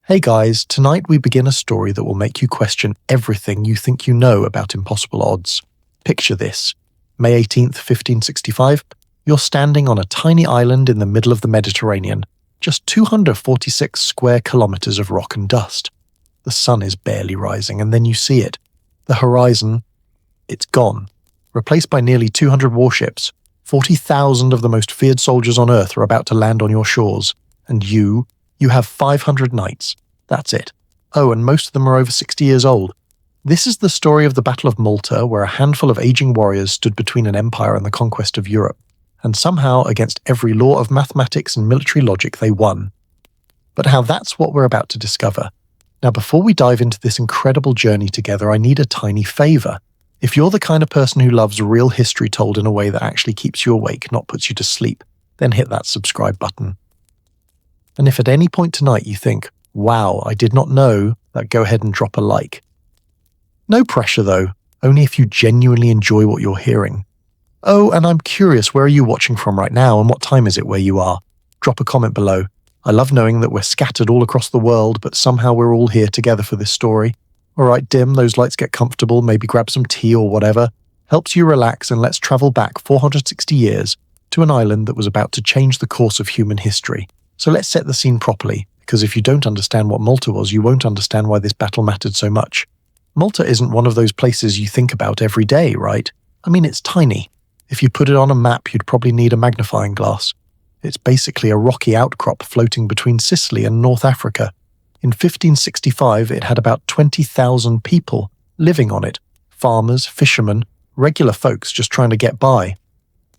Hey guys, tonight we begin a story that will make you question everything you think you know about impossible odds. Picture this. May 18th, 1565, you're standing on a tiny island in the middle of the Mediterranean, just 246 square kilometers of rock and dust. The sun is barely rising, and then you see it. The horizon, it's gone. Replaced by nearly 200 warships, 40,000 of the most feared soldiers on Earth are about to land on your shores. And you have 500 knights. That's it. Oh, and most of them are over 60 years old. This is the story of the Battle of Malta, where a handful of aging warriors stood between an empire and the conquest of Europe. And somehow, against every law of mathematics and military logic, they won. But how that's what we're about to discover. Now, before we dive into this incredible journey together, I need a tiny favor. If you're the kind of person who loves real history told in a way that actually keeps you awake, not puts you to sleep, then hit that subscribe button. And if at any point tonight you think, wow, I did not know, that go ahead and drop a like. No pressure though, only if you genuinely enjoy what you're hearing. Oh, and I'm curious, where are you watching from right now and what time is it where you are? Drop a comment below. I love knowing that we're scattered all across the world, but somehow we're all here together for this story. Alright, dim those lights, get comfortable, maybe grab some tea or whatever. Helps you relax, and let's travel back 460 years to an island that was about to change the course of human history. So let's set the scene properly, because if you don't understand what Malta was, you won't understand why this battle mattered so much. Malta isn't one of those places you think about every day, right? I mean, it's tiny. If you put it on a map, you'd probably need a magnifying glass. It's basically a rocky outcrop floating between Sicily and North Africa. In 1565, it had about 20,000 people living on it. Farmers, fishermen, regular folks just trying to get by.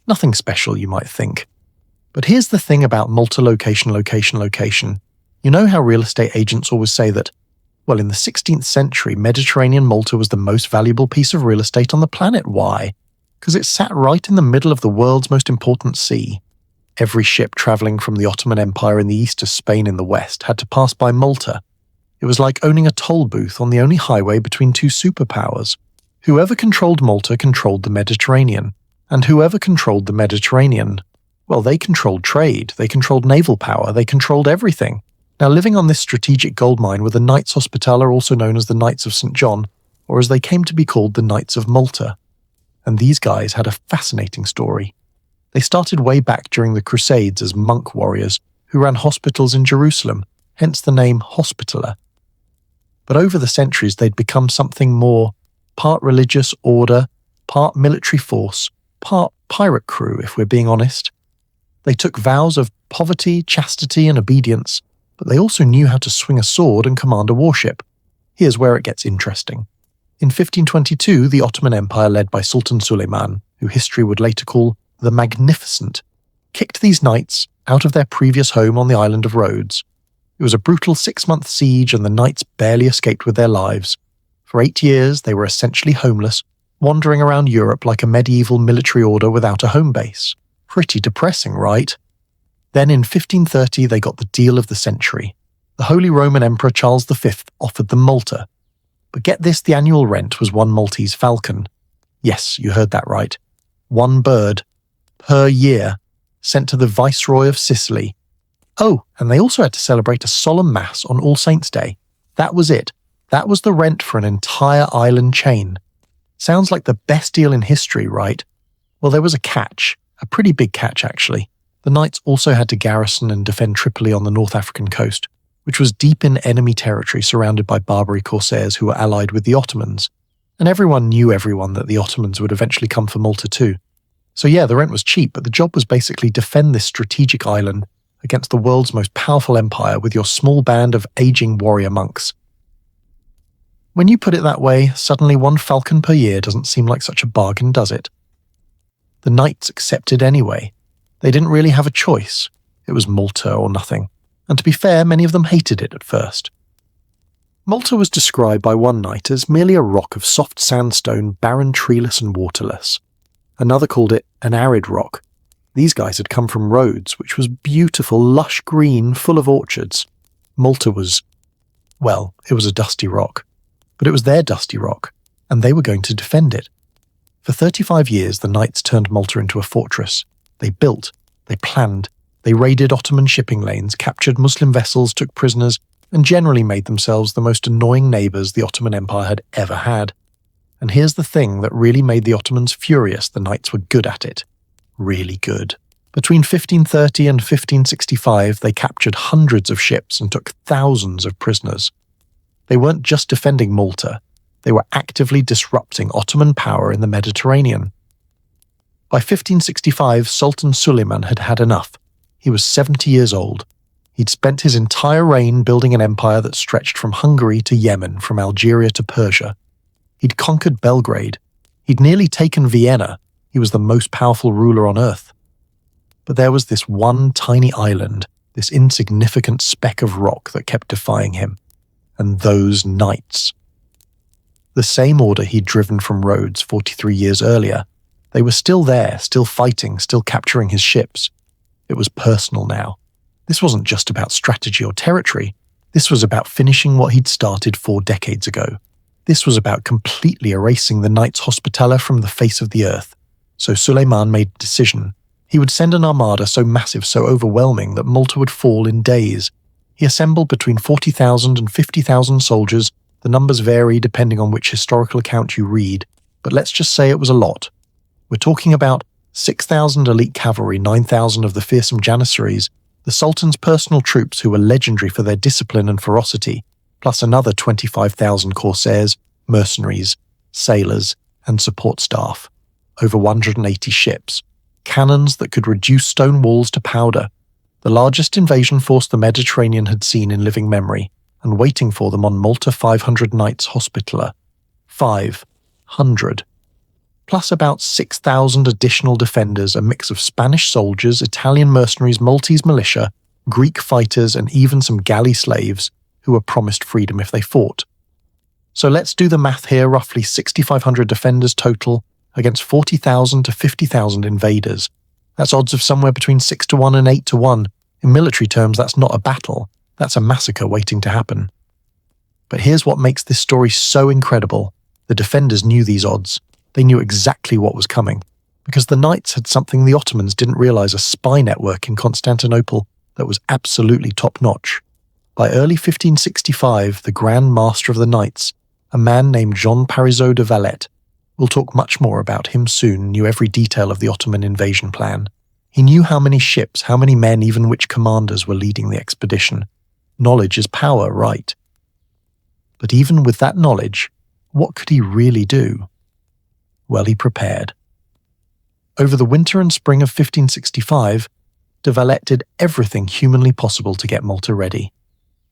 Nothing special, you might think. But here's the thing about Malta location. You know how real estate agents always say that, well, in the 16th century, Mediterranean Malta was the most valuable piece of real estate on the planet. Why? Because it sat right in the middle of the world's most important sea. Every ship travelling from the Ottoman Empire in the east to Spain in the west had to pass by Malta. It was like owning a toll booth on the only highway between two superpowers. Whoever controlled Malta controlled the Mediterranean. And whoever controlled the Mediterranean, well, they controlled trade, they controlled naval power, they controlled everything. Now, living on this strategic goldmine were the Knights Hospitaller, also known as the Knights of St. John, or as they came to be called, the Knights of Malta. And these guys had a fascinating story. They started way back during the Crusades as monk warriors who ran hospitals in Jerusalem, hence the name Hospitaller. But over the centuries they'd become something more, part religious order, part military force, part pirate crew, if we're being honest. They took vows of poverty, chastity, and obedience, but they also knew how to swing a sword and command a warship. Here's where it gets interesting. In 1522, the Ottoman Empire led by Sultan Suleiman, who history would later call the Magnificent, kicked these knights out of their previous home on the island of Rhodes. It was a brutal 6-month siege, and the knights barely escaped with their lives. For 8 years, they were essentially homeless, wandering around Europe like a medieval military order without a home base. Pretty depressing, right? Then in 1530, they got the deal of the century. The Holy Roman Emperor Charles V offered them Malta. But get this, the annual rent was 1 Maltese falcon. Yes, you heard that right. 1 bird per year, sent to the Viceroy of Sicily. Oh, and they also had to celebrate a solemn mass on All Saints' Day. That was it. That was the rent for an entire island chain. Sounds like the best deal in history, right? Well, there was a catch. A pretty big catch, actually. The knights also had to garrison and defend Tripoli on the North African coast, which was deep in enemy territory surrounded by Barbary corsairs who were allied with the Ottomans. And everyone knew that the Ottomans would eventually come for Malta too. So yeah, the rent was cheap, but the job was basically defend this strategic island against the world's most powerful empire with your small band of aging warrior monks. When you put it that way, suddenly 1 falcon per year doesn't seem like such a bargain, does it? The knights accepted anyway. They didn't really have a choice. It was Malta or nothing. And to be fair, many of them hated it at first. Malta was described by one knight as merely a rock of soft sandstone, barren, treeless and waterless. Another called it an arid rock. These guys had come from Rhodes, which was beautiful, lush green, full of orchards. Malta was, well, it was a dusty rock. But it was their dusty rock, and they were going to defend it. For 35 years, the knights turned Malta into a fortress. They built, they planned, they raided Ottoman shipping lanes, captured Muslim vessels, took prisoners, and generally made themselves the most annoying neighbours the Ottoman Empire had ever had. And here's the thing that really made the Ottomans furious: the knights were good at it. Really good. Between 1530 and 1565, they captured hundreds of ships and took thousands of prisoners. They weren't just defending Malta, they were actively disrupting Ottoman power in the Mediterranean. By 1565, Sultan Suleiman had had enough. He was 70 years old. He'd spent his entire reign building an empire that stretched from Hungary to Yemen, from Algeria to Persia. He'd conquered Belgrade. He'd nearly taken Vienna. He was the most powerful ruler on earth. But there was this one tiny island, this insignificant speck of rock that kept defying him. And those knights. The same order he'd driven from Rhodes 43 years earlier. They were still there, still fighting, still capturing his ships. It was personal now. This wasn't just about strategy or territory. This was about finishing what he'd started 4 decades ago. This was about completely erasing the Knights Hospitaller from the face of the earth. So Suleiman made a decision. He would send an armada so massive, so overwhelming, that Malta would fall in days. He assembled between 40,000 and 50,000 soldiers. The numbers vary depending on which historical account you read, but let's just say it was a lot. We're talking about 6,000 elite cavalry, 9,000 of the fearsome Janissaries, the Sultan's personal troops who were legendary for their discipline and ferocity, plus another 25,000 corsairs, mercenaries, sailors, and support staff. Over 180 ships. Cannons that could reduce stone walls to powder. The largest invasion force the Mediterranean had seen in living memory, and waiting for them on Malta 500 Knights Hospitaller. 500. Plus about 6,000 additional defenders, a mix of Spanish soldiers, Italian mercenaries, Maltese militia, Greek fighters, and even some galley slaves who were promised freedom if they fought. So let's do the math here: roughly 6,500 defenders total against 40,000 to 50,000 invaders. That's odds of somewhere between 6 to 1 and 8 to 1. In military terms, that's not a battle. That's a massacre waiting to happen. But here's what makes this story so incredible. The defenders knew these odds. They knew exactly what was coming, because the Knights had something the Ottomans didn't realize: a spy network in Constantinople that was absolutely top-notch. By early 1565, the Grand Master of the Knights, a man named Jean Parisot de Valette, we'll talk much more about him soon, knew every detail of the Ottoman invasion plan. He knew how many ships, how many men, even which commanders were leading the expedition. Knowledge is power, right? But even with that knowledge, what could he really do? Well, he prepared. Over the winter and spring of 1565, de Valette did everything humanly possible to get Malta ready.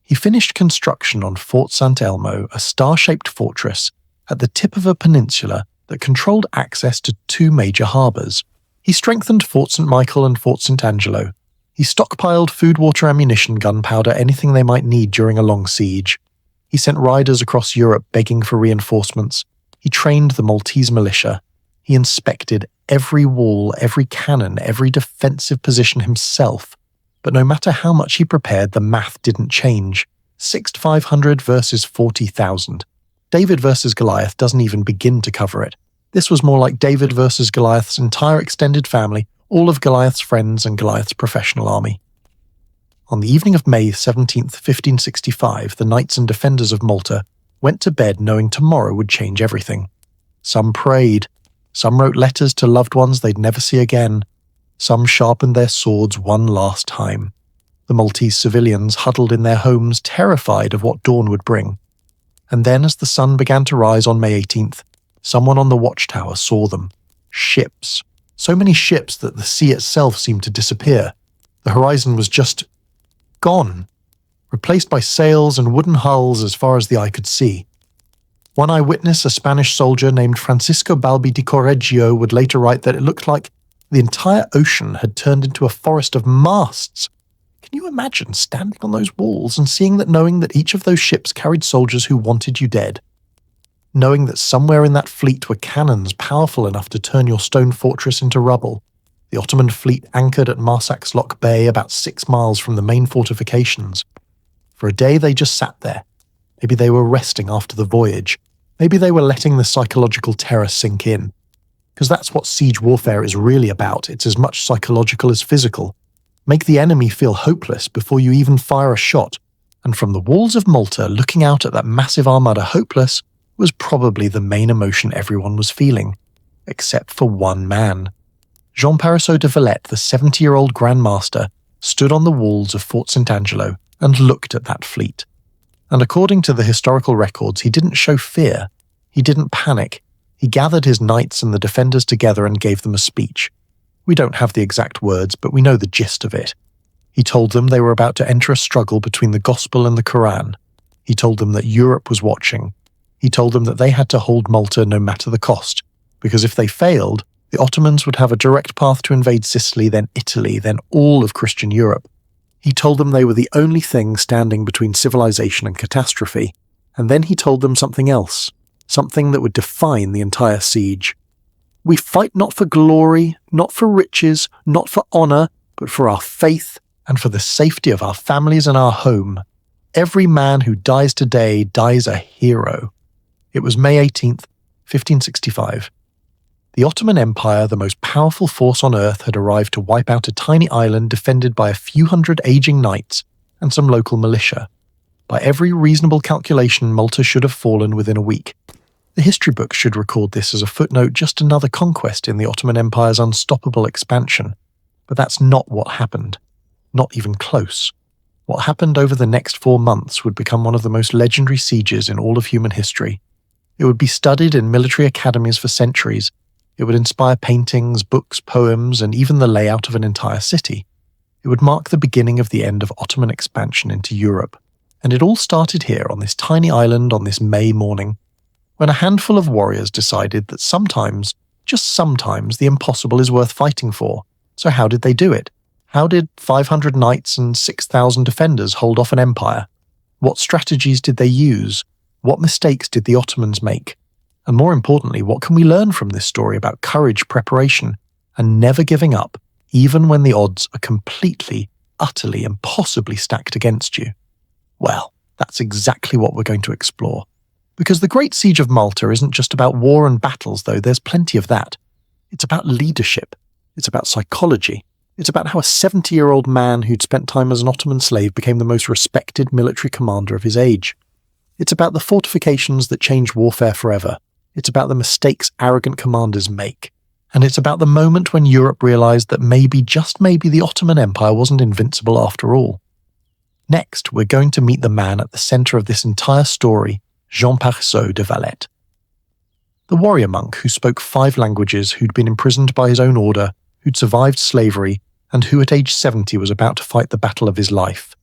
He finished construction on Fort St. Elmo, a star-shaped fortress at the tip of a peninsula that controlled access to 2 major harbours. He strengthened Fort St. Michael and Fort St. Angelo. He stockpiled food, water, ammunition, gunpowder, anything they might need during a long siege. He sent riders across Europe begging for reinforcements. He trained the Maltese militia. He inspected every wall, every cannon, every defensive position himself. But no matter how much he prepared, the math didn't change. 6,500 versus 40,000. David versus Goliath doesn't even begin to cover it. This was more like David versus Goliath's entire extended family, all of Goliath's friends and Goliath's professional army. On the evening of May 17th, 1565, the knights and defenders of Malta went to bed knowing tomorrow would change everything. Some prayed. Some wrote letters to loved ones they'd never see again. Some sharpened their swords one last time. The Maltese civilians huddled in their homes, terrified of what dawn would bring. And then, as the sun began to rise on May 18th, someone on the watchtower saw them. Ships. So many ships that the sea itself seemed to disappear. The horizon was just gone, replaced by sails and wooden hulls as far as the eye could see. One eyewitness, a Spanish soldier named Francisco Balbi di Correggio, would later write that it looked like the entire ocean had turned into a forest of masts. Can you imagine standing on those walls and seeing that, knowing that each of those ships carried soldiers who wanted you dead? Knowing that somewhere in that fleet were cannons powerful enough to turn your stone fortress into rubble. The Ottoman fleet anchored at Marsaxlokk Bay, about 6 miles from the main fortifications. For a day they just sat there. Maybe they were resting after the voyage. Maybe they were letting the psychological terror sink in. Because that's what siege warfare is really about. It's as much psychological as physical. Make the enemy feel hopeless before you even fire a shot, and from the walls of Malta looking out at that massive armada hopeless was probably the main emotion everyone was feeling, except for one man. Jean Parisot de Valette, the 70-year-old Grand Master, stood on the walls of Fort St. Angelo and looked at that fleet. And according to the historical records, he didn't show fear. He didn't panic. He gathered his knights and the defenders together and gave them a speech. We don't have the exact words, but we know the gist of it. He told them they were about to enter a struggle between the Gospel and the Quran. He told them that Europe was watching. He told them that they had to hold Malta no matter the cost, because if they failed, the Ottomans would have a direct path to invade Sicily, then Italy, then all of Christian Europe. He told them they were the only thing standing between civilization and catastrophe, and then he told them something else, something that would define the entire siege. We fight not for glory, not for riches, not for honor, but for our faith and for the safety of our families and our home. Every man who dies today dies a hero. It was May 18th, 1565. The Ottoman Empire, the most powerful force on earth, had arrived to wipe out a tiny island defended by a few hundred aging knights and some local militia. By every reasonable calculation, Malta should have fallen within a week. The history books should record this as a footnote, just another conquest in the Ottoman Empire's unstoppable expansion. But that's not what happened. Not even close. What happened over the next 4 months would become one of the most legendary sieges in all of human history. It would be studied in military academies for centuries. It would inspire paintings, books, poems, and even the layout of an entire city. It would mark the beginning of the end of Ottoman expansion into Europe. And it all started here on this tiny island on this May morning, when a handful of warriors decided that sometimes, just sometimes, the impossible is worth fighting for. So how did they do it? How did 500 knights and 6,000 defenders hold off an empire? What strategies did they use? What mistakes did the Ottomans make? And more importantly, what can we learn from this story about courage, preparation, and never giving up, even when the odds are completely, utterly, impossibly stacked against you? Well, that's exactly what we're going to explore. Because the Great Siege of Malta isn't just about war and battles, though there's plenty of that. It's about leadership. It's about psychology. It's about how a 70-year-old man who'd spent time as an Ottoman slave became the most respected military commander of his age. It's about the fortifications that change warfare forever. It's about the mistakes arrogant commanders make. And it's about the moment when Europe realized that maybe, just maybe, the Ottoman Empire wasn't invincible after all. Next, we're going to meet the man at the center of this entire story, Jean Parisot de Valette. The warrior monk who spoke 5 languages, who'd been imprisoned by his own order, who'd survived slavery, and who at age 70 was about to fight the battle of his life.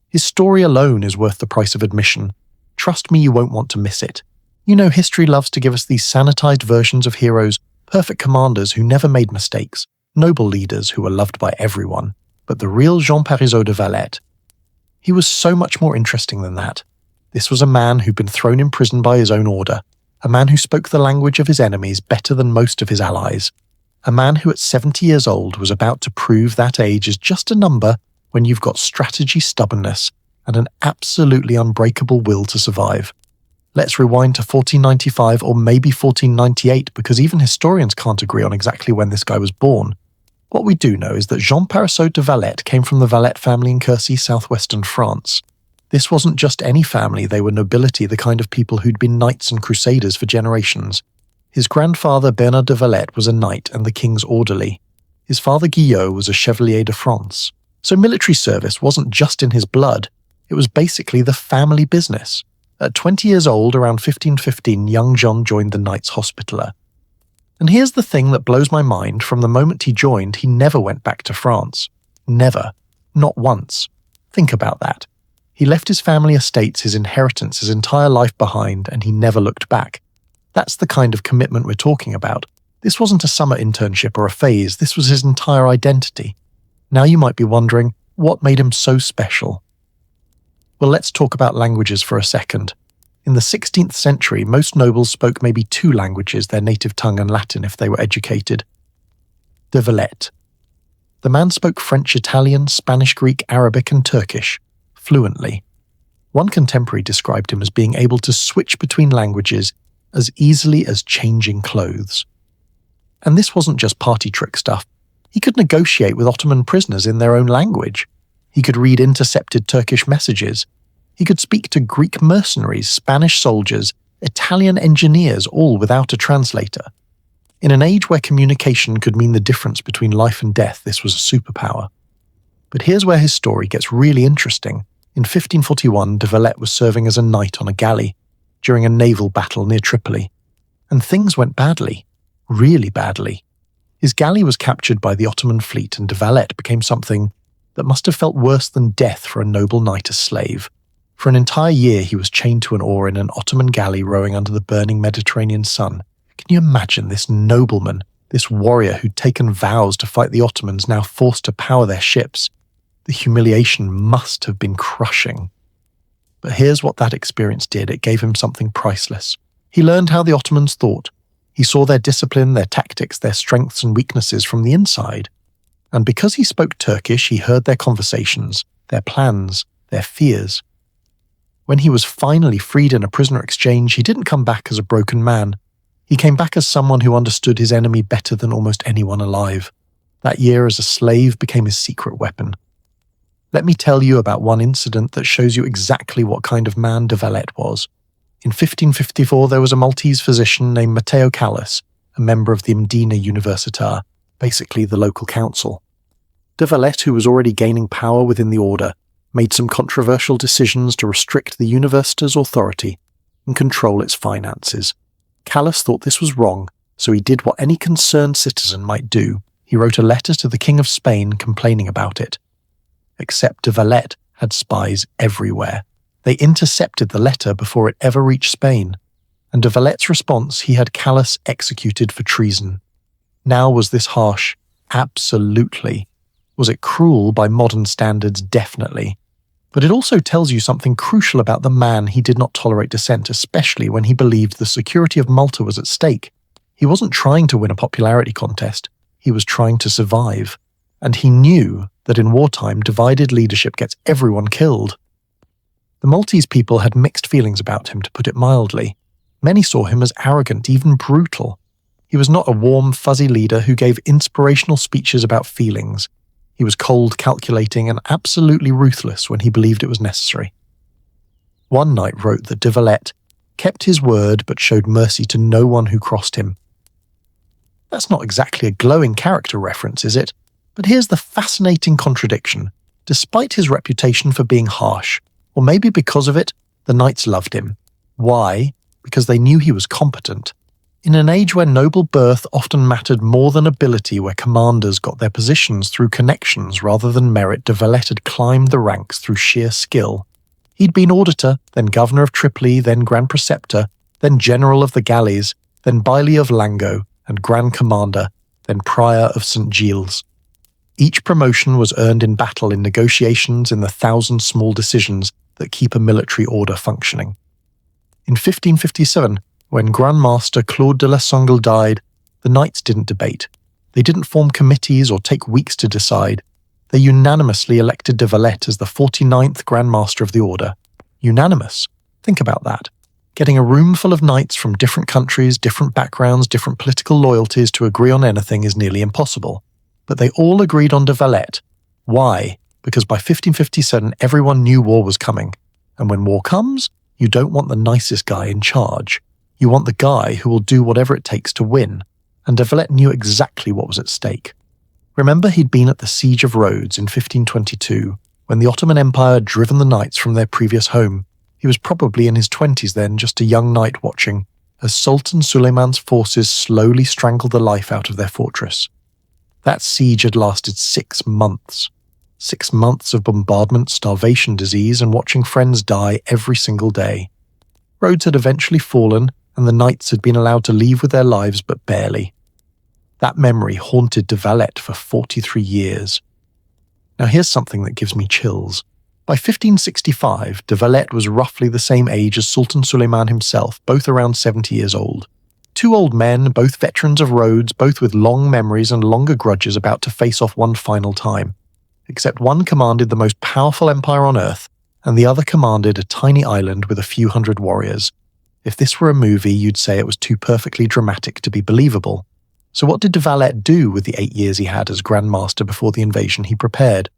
His story alone is worth the price of admission. Trust me, you won't want to miss it. You know, history loves to give us these sanitized versions of heroes, perfect commanders who never made mistakes, noble leaders who were loved by everyone. But the real Jean Parisot de Valette, he was so much more interesting than that. This was a man who'd been thrown in prison by his own order, a man who spoke the language of his enemies better than most of his allies, a man who at 70 years old was about to prove that age is just a number when you've got strategy, stubbornness, and an absolutely unbreakable will to survive. Let's rewind to 1495 or maybe 1498, because even historians can't agree on exactly when this guy was born. What we do know is that Jean Parisot de Valette came from the Valette family in Quercy, southwestern France. This wasn't just any family, they were nobility, the kind of people who'd been knights and crusaders for generations. His grandfather Bernard de Valette was a knight and the king's orderly. His father Guillaume was a Chevalier de France. So military service wasn't just in his blood, it was basically the family business. At 20 years old, around 1515, young John joined the Knights Hospitaller. And here's the thing that blows my mind: from the moment he joined, he never went back to France. Never. Not once. Think about that. He left his family estates, his inheritance, his entire life behind, and he never looked back. That's the kind of commitment we're talking about. This wasn't a summer internship or a phase, this was his entire identity. Now you might be wondering, what made him so special? Well, let's talk about languages for a second. In the 16th century, most nobles spoke maybe 2 languages, their native tongue and Latin if they were educated. De Valette. The man spoke French, Italian, Spanish, Greek, Arabic, and Turkish fluently. One contemporary described him as being able to switch between languages as easily as changing clothes. And this wasn't just party trick stuff. He could negotiate with Ottoman prisoners in their own language. He could read intercepted Turkish messages. He could speak to Greek mercenaries, Spanish soldiers, Italian engineers, all without a translator. In an age where communication could mean the difference between life and death, this was a superpower. But here's where his story gets really interesting. In 1541, de Valette was serving as a knight on a galley during a naval battle near Tripoli. And things went badly. Really badly. His galley was captured by the Ottoman fleet, and de Valette became something that must have felt worse than death for a noble knight as slave. For an entire year he was chained to an oar in an Ottoman galley rowing under the burning Mediterranean sun. Can you imagine this nobleman, this warrior who'd taken vows to fight the Ottomans, now forced to power their ships? The humiliation must have been crushing. But here's what that experience did. It gave him something priceless. He learned how the Ottomans thought. He saw their discipline, their tactics, their strengths and weaknesses from the inside. And because he spoke Turkish, he heard their conversations, their plans, their fears. When he was finally freed in a prisoner exchange, he didn't come back as a broken man. He came back as someone who understood his enemy better than almost anyone alive. That year as a slave became his secret weapon. Let me tell you about one incident that shows you exactly what kind of man de Valette was. In 1554, there was a Maltese physician named Matteo Callas, a member of the Mdina Universitar, basically the local council. De Valette, who was already gaining power within the order, made some controversial decisions to restrict the university's authority and control its finances. Callas thought this was wrong, so he did what any concerned citizen might do. He wrote a letter to the King of Spain complaining about it. Except de Valette had spies everywhere. They intercepted the letter before it ever reached Spain, and de Valette's response, he had Callas executed for treason. Now, was this harsh? Absolutely. Was it cruel by modern standards? Definitely. But it also tells you something crucial about the man. He did not tolerate dissent, especially when he believed the security of Malta was at stake. He wasn't trying to win a popularity contest. He was trying to survive. And he knew that in wartime, divided leadership gets everyone killed. The Maltese people had mixed feelings about him, to put it mildly. Many saw him as arrogant, even brutal. He was not a warm, fuzzy leader who gave inspirational speeches about feelings. He was cold, calculating, and absolutely ruthless when he believed it was necessary. One knight wrote that de Valette kept his word but showed mercy to no one who crossed him. That's not exactly a glowing character reference, is it? But here's the fascinating contradiction. Despite his reputation for being harsh, or maybe because of it, the knights loved him. Why? Because they knew he was competent. In an age where noble birth often mattered more than ability, where commanders got their positions through connections rather than merit, de Valette had climbed the ranks through sheer skill. He'd been auditor, then governor of Tripoli, then grand preceptor, then general of the galleys, then bailli of Lango, and grand commander, then prior of St. Gilles. Each promotion was earned in battle, in negotiations, in the 1,000 small decisions that keep a military order functioning. In 1557, when Grand Master Claude de la Sangle died, the knights didn't debate. They didn't form committees or take weeks to decide. They unanimously elected de Valette as the 49th Grand Master of the Order. Unanimous. Think about that. Getting a room full of knights from different countries, different backgrounds, different political loyalties to agree on anything is nearly impossible. But they all agreed on de Valette. Why? Because by 1557 everyone knew war was coming. And when war comes, you don't want the nicest guy in charge. You want the guy who will do whatever it takes to win. And de Valette knew exactly what was at stake. Remember, he'd been at the Siege of Rhodes in 1522, when the Ottoman Empire had driven the knights from their previous home. He was probably in his 20s then, just a young knight watching, as Sultan Suleiman's forces slowly strangled the life out of their fortress. That siege had lasted 6 months. 6 months of bombardment, starvation, disease, and watching friends die every single day. Rhodes had eventually fallen, and the knights had been allowed to leave with their lives, but barely. That memory haunted de Valette for 43 years. Now here's something that gives me chills. By 1565, de Valette was roughly the same age as Sultan Suleiman himself, both around 70 years old. 2 old men, both veterans of Rhodes, both with long memories and longer grudges, about to face off one final time. Except one commanded the most powerful empire on earth, and the other commanded a tiny island with a few hundred warriors. If this were a movie, you'd say it was too perfectly dramatic to be believable. So what did de Valette do with the 8 years he had as Grand Master before the invasion? He prepared.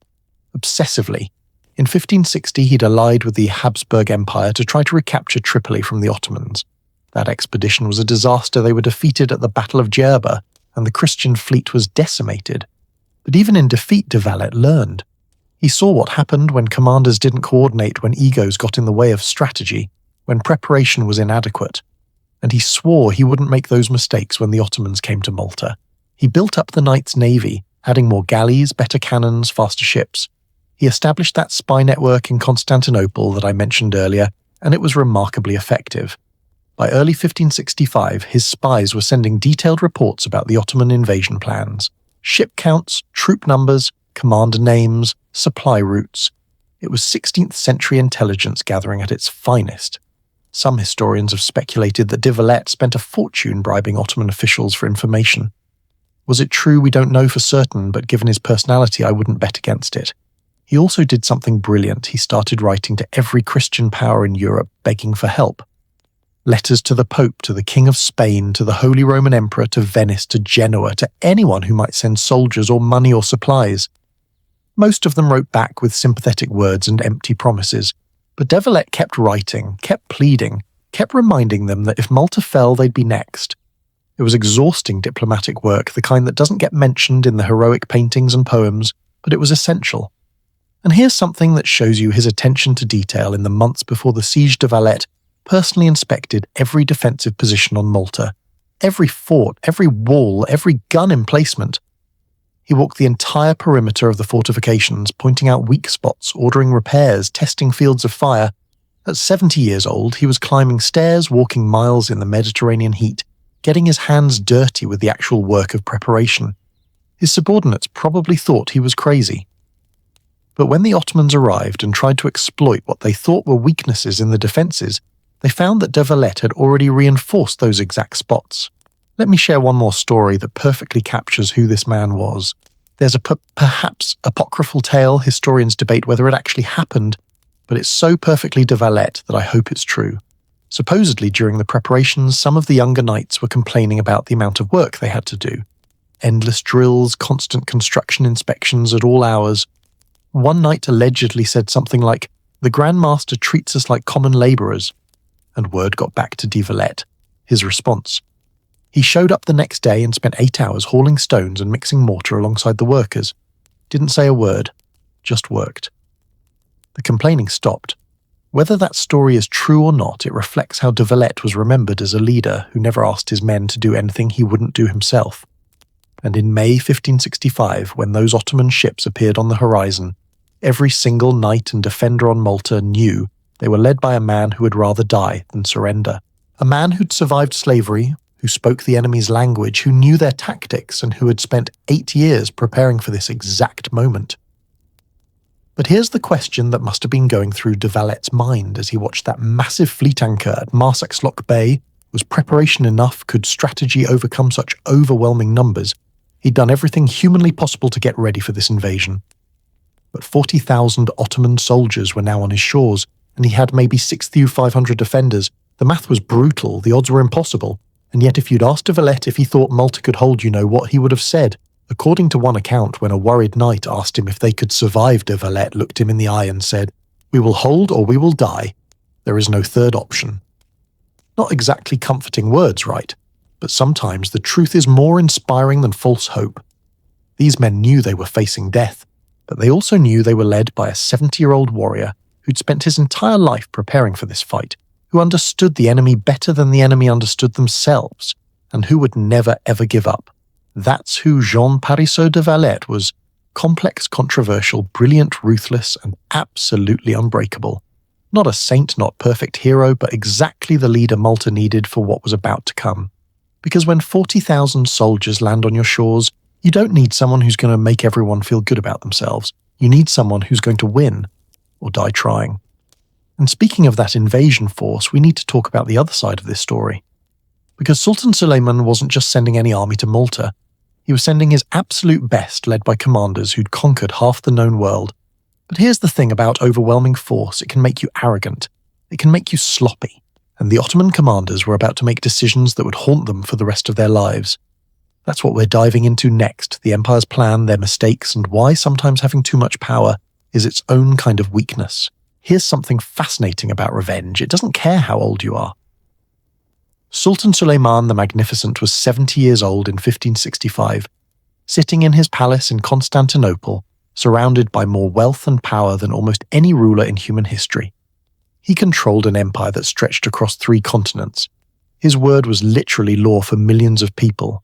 Obsessively. In 1560, he'd allied with the Habsburg Empire to try to recapture Tripoli from the Ottomans. That expedition was a disaster. They were defeated at the Battle of Djerba, and the Christian fleet was decimated. But even in defeat, de Valette learned. He saw what happened when commanders didn't coordinate, when egos got in the way of strategy, when preparation was inadequate. And he swore he wouldn't make those mistakes when the Ottomans came to Malta. He built up the Knights' navy, adding more galleys, better cannons, faster ships. He established that spy network in Constantinople that I mentioned earlier, and it was remarkably effective. By early 1565, his spies were sending detailed reports about the Ottoman invasion plans. Ship counts, troop numbers, commander names, supply routes. It was 16th century intelligence gathering at its finest. Some historians have speculated that de Valette spent a fortune bribing Ottoman officials for information. Was it true? We don't know for certain, but given his personality, I wouldn't bet against it. He also did something brilliant. He started writing to every Christian power in Europe, begging for help. Letters to the Pope, to the King of Spain, to the Holy Roman Emperor, to Venice, to Genoa, to anyone who might send soldiers or money or supplies. Most of them wrote back with sympathetic words and empty promises, but de Valette kept writing, kept pleading, kept reminding them that if Malta fell, they'd be next. It was exhausting diplomatic work, the kind that doesn't get mentioned in the heroic paintings and poems, but it was essential. And here's something that shows you his attention to detail. In the months before the siege, de Valette personally inspected every defensive position on Malta, every fort, every wall, every gun emplacement. He walked the entire perimeter of the fortifications, pointing out weak spots, ordering repairs, testing fields of fire. At 70 years old, he was climbing stairs, walking miles in the Mediterranean heat, getting his hands dirty with the actual work of preparation. His subordinates probably thought he was crazy. But when the Ottomans arrived and tried to exploit what they thought were weaknesses in the defences, they found that de Valette had already reinforced those exact spots. Let me share one more story that perfectly captures who this man was. There's a perhaps apocryphal tale. Historians debate whether it actually happened, but it's so perfectly de Valette that I hope it's true. Supposedly, during the preparations, some of the younger knights were complaining about the amount of work they had to do. Endless drills, constant construction inspections at all hours. One knight allegedly said something like, "The Grand Master treats us like common labourers." And word got back to de Valette. His response: he showed up the next day and spent 8 hours hauling stones and mixing mortar alongside the workers. Didn't say a word, just worked. The complaining stopped. Whether that story is true or not, it reflects how de Valette was remembered as a leader who never asked his men to do anything he wouldn't do himself. And in May 1565, when those Ottoman ships appeared on the horizon, every single knight and defender on Malta knew they were led by a man who would rather die than surrender. A man who'd survived slavery, who spoke the enemy's language, who knew their tactics, and who had spent 8 years preparing for this exact moment. But here's the question that must have been going through de Valette's mind as he watched that massive fleet anchor at Marsaxlokk Bay. Was preparation enough? Could strategy overcome such overwhelming numbers? He'd done everything humanly possible to get ready for this invasion. But 40,000 Ottoman soldiers were now on his shores, and he had maybe 6,500 defenders. The math was brutal, the odds were impossible. And yet if you'd asked de Valette if he thought Malta could hold, you know what he would have said. According to one account, when a worried knight asked him if they could survive, de Valette looked him in the eye and said, "We will hold or we will die. There is no third option." Not exactly comforting words, right? But sometimes the truth is more inspiring than false hope. These men knew they were facing death, but they also knew they were led by a 70-year-old warrior who'd spent his entire life preparing for this fight, who understood the enemy better than the enemy understood themselves, and who would never ever give up. That's who Jean Parisot de Valette was: complex, controversial, brilliant, ruthless, and absolutely unbreakable. Not a saint, not perfect hero, but exactly the leader Malta needed for what was about to come. Because when 40,000 soldiers land on your shores, you don't need someone who's going to make everyone feel good about themselves. You need someone who's going to win, or die trying. And speaking of that invasion force, we need to talk about the other side of this story. Because Sultan Suleiman wasn't just sending any army to Malta. He was sending his absolute best, led by commanders who'd conquered half the known world. But here's the thing about overwhelming force: it can make you arrogant. It can make you sloppy. And the Ottoman commanders were about to make decisions that would haunt them for the rest of their lives. That's what we're diving into next: the Empire's plan, their mistakes, and why sometimes having too much power is its own kind of weakness. Here's something fascinating about revenge. It doesn't care how old you are. Sultan Suleiman the Magnificent was 70 years old in 1565, sitting in his palace in Constantinople, surrounded by more wealth and power than almost any ruler in human history. He controlled an empire that stretched across 3 continents. His word was literally law for millions of people.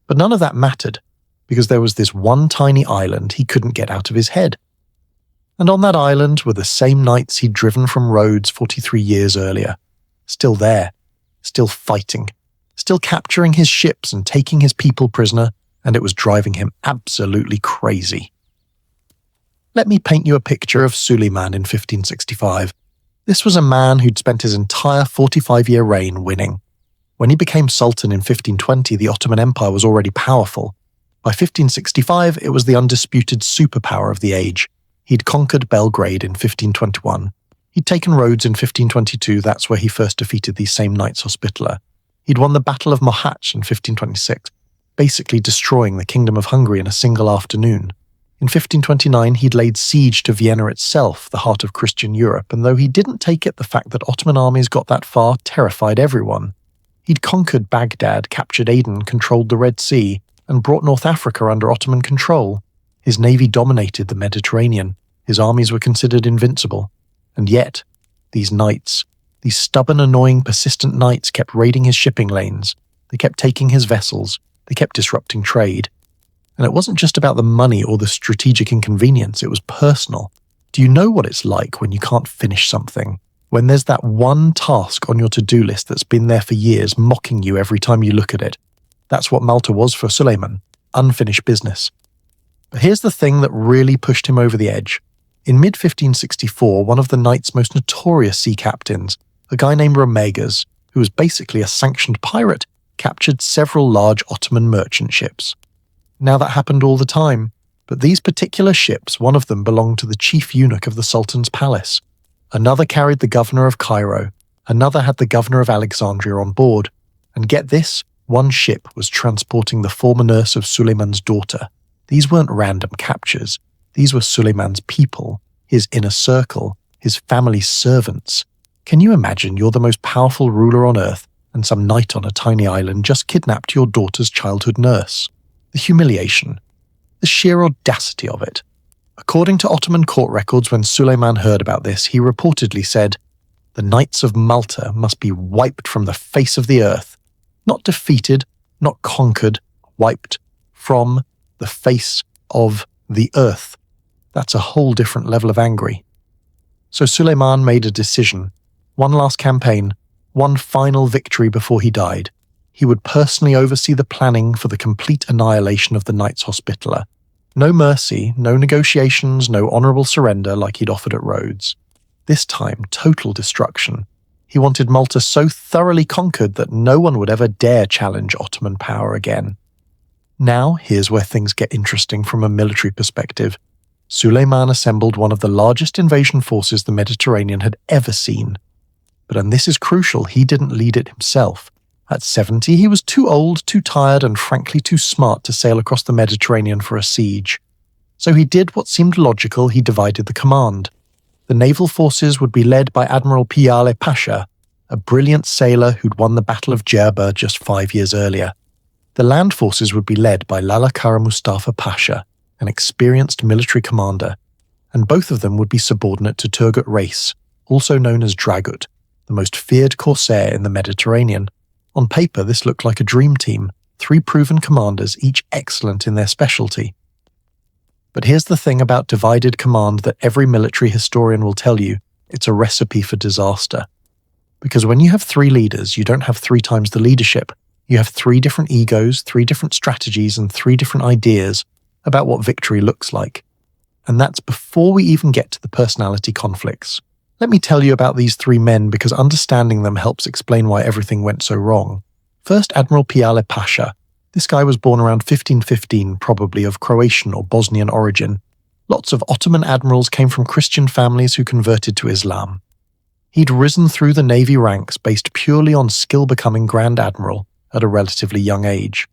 But none of that mattered, because there was this one tiny island he couldn't get out of his head. And on that island were the same knights he'd driven from Rhodes 43 years earlier. Still there, still fighting, still capturing his ships and taking his people prisoner, and it was driving him absolutely crazy. Let me paint you a picture of Suleiman in 1565. This was a man who'd spent his entire 45-year reign winning. When he became sultan in 1520, the Ottoman Empire was already powerful. By 1565, it was the undisputed superpower of the age. He'd conquered Belgrade in 1521. He'd taken Rhodes in 1522, that's where he first defeated these same Knights Hospitaller. He'd won the Battle of Mohacs in 1526, basically destroying the Kingdom of Hungary in a single afternoon. In 1529, he'd laid siege to Vienna itself, the heart of Christian Europe, and though he didn't take it, the fact that Ottoman armies got that far terrified everyone. He'd conquered Baghdad, captured Aden, controlled the Red Sea, and brought North Africa under Ottoman control. His navy dominated the Mediterranean. His armies were considered invincible. And yet, these knights, these stubborn, annoying, persistent knights kept raiding his shipping lanes. They kept taking his vessels. They kept disrupting trade. And it wasn't just about the money or the strategic inconvenience, it was personal. Do you know what it's like when you can't finish something? When there's that one task on your to-do list that's been there for years, mocking you every time you look at it? That's what Malta was for Suleiman, unfinished business. But here's the thing that really pushed him over the edge. In mid-1564, one of the Knight's most notorious sea captains, a guy named Romegas, who was basically a sanctioned pirate, captured several large Ottoman merchant ships. Now that happened all the time, but these particular ships, one of them belonged to the chief eunuch of the Sultan's palace. Another carried the governor of Cairo, another had the governor of Alexandria on board, and get this, one ship was transporting the former nurse of Suleiman's daughter. These weren't random captures, these were Suleiman's people, his inner circle, his family's servants. Can you imagine you're the most powerful ruler on earth, and some knight on a tiny island just kidnapped your daughter's childhood nurse? The humiliation, the sheer audacity of it. According to Ottoman court records, when Suleiman heard about this, he reportedly said, "The Knights of Malta must be wiped from the face of the earth. Not defeated, not conquered, wiped from the face of the earth." That's a whole different level of angry. So Suleiman made a decision. One last campaign, one final victory before he died. He would personally oversee the planning for the complete annihilation of the Knights Hospitaller. No mercy, no negotiations, no honourable surrender like he'd offered at Rhodes. This time, total destruction. He wanted Malta so thoroughly conquered that no one would ever dare challenge Ottoman power again. Now, here's where things get interesting from a military perspective. Suleiman assembled one of the largest invasion forces the Mediterranean had ever seen. But, and this is crucial, he didn't lead it himself. At 70, he was too old, too tired, and frankly too smart to sail across the Mediterranean for a siege. So he did what seemed logical, he divided the command. The naval forces would be led by Admiral Piyale Pasha, a brilliant sailor who'd won the Battle of Djerba just 5 years earlier. The land forces would be led by Lala Kara Mustafa Pasha, an experienced military commander, and both of them would be subordinate to Turgut Reis, also known as Dragut, the most feared corsair in the Mediterranean. On paper, this looked like a dream team, 3 proven commanders, each excellent in their specialty. But here's the thing about divided command that every military historian will tell you, it's a recipe for disaster. Because when you have 3 leaders, you don't have 3 times the leadership. You have 3 different egos, 3 different strategies, and 3 different ideas about what victory looks like. And that's before we even get to the personality conflicts. Let me tell you about these 3 men because understanding them helps explain why everything went so wrong. First, Admiral Piyale Pasha. This guy was born around 1515, probably of Croatian or Bosnian origin. Lots of Ottoman admirals came from Christian families who converted to Islam. He'd risen through the navy ranks based purely on skill becoming Grand Admiral at a relatively young age.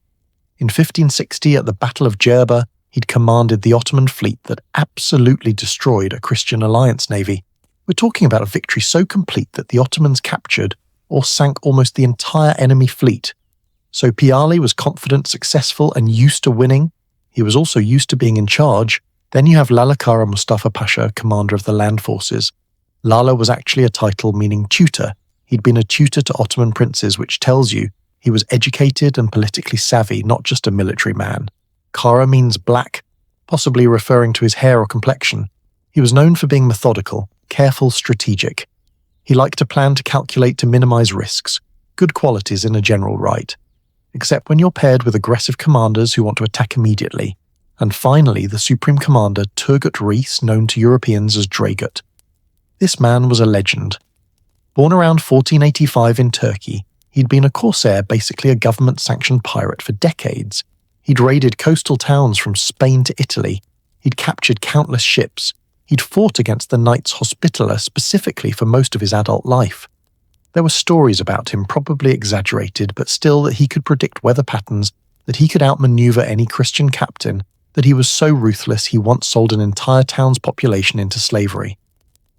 In 1560, at the Battle of Djerba, He'd commanded the Ottoman fleet that absolutely destroyed a Christian alliance navy. We're talking about a victory so complete that the Ottomans captured or sank almost the entire enemy fleet. So Piali was confident, successful, and used to winning. He was also used to being in charge. Then you have Lalakara Mustafa Pasha, commander of the land forces. Lala was actually a title meaning tutor. He'd been a tutor to Ottoman princes, which tells you he was educated and politically savvy, not just a military man. Kara means black, possibly referring to his hair or complexion. He was known for being methodical, careful, strategic. He liked to plan, to calculate, to minimize risks. Good qualities in a general right. Except when you're paired with aggressive commanders who want to attack immediately. And finally, the supreme commander, Turgut Reis, known to Europeans as Dragut. This man was a legend. Born around 1485 in Turkey, he'd been a corsair, basically a government-sanctioned pirate for decades. He'd raided coastal towns from Spain to Italy. He'd captured countless ships. He'd fought against the Knights Hospitaller specifically for most of his adult life. There were stories about him, probably exaggerated, but still that he could predict weather patterns, that he could outmaneuver any Christian captain, that he was so ruthless he once sold an entire town's population into slavery.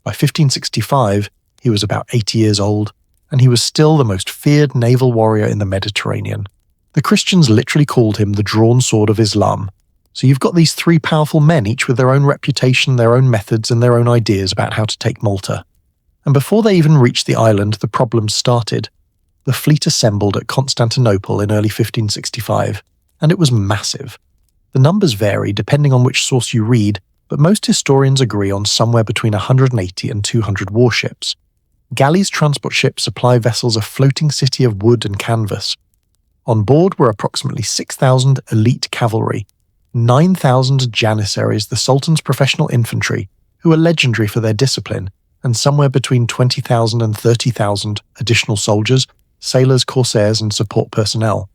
By 1565, he was about 80 years old, and he was still the most feared naval warrior in the Mediterranean. The Christians literally called him the drawn sword of Islam. So you've got these three powerful men, each with their own reputation, their own methods, and their own ideas about how to take Malta. And before they even reached the island, the problems started. The fleet assembled at Constantinople in early 1565, and it was massive. The numbers vary depending on which source you read, but most historians agree on somewhere between 180 and 200 warships. Galleys transport ships supply vessels a floating city of wood and canvas. On board were approximately 6,000 elite cavalry, 9,000 janissaries, the Sultan's professional infantry, who are legendary for their discipline, and somewhere between 20,000 and 30,000 additional soldiers, sailors, corsairs, and support personnel.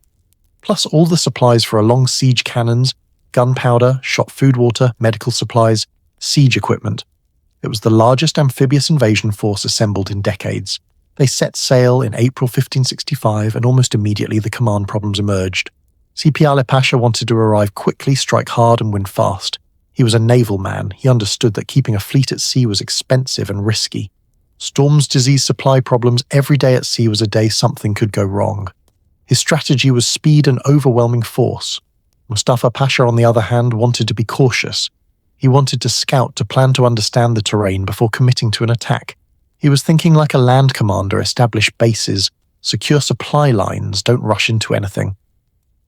Plus all the supplies for a long siege cannons, gunpowder, shot food water, medical supplies, siege equipment. It was the largest amphibious invasion force assembled in decades. They set sail in April 1565, and almost immediately the command problems emerged. Piali Pasha wanted to arrive quickly, strike hard, and win fast. He was a naval man. He understood that keeping a fleet at sea was expensive and risky. Storms, disease, supply problems, every day at sea was a day something could go wrong. His strategy was speed and overwhelming force. Mustafa Pasha, on the other hand, wanted to be cautious. He wanted to scout, to plan to understand the terrain before committing to an attack. He was thinking like a land commander: establish bases, secure supply lines, don't rush into anything.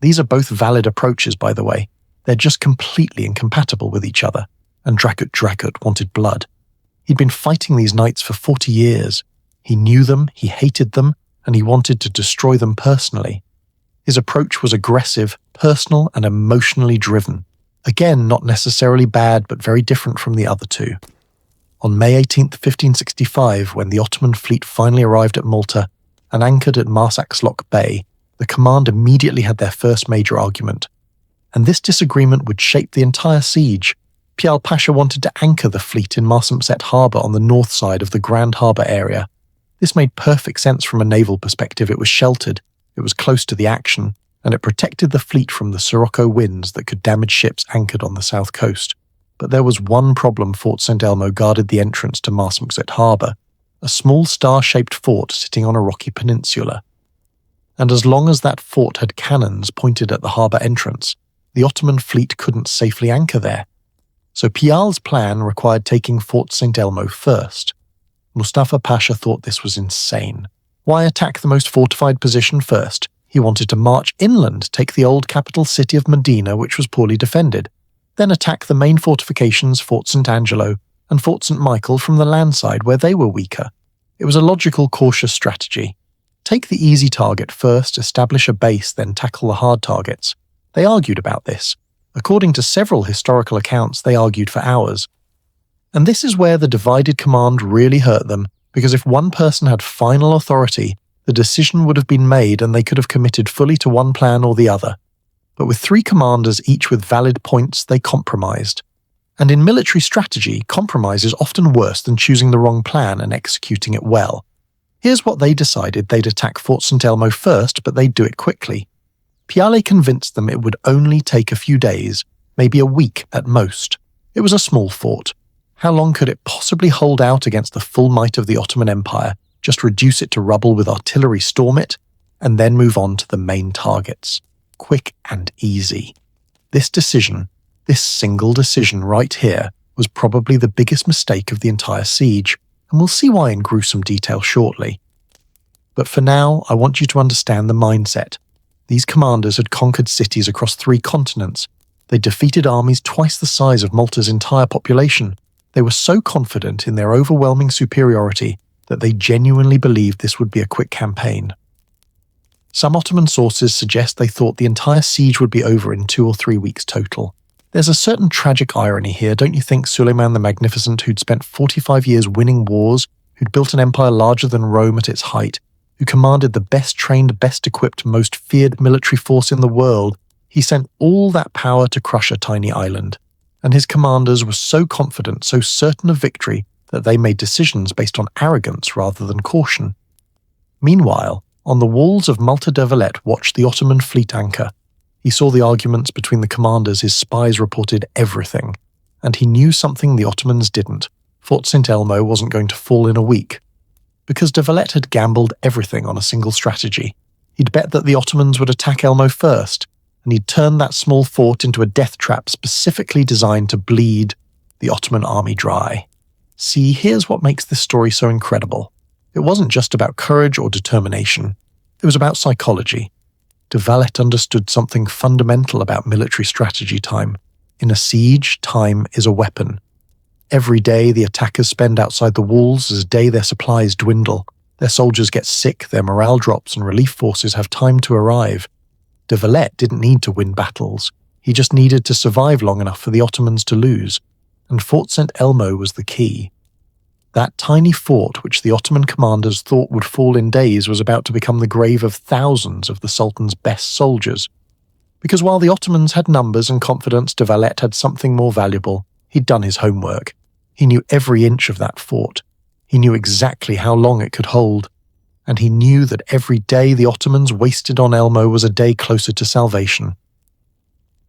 These are both valid approaches, by the way. They're just completely incompatible with each other, and Dragut wanted blood. He'd been fighting these knights for 40 years. He knew them, he hated them, and he wanted to destroy them personally. His approach was aggressive, personal, and emotionally driven. Again, not necessarily bad, but very different from the other two. On May 18, 1565, when the Ottoman fleet finally arrived at Malta and anchored at Marsaxlok Bay, the command immediately had their first major argument. And this disagreement would shape the entire siege. Piali Pasha wanted to anchor the fleet in Marsamxet harbour on the north side of the Grand Harbour area. This made perfect sense from a naval perspective. It was sheltered, it was close to the action, and it protected the fleet from the sirocco winds that could damage ships anchored on the south coast. But there was one problem. Fort St. Elmo guarded the entrance to Marsamxet harbour, a small star-shaped fort sitting on a rocky peninsula. And as long as that fort had cannons pointed at the harbour entrance, the Ottoman fleet couldn't safely anchor there. So Piali's plan required taking Fort St. Elmo first. Mustafa Pasha thought this was insane. Why attack the most fortified position first? He wanted to march inland, take the old capital city of Medina, which was poorly defended, then attack the main fortifications, Fort St. Angelo and Fort St. Michael, from the land side where they were weaker. It was a logical, cautious strategy. Take the easy target first, establish a base, then tackle the hard targets. They argued about this. According to several historical accounts, they argued for hours. And this is where the divided command really hurt them, because if one person had final authority, the decision would have been made and they could have committed fully to one plan or the other. But with three commanders, each with valid points, they compromised. And in military strategy, compromise is often worse than choosing the wrong plan and executing it well. Here's what they decided: they'd attack Fort St. Elmo first, but they'd do it quickly. Piali convinced them it would only take a few days, maybe a week at most. It was a small fort. How long could it possibly hold out against the full might of the Ottoman Empire? Just reduce it to rubble with artillery, storm it, and then move on to the main targets. Quick and easy. This decision, this single decision right here, was probably the biggest mistake of the entire siege, and we'll see why in gruesome detail shortly. But for now, I want you to understand the mindset. These commanders had conquered cities across 3 continents. They defeated armies twice the size of Malta's entire population. They were so confident in their overwhelming superiority that they genuinely believed this would be a quick campaign. Some Ottoman sources suggest they thought the entire siege would be over in 2 or 3 weeks total. There's a certain tragic irony here, don't you think? Suleiman the Magnificent, who'd spent 45 years winning wars, who'd built an empire larger than Rome at its height, who commanded the best-trained, best-equipped, most feared military force in the world, he sent all that power to crush a tiny island. And his commanders were so confident, so certain of victory, that they made decisions based on arrogance rather than caution. Meanwhile, on the walls of Malta de Valette watched the Ottoman fleet anchor. He saw the arguments between the commanders, his spies reported everything. And he knew something the Ottomans didn't. Fort St. Elmo wasn't going to fall in a week. Because de Valette had gambled everything on a single strategy. He'd bet that the Ottomans would attack Elmo first, and he'd turned that small fort into a death trap specifically designed to bleed the Ottoman army dry. See, here's what makes this story so incredible. It wasn't just about courage or determination. It was about psychology. De Valette understood something fundamental about military strategy time. In a siege, time is a weapon. Every day the attackers spend outside the walls is a day their supplies dwindle. Their soldiers get sick, their morale drops, and relief forces have time to arrive. De Valette didn't need to win battles. He just needed to survive long enough for the Ottomans to lose. And Fort St. Elmo was the key. That tiny fort, which the Ottoman commanders thought would fall in days, was about to become the grave of thousands of the Sultan's best soldiers. Because while the Ottomans had numbers and confidence, de Valette had something more valuable. He'd done his homework. He knew every inch of that fort. He knew exactly how long it could hold. And he knew that every day the Ottomans wasted on Elmo was a day closer to salvation.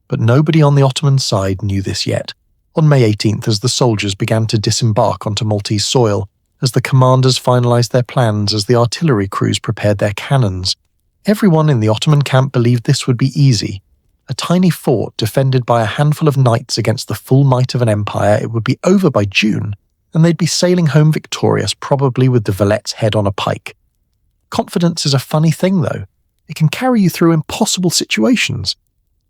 But nobody on the Ottoman side knew this yet. On May 18th, as the soldiers began to disembark onto Maltese soil, as the commanders finalized their plans, as the artillery crews prepared their cannons, everyone in the Ottoman camp believed this would be easy. A tiny fort defended by a handful of knights against the full might of an empire, it would be over by June, and they'd be sailing home victorious, probably with de Valette's head on a pike. Confidence is a funny thing, though. It can carry you through impossible situations,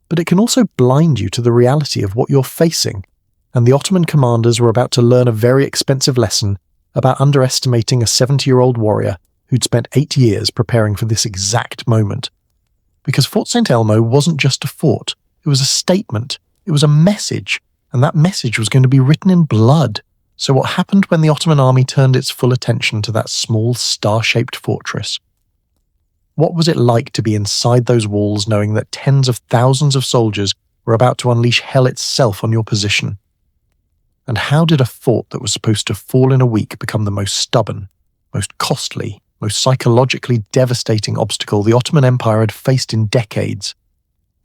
but it can also blind you to the reality of what you're facing. And the Ottoman commanders were about to learn a very expensive lesson about underestimating a 70-year-old warrior who'd spent 8 years preparing for this exact moment. Because Fort St. Elmo wasn't just a fort, it was a statement, it was a message, and that message was going to be written in blood. So what happened when the Ottoman army turned its full attention to that small, star-shaped fortress? What was it like to be inside those walls knowing that tens of thousands of soldiers were about to unleash hell itself on your position? And how did a fort that was supposed to fall in a week become the most stubborn, most costly, most psychologically devastating obstacle the Ottoman Empire had faced in decades?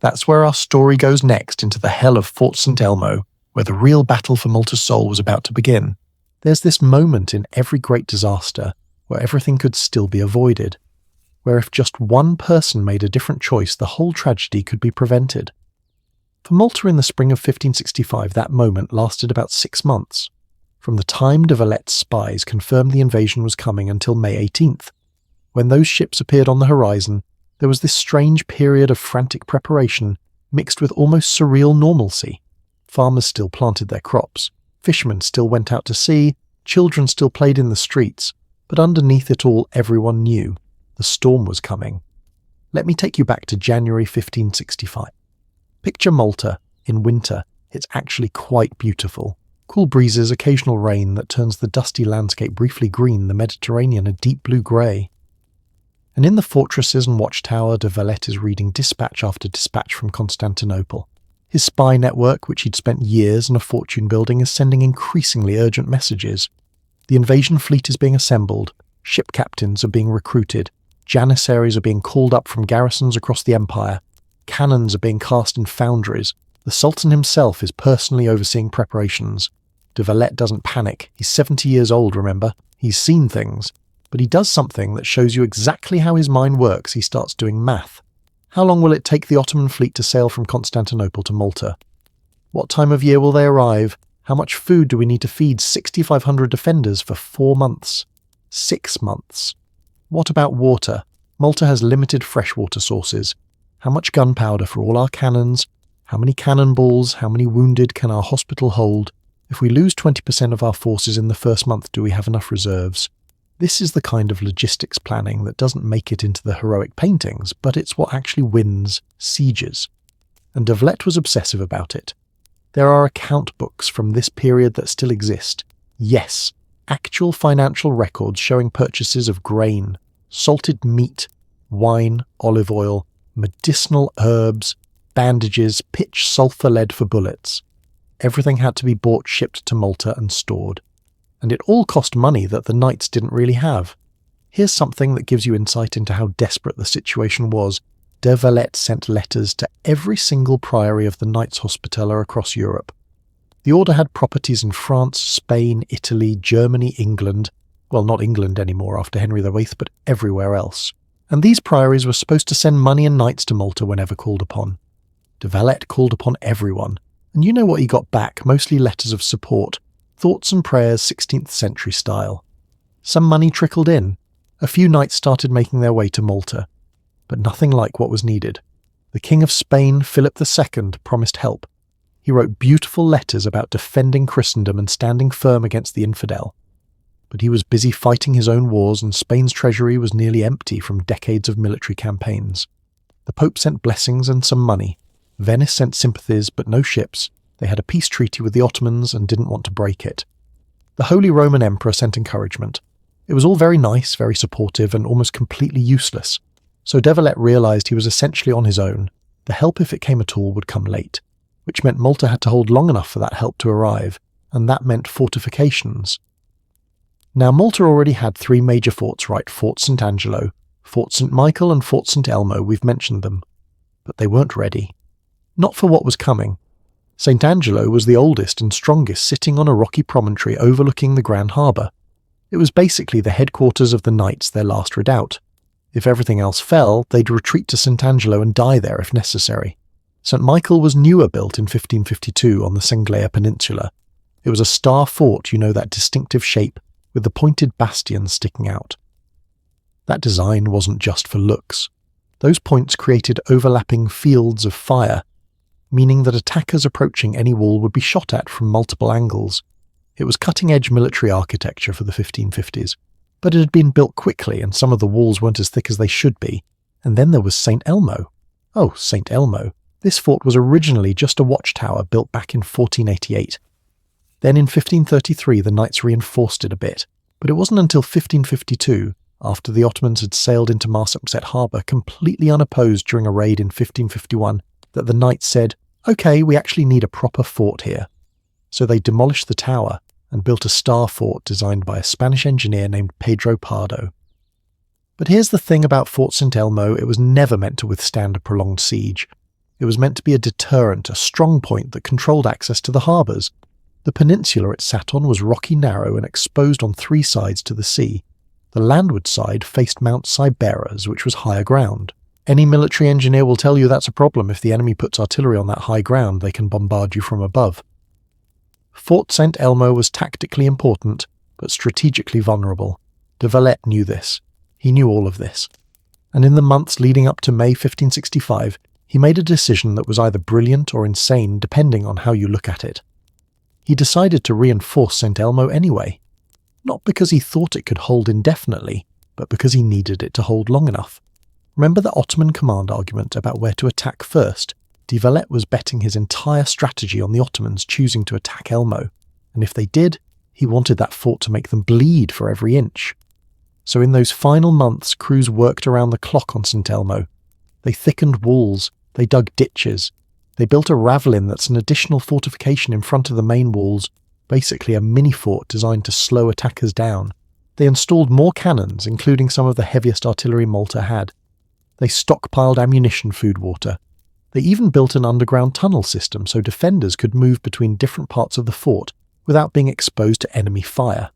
That's where our story goes next, into the hell of Fort St. Elmo, where the real battle for Malta's soul was about to begin. There's this moment in every great disaster where everything could still be avoided, where if just one person made a different choice, the whole tragedy could be prevented. For Malta in the spring of 1565, that moment lasted about 6 months, from the time de Valette's spies confirmed the invasion was coming until May 18th. When those ships appeared on the horizon, there was this strange period of frantic preparation mixed with almost surreal normalcy. Farmers still planted their crops, fishermen still went out to sea, children still played in the streets, but underneath it all everyone knew the storm was coming. Let me take you back to January 1565. Picture Malta in winter. It's actually quite beautiful. Cool breezes, occasional rain that turns the dusty landscape briefly green, the Mediterranean a deep blue grey. And in the fortresses and watchtower, de Valette is reading dispatch after dispatch from Constantinople. His spy network, which he'd spent years and a fortune building, is sending increasingly urgent messages. The invasion fleet is being assembled, ship captains are being recruited, janissaries are being called up from garrisons across the empire, cannons are being cast in foundries, The Sultan himself is personally overseeing preparations. De Valette doesn't panic. He's 70 years old, remember? He's seen things. But he does something that shows you exactly how his mind works. He starts doing math. How long will it take the Ottoman fleet to sail from Constantinople to Malta? What time of year will they arrive? How much food do we need to feed 6,500 defenders for 4 months? 6 months. What about water? Malta has limited freshwater sources. How much gunpowder for all our cannons? How many cannonballs? How many wounded can our hospital hold? If we lose 20% of our forces in the first month, do we have enough reserves? This is the kind of logistics planning that doesn't make it into the heroic paintings, but it's what actually wins sieges. And de Valette was obsessive about it. There are account books from this period that still exist. Yes, actual financial records showing purchases of grain, salted meat, wine, olive oil, medicinal herbs, bandages, pitch, sulfur lead for bullets. Everything had to be bought, shipped to Malta and stored. And it all cost money that the knights didn't really have. Here's something that gives you insight into how desperate the situation was. De Valette sent letters to every single priory of the Knights Hospitaller across Europe. The order had properties in France, Spain, Italy, Germany, England. Well, not England anymore after Henry VIII, but everywhere else. And these priories were supposed to send money and knights to Malta whenever called upon. De Valette called upon everyone. And you know what he got back, mostly letters of support. Thoughts and prayers 16th century style. Some money trickled in. A few knights started making their way to Malta. But nothing like what was needed. The King of Spain, Philip II, promised help. He wrote beautiful letters about defending Christendom and standing firm against the infidel. But he was busy fighting his own wars, and Spain's treasury was nearly empty from decades of military campaigns. The Pope sent blessings and some money. Venice sent sympathies but no ships. They had a peace treaty with the Ottomans and didn't want to break it. The Holy Roman Emperor sent encouragement. It was all very nice, very supportive, and almost completely useless. So de Valette realised he was essentially on his own. The help, if it came at all, would come late, which meant Malta had to hold long enough for that help to arrive, and that meant fortifications. Now Malta already had 3 major forts, right? Fort St. Angelo, Fort St. Michael and Fort St. Elmo, we've mentioned them. But they weren't ready. Not for what was coming. St. Angelo was the oldest and strongest, sitting on a rocky promontory overlooking the Grand Harbour. It was basically the headquarters of the knights, their last redoubt. If everything else fell, they'd retreat to St. Angelo and die there if necessary. St. Michael was newer, built in 1552 on the Sengleia Peninsula. It was a star fort, you know, that distinctive shape, with the pointed bastions sticking out. That design wasn't just for looks. Those points created overlapping fields of fire, meaning that attackers approaching any wall would be shot at from multiple angles. It was cutting-edge military architecture for the 1550s, but it had been built quickly and some of the walls weren't as thick as they should be. And then there was St. Elmo. Oh, St. Elmo. This fort was originally just a watchtower built back in 1488. Then in 1533 the knights reinforced it a bit, but it wasn't until 1552, after the Ottomans had sailed into Marsamxett harbour completely unopposed during a raid in 1551, that the knights said, "Okay, we actually need a proper fort here." So they demolished the tower and built a star fort designed by a Spanish engineer named Pedro Pardo. But here's the thing about Fort St. Elmo, it was never meant to withstand a prolonged siege. It was meant to be a deterrent, a strong point that controlled access to the harbours. The peninsula it sat on was rocky, narrow and exposed on 3 sides to the sea. The landward side faced Mount Siberas, which was higher ground. Any military engineer will tell you that's a problem. If the enemy puts artillery on that high ground, they can bombard you from above. Fort St. Elmo was tactically important, but strategically vulnerable. De Valette knew this. He knew all of this. And in the months leading up to May 1565, he made a decision that was either brilliant or insane, depending on how you look at it. He decided to reinforce St. Elmo anyway. Not because he thought it could hold indefinitely, but because he needed it to hold long enough. Remember the Ottoman command argument about where to attack first? De Valette was betting his entire strategy on the Ottomans choosing to attack Elmo, and if they did, he wanted that fort to make them bleed for every inch. So in those final months, crews worked around the clock on St. Elmo. They thickened walls, they dug ditches, they built a ravelin that's an additional fortification in front of the main walls, basically a mini-fort designed to slow attackers down. They installed more cannons, including some of the heaviest artillery Malta had. They stockpiled ammunition, food, water. They even built an underground tunnel system so defenders could move between different parts of the fort without being exposed to enemy fire.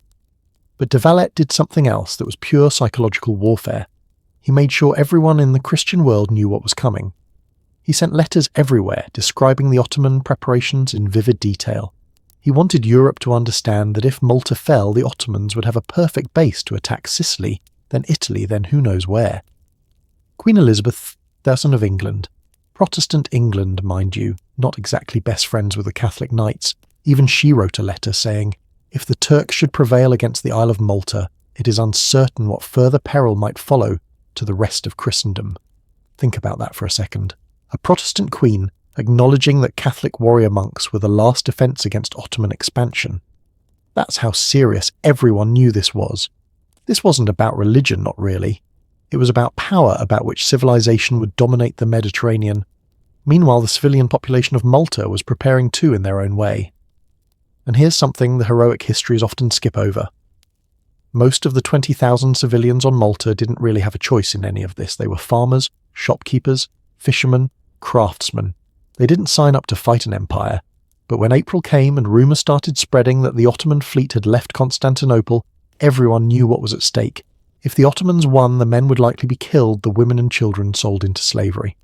But de Valette did something else that was pure psychological warfare. He made sure everyone in the Christian world knew what was coming. He sent letters everywhere describing the Ottoman preparations in vivid detail. He wanted Europe to understand that if Malta fell, the Ottomans would have a perfect base to attack Sicily, then Italy, then who knows where. Queen Elizabeth III of England, Protestant England, mind you, not exactly best friends with the Catholic Knights, even she wrote a letter saying, "If the Turks should prevail against the Isle of Malta, it is uncertain what further peril might follow to the rest of Christendom." Think about that for a second. A Protestant queen acknowledging that Catholic warrior monks were the last defence against Ottoman expansion. That's how serious everyone knew this was. This wasn't about religion, not really. It was about power, about which civilization would dominate the Mediterranean. Meanwhile, the civilian population of Malta was preparing too in their own way. And here's something the heroic histories often skip over. Most of the 20,000 civilians on Malta didn't really have a choice in any of this. They were farmers, shopkeepers, fishermen, craftsmen. They didn't sign up to fight an empire. But when April came and rumours started spreading that the Ottoman fleet had left Constantinople, everyone knew what was at stake. If the Ottomans won, the men would likely be killed, the women and children sold into slavery.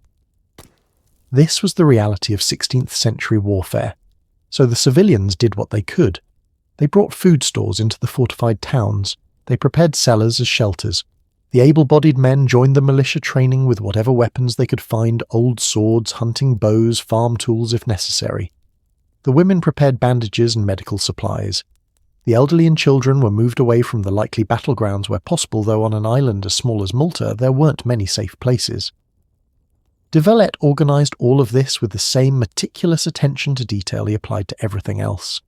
This was the reality of 16th century warfare. So the civilians did what they could. They brought food stores into the fortified towns. They prepared cellars as shelters. The able-bodied men joined the militia training with whatever weapons they could find, old swords, hunting bows, farm tools if necessary. The women prepared bandages and medical supplies. The elderly and children were moved away from the likely battlegrounds where possible, though on an island as small as Malta there weren't many safe places. De Valette organised all of this with the same meticulous attention to detail he applied to everything else.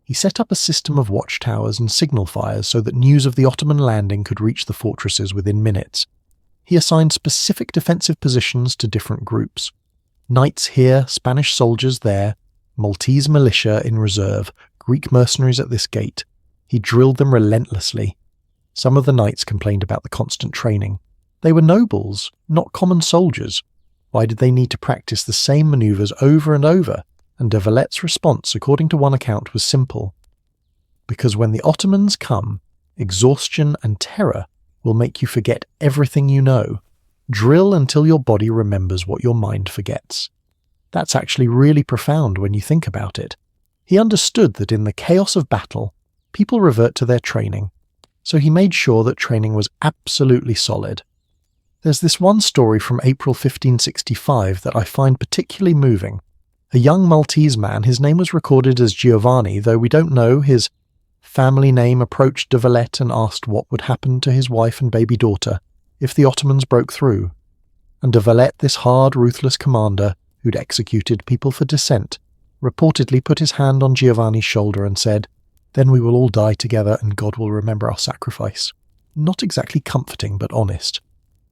He set up a system of watchtowers and signal fires so that news of the Ottoman landing could reach the fortresses within minutes. He assigned specific defensive positions to different groups. Knights here, Spanish soldiers there, Maltese militia in reserve, Greek mercenaries at this gate. He drilled them relentlessly. Some of the knights complained about the constant training. They were nobles, not common soldiers. Why did they need to practice the same manoeuvres over and over? And de Valette's response, according to one account, was simple. Because when the Ottomans come, exhaustion and terror will make you forget everything you know. Drill until your body remembers what your mind forgets. That's actually really profound when you think about it. He understood that in the chaos of battle, people revert to their training, so he made sure that training was absolutely solid. There's this one story from April 1565 that I find particularly moving. A young Maltese man, his name was recorded as Giovanni, though we don't know his family name, approached de Valette and asked what would happen to his wife and baby daughter if the Ottomans broke through. And de Valette, this hard, ruthless commander who'd executed people for dissent, reportedly put his hand on Giovanni's shoulder and said, "Then we will all die together and God will remember our sacrifice." Not exactly comforting, but honest.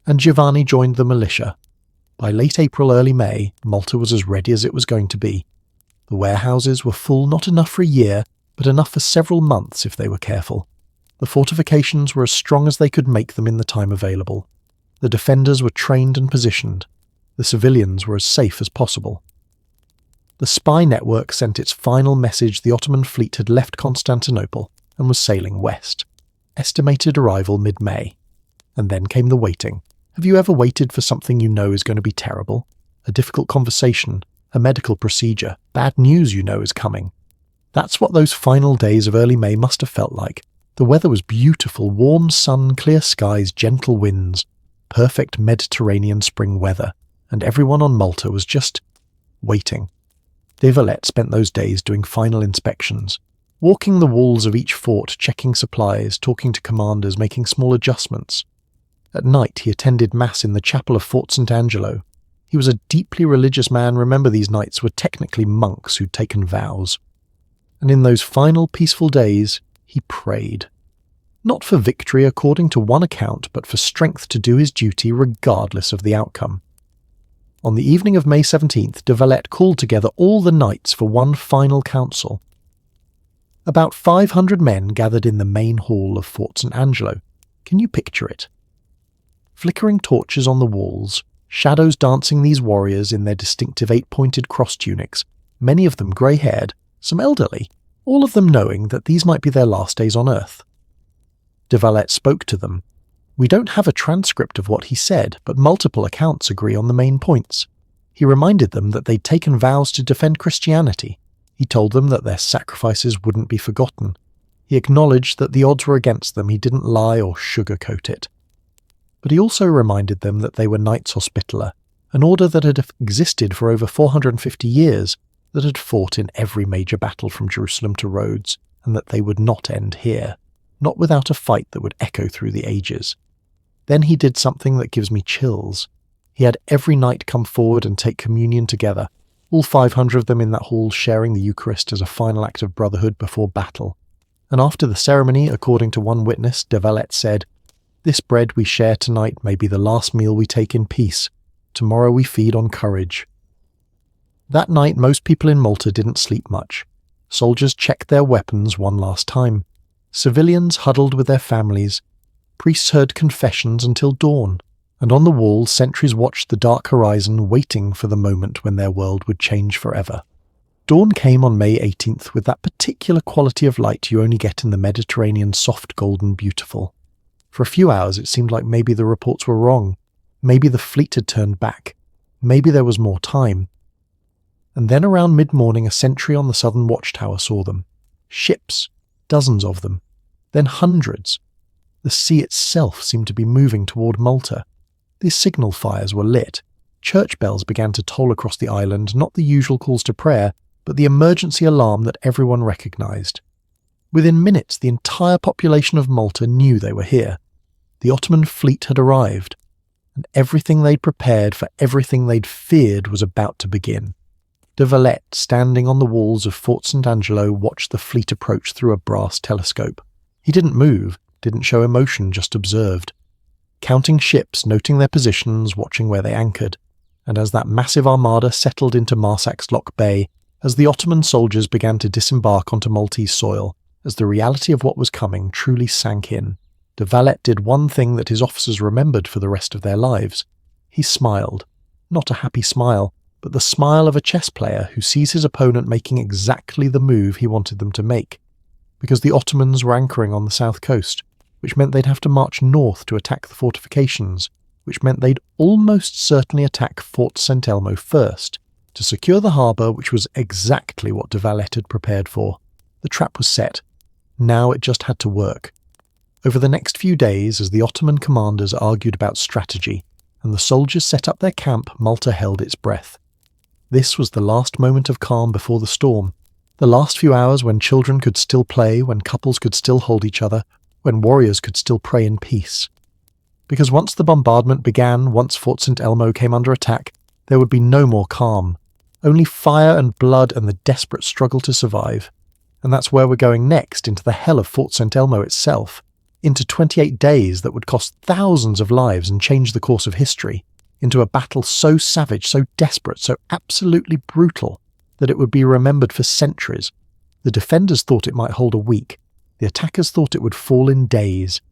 And Giovanni joined the militia. By late April, early May, Malta was as ready as it was going to be. The warehouses were full not enough for a year, but enough for several months if they were careful. The fortifications were as strong as they could make them in the time available. The defenders were trained and positioned. The civilians were as safe as possible. The spy network sent its final message: the Ottoman fleet had left Constantinople and was sailing west. Estimated arrival mid-May. And then came the waiting. Have you ever waited for something you know is going to be terrible? A difficult conversation, a medical procedure, bad news you know is coming. That's what those final days of early May must have felt like. The weather was beautiful, warm sun, clear skies, gentle winds, perfect Mediterranean spring weather, and everyone on Malta was just waiting. De Valette spent those days doing final inspections, walking the walls of each fort, checking supplies, talking to commanders, making small adjustments. At night he attended Mass in the chapel of Fort St. Angelo. He was a deeply religious man. Remember, these knights were technically monks who'd taken vows. And in those final peaceful days, he prayed. Not for victory according to one account, but for strength to do his duty regardless of the outcome. On the evening of May 17th, de Valette called together all the knights for one final council. About 500 men gathered in the main hall of Fort St. Angelo. Can you picture it? Flickering torches on the walls, Shadows dancing these warriors in their distinctive 8-pointed cross tunics, many of them grey-haired, some elderly, all of them knowing that these might be their last days on Earth. De Valette spoke to them. We don't have a transcript of what he said, but multiple accounts agree on the main points. He reminded them that they'd taken vows to defend Christianity. He told them that their sacrifices wouldn't be forgotten. He acknowledged that the odds were against them. He didn't lie or sugarcoat it. But he also reminded them that they were Knights Hospitaller, an order that had existed for over 450 years, that had fought in every major battle from Jerusalem to Rhodes, and that they would not end here, not without a fight that would echo through the ages. Then he did something that gives me chills. He had every knight come forward and take communion together, all 500 of them in that hall sharing the Eucharist as a final act of brotherhood before battle. And after the ceremony, according to one witness, De Valette said, "This bread we share tonight may be the last meal we take in peace. Tomorrow we feed on courage." That night most people in Malta didn't sleep much. Soldiers checked their weapons one last time. Civilians huddled with their families. Priests heard confessions until dawn. And on the wall, sentries watched the dark horizon, waiting for the moment when their world would change forever. Dawn came on May 18th with that particular quality of light you only get in the Mediterranean soft, golden, beautiful. For a few hours it seemed like maybe the reports were wrong. Maybe the fleet had turned back. Maybe there was more time. And then around mid-morning a sentry on the southern watchtower saw them. Ships, dozens of them. Then hundreds. The sea itself seemed to be moving toward Malta. These signal fires were lit. Church bells began to toll across the island, not the usual calls to prayer, but the emergency alarm that everyone recognized. Within minutes, the entire population of Malta knew they were here. The Ottoman fleet had arrived, and everything they'd prepared for everything they'd feared was about to begin. De Valette, standing on the walls of Fort St. Angelo, watched the fleet approach through a brass telescope. He didn't move, didn't show emotion, just observed. Counting ships, noting their positions, watching where they anchored. And as that massive armada settled into Marsak's Lock Bay, as the Ottoman soldiers began to disembark onto Maltese soil, as the reality of what was coming truly sank in, De Valette did one thing that his officers remembered for the rest of their lives. He smiled. Not a happy smile, but the smile of a chess player who sees his opponent making exactly the move he wanted them to make. Because the Ottomans were anchoring on the south coast, which meant they'd have to march north to attack the fortifications, which meant they'd almost certainly attack Fort St. Elmo first, to secure the harbour, which was exactly what De Valette had prepared for. The trap was set. Now it just had to work. Over the next few days, as the Ottoman commanders argued about strategy, and the soldiers set up their camp, Malta held its breath. This was the last moment of calm before the storm, the last few hours when children could still play, when couples could still hold each other, when warriors could still pray in peace. Because once the bombardment began, once Fort St. Elmo came under attack, there would be no more calm. Only fire and blood and the desperate struggle to survive. And that's where we're going next, into the hell of Fort St. Elmo itself, into 28 days that would cost thousands of lives and change the course of history, into a battle so savage, so desperate, so absolutely brutal, that it would be remembered for centuries. The defenders thought it might hold a week. The attackers thought it would fall in days.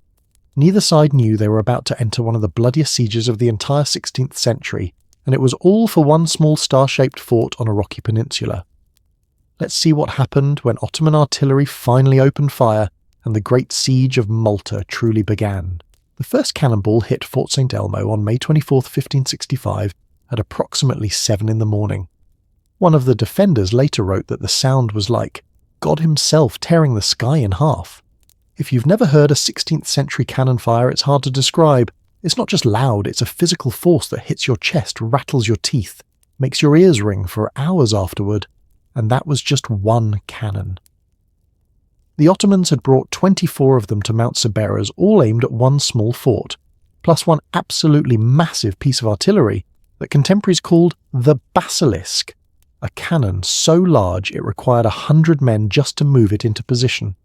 Neither side knew they were about to enter one of the bloodiest sieges of the entire 16th century, and it was all for one small star-shaped fort on a rocky peninsula. Let's see what happened when Ottoman artillery finally opened fire and the Great Siege of Malta truly began. The first cannonball hit Fort St. Elmo on May 24, 1565, at approximately 7 in the morning. One of the defenders later wrote that the sound was like God himself tearing the sky in half. If you've never heard a 16th century cannon fire, it's hard to describe. It's not just loud, it's a physical force that hits your chest, rattles your teeth, makes your ears ring for hours afterward. And that was just one cannon. The Ottomans had brought 24 of them to Mount Siberas, all aimed at one small fort, plus one absolutely massive piece of artillery that contemporaries called the Basilisk, a cannon so large it required 100 men just to move it into position.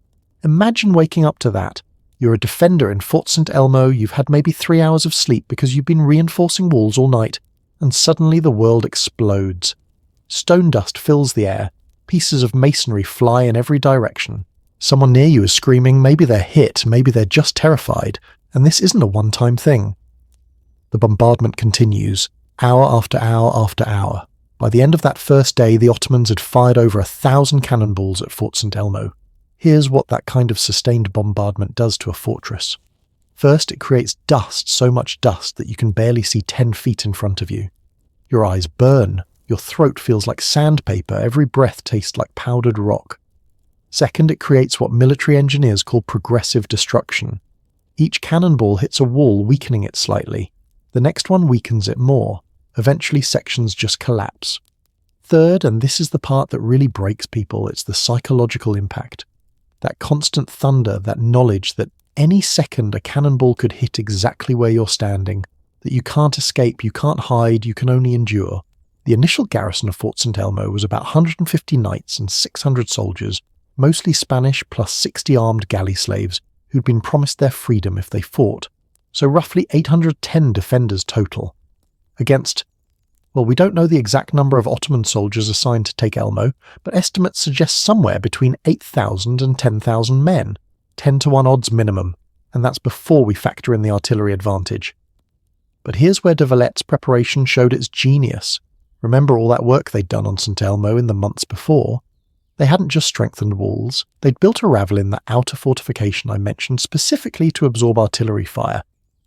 Imagine waking up to that. You're a defender in Fort St. Elmo, you've had maybe 3 hours of sleep because you've been reinforcing walls all night, and suddenly the world explodes. Stone dust fills the air, pieces of masonry fly in every direction. Someone near you is screaming, maybe they're hit, maybe they're just terrified, and this isn't a one-time thing. The bombardment continues. hour after hour after hour. By the end of that first day, the Ottomans had fired over 1,000 cannonballs at Fort St. Elmo. Here's what that kind of sustained bombardment does to a fortress. First, it creates dust, so much dust that you can barely see 10 feet in front of you. Your eyes burn, your throat feels like sandpaper, every breath tastes like powdered rock. Second, it creates what military engineers call progressive destruction. Each cannonball hits a wall, weakening it slightly. The next one weakens it more. Eventually, sections just collapse. Third, and this is the part that really breaks people, it's the psychological impact. That constant thunder, that knowledge that any second a cannonball could hit exactly where you're standing, that you can't escape, you can't hide, you can only endure. The initial garrison of Fort St. Elmo was about 150 knights and 600 soldiers, mostly Spanish plus 60 armed galley slaves who'd been promised their freedom if they fought, so roughly 810 defenders total. Against, well, we don't know the exact number of Ottoman soldiers assigned to take Elmo, but estimates suggest somewhere between 8,000 and 10,000 men, 10-to-1 odds minimum, and that's before we factor in the artillery advantage. But here's where de Valet's preparation showed its genius. Remember all that work they'd done on St. Elmo in the months before? They hadn't just strengthened walls, they'd built a ravelin, that outer fortification I mentioned, specifically to absorb artillery fire.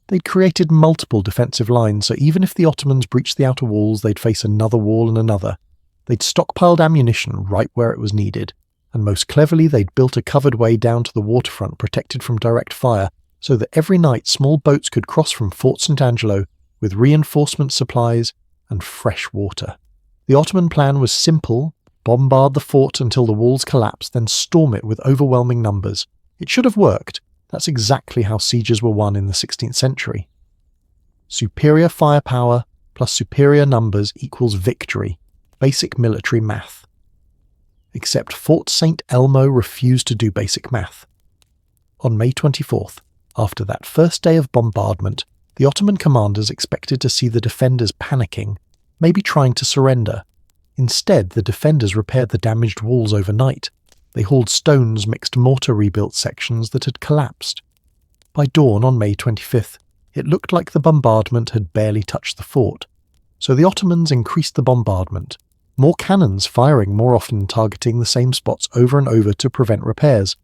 They'd created multiple defensive lines, so even if the Ottomans breached the outer walls, they'd face another wall and another. They'd stockpiled ammunition right where it was needed, and most cleverly they'd built a covered way down to the waterfront protected from direct fire, so that every night small boats could cross from Fort St. Angelo with reinforcement supplies and fresh water. The Ottoman plan was simple: bombard the fort until the walls collapsed, then storm it with overwhelming numbers. It should have worked. That's exactly how sieges were won in the 16th century. Superior firepower plus superior numbers equals victory. Basic military math. Except Fort St. Elmo refused to do basic math. On May 24th, after that first day of bombardment, the Ottoman commanders expected to see the defenders panicking, maybe trying to surrender. Instead, the defenders repaired the damaged walls overnight. They hauled stones, mixed mortar, rebuilt sections that had collapsed. By dawn on May 25th, it looked like the bombardment had barely touched the fort. So the Ottomans increased the bombardment, more cannons firing more often, targeting the same spots over and over to prevent repairs.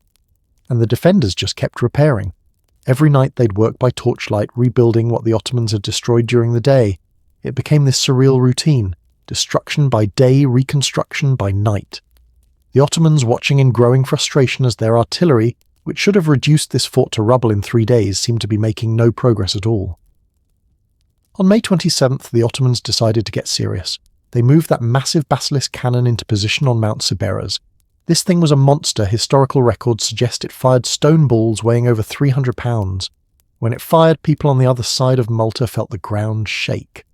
And the defenders just kept repairing. Every night they'd work by torchlight, rebuilding what the Ottomans had destroyed during the day. It became this surreal routine: destruction by day, reconstruction by night. The Ottomans, watching in growing frustration as their artillery, which should have reduced this fort to rubble in 3 days, seemed to be making no progress at all. On May 27th, the Ottomans decided to get serious. They moved that massive basilisk cannon into position on Mount Siberas. This thing was a monster. Historical records suggest it fired stone balls weighing over 300 pounds. When it fired, people on the other side of Malta felt the ground shake.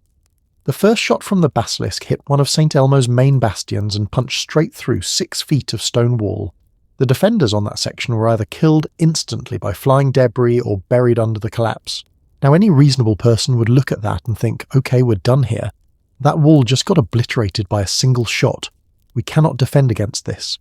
The first shot from the basilisk hit one of St. Elmo's main bastions and punched straight through 6 feet of stone wall. The defenders on that section were either killed instantly by flying debris or buried under the collapse. Now, any reasonable person would look at that and think, okay, we're done here. That wall just got obliterated by a single shot. We cannot defend against this.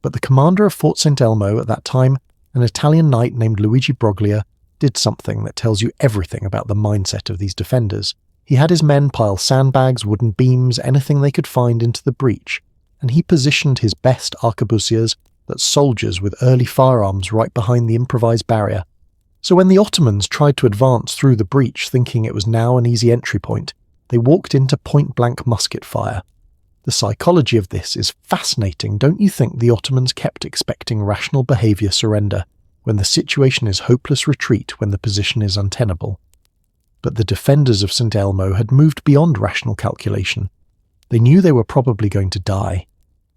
But the commander of Fort St. Elmo at that time, an Italian knight named Luigi Broglia, did something that tells you everything about the mindset of these defenders. He had his men pile sandbags, wooden beams, anything they could find into the breach, and he positioned his best arquebusiers, that's soldiers with early firearms, right behind the improvised barrier. So when the Ottomans tried to advance through the breach, thinking it was now an easy entry point, they walked into point-blank musket fire. The psychology of this is fascinating. Don't you think the Ottomans kept expecting rational behaviour surrender, when the situation is hopeless retreat, when the position is untenable? But the defenders of St. Elmo had moved beyond rational calculation. They knew they were probably going to die.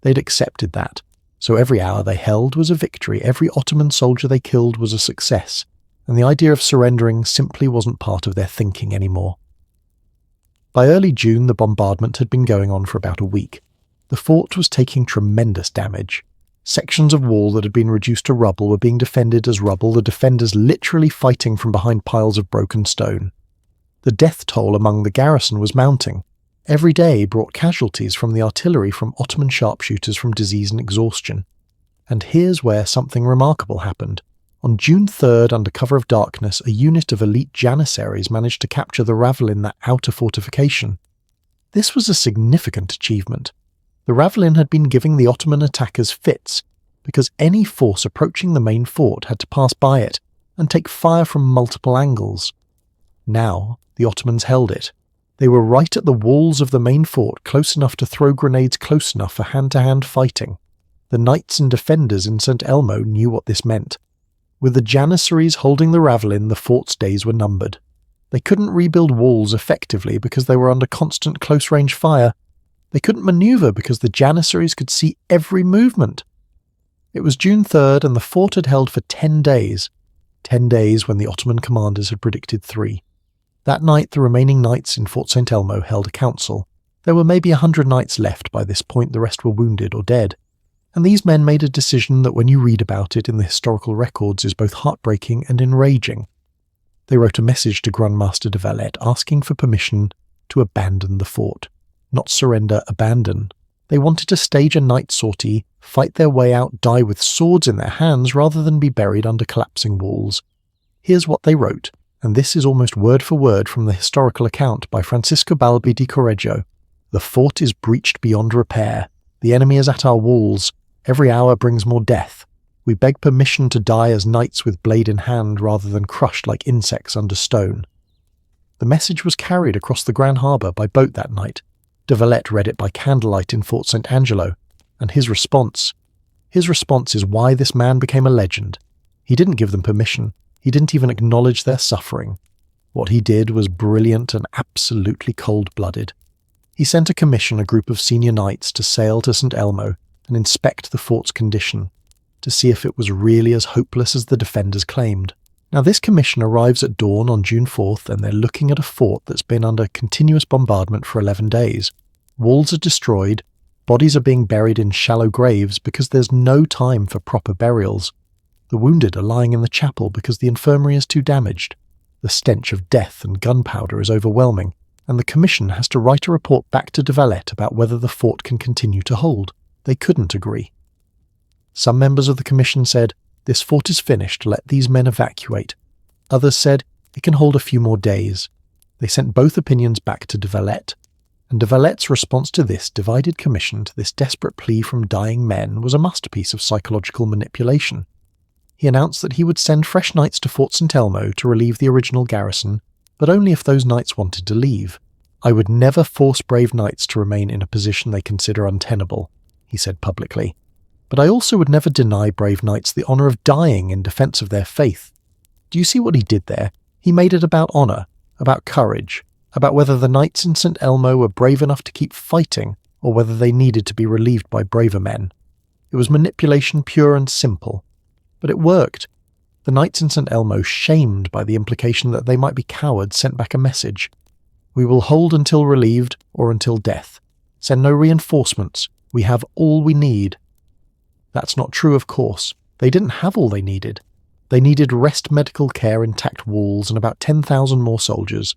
They'd accepted that. So every hour they held was a victory, every Ottoman soldier they killed was a success, and the idea of surrendering simply wasn't part of their thinking anymore. By early June, the bombardment had been going on for about a week. The fort was taking tremendous damage. Sections of wall that had been reduced to rubble were being defended as rubble, the defenders literally fighting from behind piles of broken stone. The death toll among the garrison was mounting. Every day brought casualties from the artillery, from Ottoman sharpshooters, from disease and exhaustion. And here's where something remarkable happened. On June 3rd, under cover of darkness, a unit of elite janissaries managed to capture the Ravelin, that outer fortification. This was a significant achievement. The Ravelin had been giving the Ottoman attackers fits, because any force approaching the main fort had to pass by it and take fire from multiple angles. Now, the Ottomans held it. They were right at the walls of the main fort, close enough to throw grenades close enough for hand-to-hand fighting. The knights and defenders in St. Elmo knew what this meant. With the janissaries holding the Ravelin, the fort's days were numbered. They couldn't rebuild walls effectively because they were under constant close-range fire. They couldn't maneuver because the janissaries could see every movement. It was June 3rd and the fort had held for 10 days. 10 days when the Ottoman commanders had predicted 3. That night the remaining knights in Fort St. Elmo held a council. There were maybe 100 knights left by this point, the rest were wounded or dead. And these men made a decision that when you read about it in the historical records is both heartbreaking and enraging. They wrote a message to Grandmaster de Valette asking for permission to abandon the fort. Not surrender, abandon. They wanted to stage a night sortie, fight their way out, die with swords in their hands rather than be buried under collapsing walls. Here's what they wrote, and this is almost word for word from the historical account by Francisco Balbi di Correggio. The fort is breached beyond repair. The enemy is at our walls. Every hour brings more death. We beg permission to die as knights with blade in hand rather than crushed like insects under stone. The message was carried across the Grand Harbour by boat that night. De Valette read it by candlelight in Fort St. Angelo, and his response is why this man became a legend. He didn't give them permission. He didn't even acknowledge their suffering. What he did was brilliant and absolutely cold-blooded. He sent a commission, a group of senior knights, to sail to St. Elmo and inspect the fort's condition, to see if it was really as hopeless as the defenders claimed. Now this commission arrives at dawn on June 4th and they're looking at a fort that's been under continuous bombardment for 11 days. Walls are destroyed, bodies are being buried in shallow graves because there's no time for proper burials. The wounded are lying in the chapel because the infirmary is too damaged. The stench of death and gunpowder is overwhelming, and the commission has to write a report back to de Valette about whether the fort can continue to hold. They couldn't agree. Some members of the commission said, "This fort is finished, let these men evacuate." Others said, "It can hold a few more days." They sent both opinions back to de Valette, and de Valette's response to this divided commission, to this desperate plea from dying men, was a masterpiece of psychological manipulation. He announced that he would send fresh knights to Fort St. Elmo to relieve the original garrison, but only if those knights wanted to leave. "I would never force brave knights to remain in a position they consider untenable," he said publicly. "But I also would never deny brave knights the honour of dying in defence of their faith." Do you see what he did there? He made it about honour, about courage, about whether the knights in St. Elmo were brave enough to keep fighting, or whether they needed to be relieved by braver men. It was manipulation pure and simple. But it worked. The knights in St. Elmo, shamed by the implication that they might be cowards, sent back a message. "We will hold until relieved, or until death. Send no reinforcements. We have all we need." That's not true, of course. They didn't have all they needed. They needed rest medical care, intact walls, and about 10,000 more soldiers.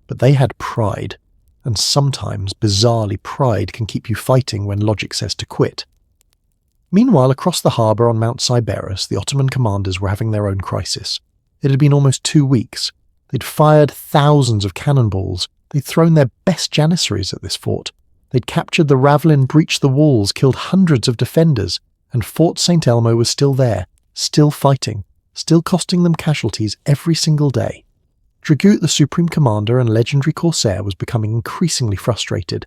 But they had pride, and sometimes, bizarrely, pride can keep you fighting when logic says to quit. Meanwhile, across the harbour on Mount Siberus, the Ottoman commanders were having their own crisis. It had been almost 2 weeks. They'd fired thousands of cannonballs. They'd thrown their best janissaries at this fort. They'd captured the Ravelin, breached the walls, killed hundreds of defenders, and Fort St. Elmo was still there, still fighting, still costing them casualties every single day. Dragut, the supreme commander and legendary corsair, was becoming increasingly frustrated.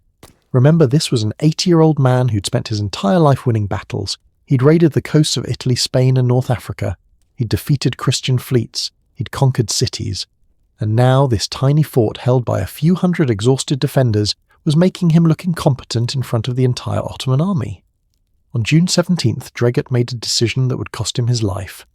Remember, this was an 80-year-old man who'd spent his entire life winning battles. He'd raided the coasts of Italy, Spain, and North Africa. He'd defeated Christian fleets. He'd conquered cities. And now this tiny fort held by a few hundred exhausted defenders was making him look incompetent in front of the entire Ottoman army. On June 17th, Dragut made a decision that would cost him his life.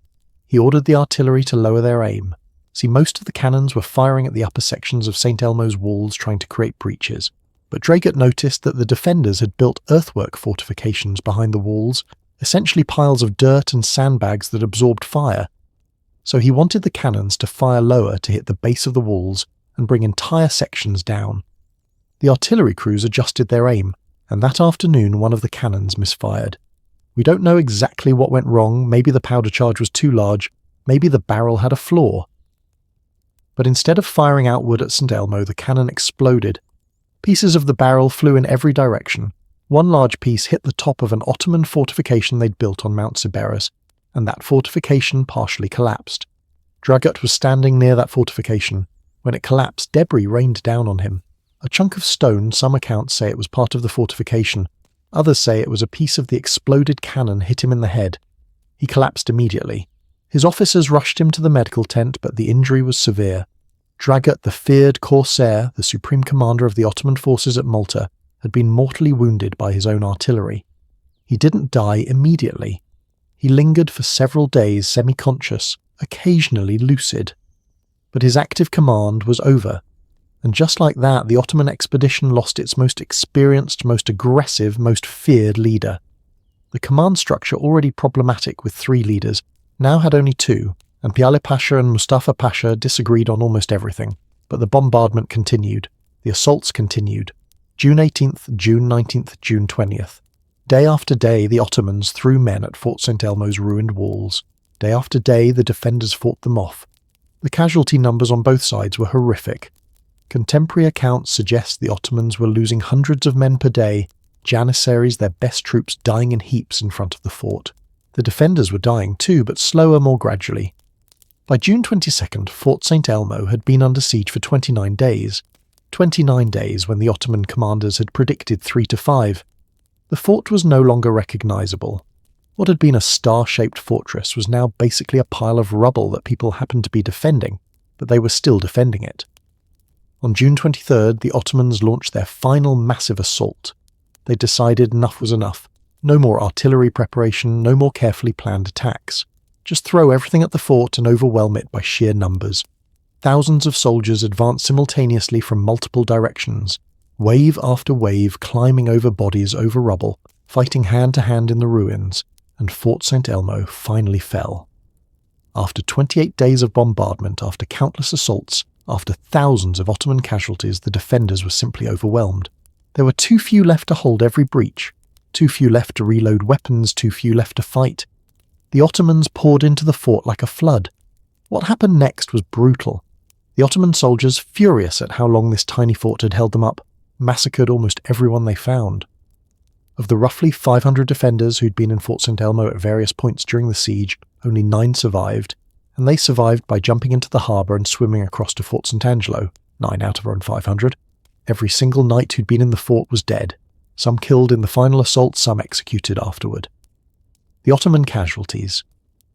He ordered the artillery to lower their aim. See, most of the cannons were firing at the upper sections of St. Elmo's walls, trying to create breaches. But Dragut noticed that the defenders had built earthwork fortifications behind the walls, essentially piles of dirt and sandbags that absorbed fire. So he wanted the cannons to fire lower to hit the base of the walls and bring entire sections down. The artillery crews adjusted their aim, and that afternoon one of the cannons misfired. We don't know exactly what went wrong, maybe the powder charge was too large, Maybe the barrel had a flaw. But instead of firing outward at St. Elmo, the cannon exploded. Pieces of the barrel flew in every direction. One large piece hit the top of an Ottoman fortification they'd built on Mount Sybaris, and that fortification partially collapsed. Dragut was standing near that fortification. When it collapsed, debris rained down on him. A chunk of stone, some accounts say it was part of the fortification. Others say it was a piece of the exploded cannon hit him in the head. He collapsed immediately. His officers rushed him to the medical tent, but the injury was severe. Dragut, the feared corsair, the supreme commander of the Ottoman forces at Malta, had been mortally wounded by his own artillery. He didn't die immediately. He lingered for several days semi-conscious, occasionally lucid. But his active command was over, and just like that, the Ottoman expedition lost its most experienced, most aggressive, most feared leader. The command structure, already problematic with 3 leaders, now had only 2, and Piale Pasha and Mustafa Pasha disagreed on almost everything. But the bombardment continued. The assaults continued. June 18th, June 19th, June 20th. Day after day, the Ottomans threw men at Fort St. Elmo's ruined walls. Day after day, the defenders fought them off. The casualty numbers on both sides were horrific. Contemporary accounts suggest the Ottomans were losing hundreds of men per day, Janissaries, their best troops, dying in heaps in front of the fort. The defenders were dying too, but slower, more gradually. By June 22nd, Fort St. Elmo had been under siege for 29 days. 29 days when the Ottoman commanders had predicted 3 to 5. The fort was no longer recognisable. What had been a star-shaped fortress was now basically a pile of rubble that people happened to be defending, but they were still defending it. On June 23rd, the Ottomans launched their final massive assault. They decided enough was enough. No more artillery preparation, no more carefully planned attacks. Just throw everything at the fort and overwhelm it by sheer numbers. Thousands of soldiers advanced simultaneously from multiple directions, wave after wave climbing over bodies, over rubble, fighting hand-to-hand in the ruins, and Fort St. Elmo finally fell. After 28 days of bombardment, after countless assaults, after thousands of Ottoman casualties, the defenders were simply overwhelmed. There were too few left to hold every breach, too few left to reload weapons, too few left to fight. The Ottomans poured into the fort like a flood. What happened next was brutal. The Ottoman soldiers, furious at how long this tiny fort had held them up, massacred almost everyone they found. Of the roughly 500 defenders who'd been in Fort St. Elmo at various points during the siege, only 9 survived, and they survived by jumping into the harbour and swimming across to Fort St. Angelo, 9 out of around 500. Every single knight who'd been in the fort was dead, some killed in the final assault, some executed afterward. The Ottoman casualties.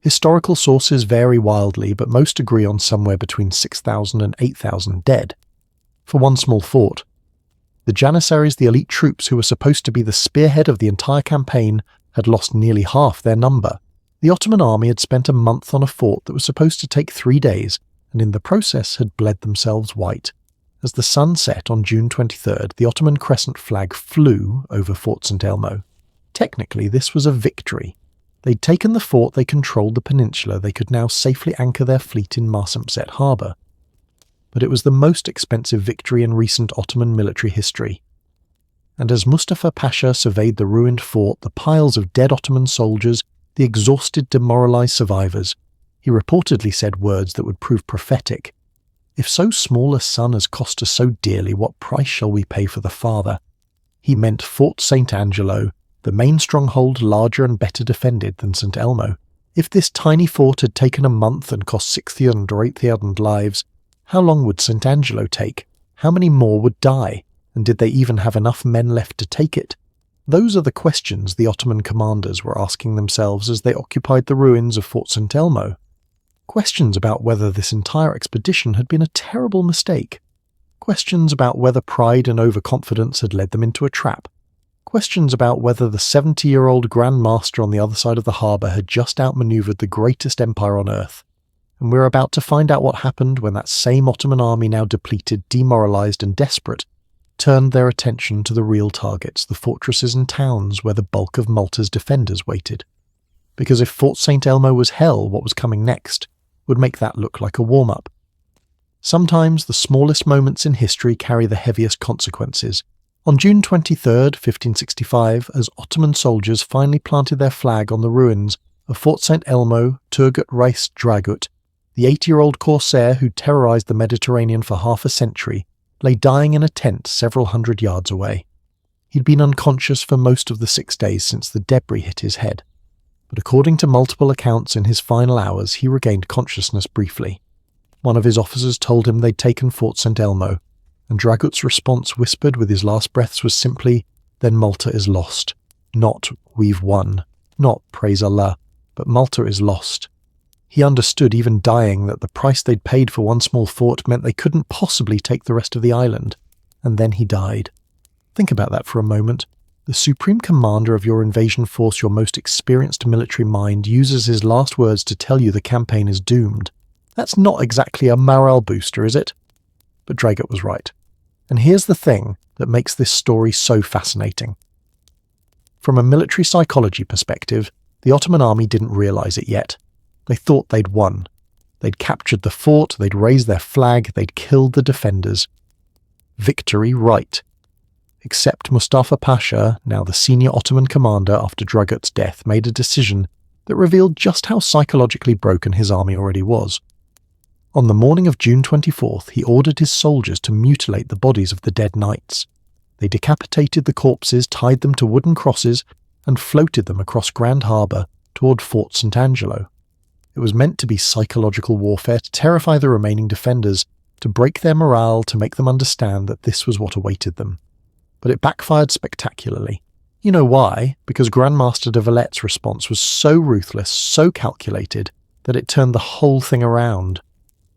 Historical sources vary wildly, but most agree on somewhere between 6,000 and 8,000 dead. For one small fort. The Janissaries, the elite troops who were supposed to be the spearhead of the entire campaign, had lost nearly half their number. The Ottoman army had spent a month on a fort that was supposed to take 3 days, and in the process had bled themselves white. As the sun set on June 23rd, the Ottoman crescent flag flew over Fort St. Elmo. Technically, this was a victory. They'd taken the fort, they controlled the peninsula, they could now safely anchor their fleet in Marsamxet harbour. But it was the most expensive victory in recent Ottoman military history. And as Mustafa Pasha surveyed the ruined fort, the piles of dead Ottoman soldiers, the exhausted, demoralised survivors, he reportedly said words that would prove prophetic. If so small a son has cost us so dearly, what price shall we pay for the father? He meant Fort St. Angelo, the main stronghold larger and better defended than St. Elmo. If this tiny fort had taken a month and cost 6,000 or 8,000 lives, how long would St. Angelo take? How many more would die? And did they even have enough men left to take it? Those are the questions the Ottoman commanders were asking themselves as they occupied the ruins of Fort St. Elmo. Questions about whether this entire expedition had been a terrible mistake. Questions about whether pride and overconfidence had led them into a trap. Questions about whether the 70-year-old Grand Master on the other side of the harbour had just outmanoeuvred the greatest empire on earth. And we're about to find out what happened when that same Ottoman army, now depleted, demoralised and desperate, turned their attention to the real targets, the fortresses and towns where the bulk of Malta's defenders waited. Because if Fort St. Elmo was hell, what was coming next would make that look like a warm-up. Sometimes the smallest moments in history carry the heaviest consequences. On June 23rd, 1565, as Ottoman soldiers finally planted their flag on the ruins, Of Fort St. Elmo, Turgut Reis Dragut, the 80-year-old corsair who terrorized the Mediterranean for half a century, lay dying in a tent several hundred yards away. He'd been unconscious for most of the 6 days since the debris hit his head, but according to multiple accounts in his final hours, he regained consciousness briefly. One of his officers told him they'd taken Fort St. Elmo, and Dragut's response, whispered with his last breaths, was simply, "Then Malta is lost. Not, we've won. Not, praise Allah, but Malta is lost." He understood, even dying, that the price they'd paid for one small fort meant they couldn't possibly take the rest of the island. And then he died. Think about that for a moment. The supreme commander of your invasion force, your most experienced military mind, uses his last words to tell you the campaign is doomed. That's not exactly a morale booster, is it? But Dragut was right. And here's the thing that makes this story so fascinating. From a military psychology perspective, the Ottoman army didn't realize it yet. They thought they'd won. They'd captured the fort, they'd raised their flag, they'd killed the defenders. Victory right. Except Mustafa Pasha, now the senior Ottoman commander after Dragut's death, made a decision that revealed just how psychologically broken his army already was. On the morning of June 24th, he ordered his soldiers to mutilate the bodies of the dead knights. They decapitated the corpses, tied them to wooden crosses, and floated them across Grand Harbour toward Fort St. Angelo. It was meant to be psychological warfare to terrify the remaining defenders, to break their morale, to make them understand that this was what awaited them. But it backfired spectacularly. You know why? Because Grandmaster de Valet's response was so ruthless, so calculated, that it turned the whole thing around.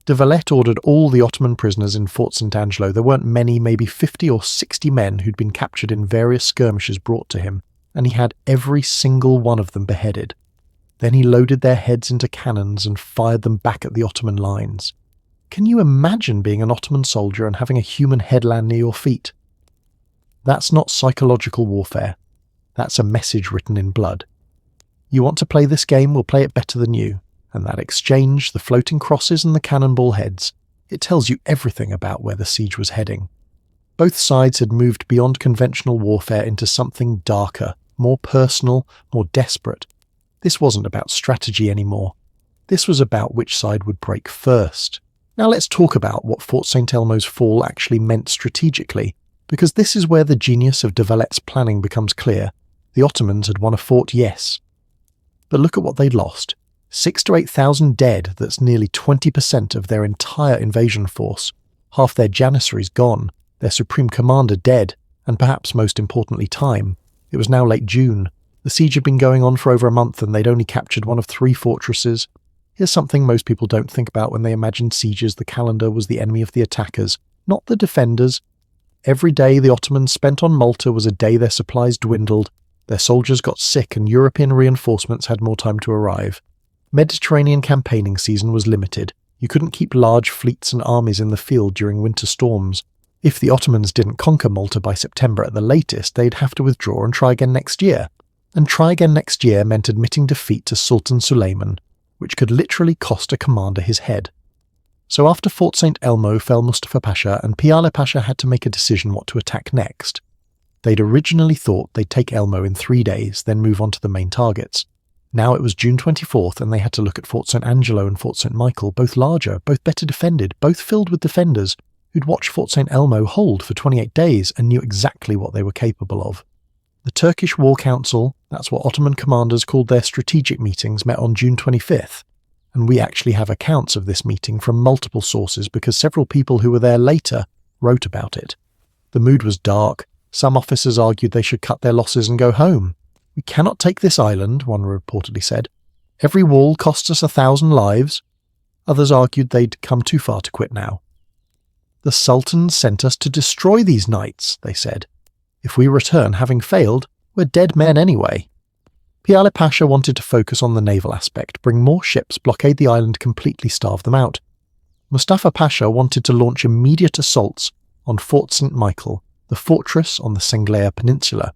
De Valet ordered all the Ottoman prisoners in Fort St. Angelo. There weren't many, maybe 50 or 60 men who'd been captured in various skirmishes brought to him, and he had every single one of them beheaded. Then he loaded their heads into cannons and fired them back at the Ottoman lines. Can you imagine being an Ottoman soldier and having a human head land near your feet? That's not psychological warfare. That's a message written in blood. You want to play this game, we'll play it better than you. And that exchange, the floating crosses and the cannonball heads, it tells you everything about where the siege was heading. Both sides had moved beyond conventional warfare into something darker, more personal, more desperate. This wasn't about strategy anymore. This was about which side would break first. Now let's talk about what Fort St. Elmo's fall actually meant strategically, because this is where the genius of de Valet's planning becomes clear. The Ottomans had won a fort, yes. But look at what they'd lost. 6,000 to 8,000 dead, that's nearly 20% of their entire invasion force. Half their janissaries gone, their supreme commander dead, and perhaps most importantly time. It was now late June. The siege had been going on for over a month and they'd only captured one of 3 fortresses. Here's something most people don't think about when they imagine sieges. The calendar was the enemy of the attackers, not the defenders. Every day the Ottomans spent on Malta was a day their supplies dwindled, their soldiers got sick and European reinforcements had more time to arrive. Mediterranean campaigning season was limited. You couldn't keep large fleets and armies in the field during winter storms. If the Ottomans didn't conquer Malta by September at the latest, they'd have to withdraw and try again next year. And try again next year meant admitting defeat to Sultan Suleiman, which could literally cost a commander his head. So after Fort St. Elmo fell Mustafa Pasha, and Piale Pasha had to make a decision what to attack next. They'd originally thought they'd take Elmo in 3 days, then move on to the main targets. Now it was June 24th and they had to look at Fort St. Angelo and Fort St. Michael, both larger, both better defended, both filled with defenders who'd watched Fort St. Elmo hold for 28 days and knew exactly what they were capable of. The Turkish War Council, that's what Ottoman commanders called their strategic meetings, met on June 25th. And we actually have accounts of this meeting from multiple sources because several people who were there later wrote about it. The mood was dark. Some officers argued they should cut their losses and go home. "We cannot take this island," one reportedly said. "Every wall costs us 1,000 lives." Others argued they'd come too far to quit now. "The Sultan sent us to destroy these knights," they said. "If we return having failed, we're dead men anyway." Piale Pasha wanted to focus on the naval aspect, bring more ships, blockade the island, completely starve them out. Mustafa Pasha wanted to launch immediate assaults on Fort St. Michael, the fortress on the Senglea Peninsula.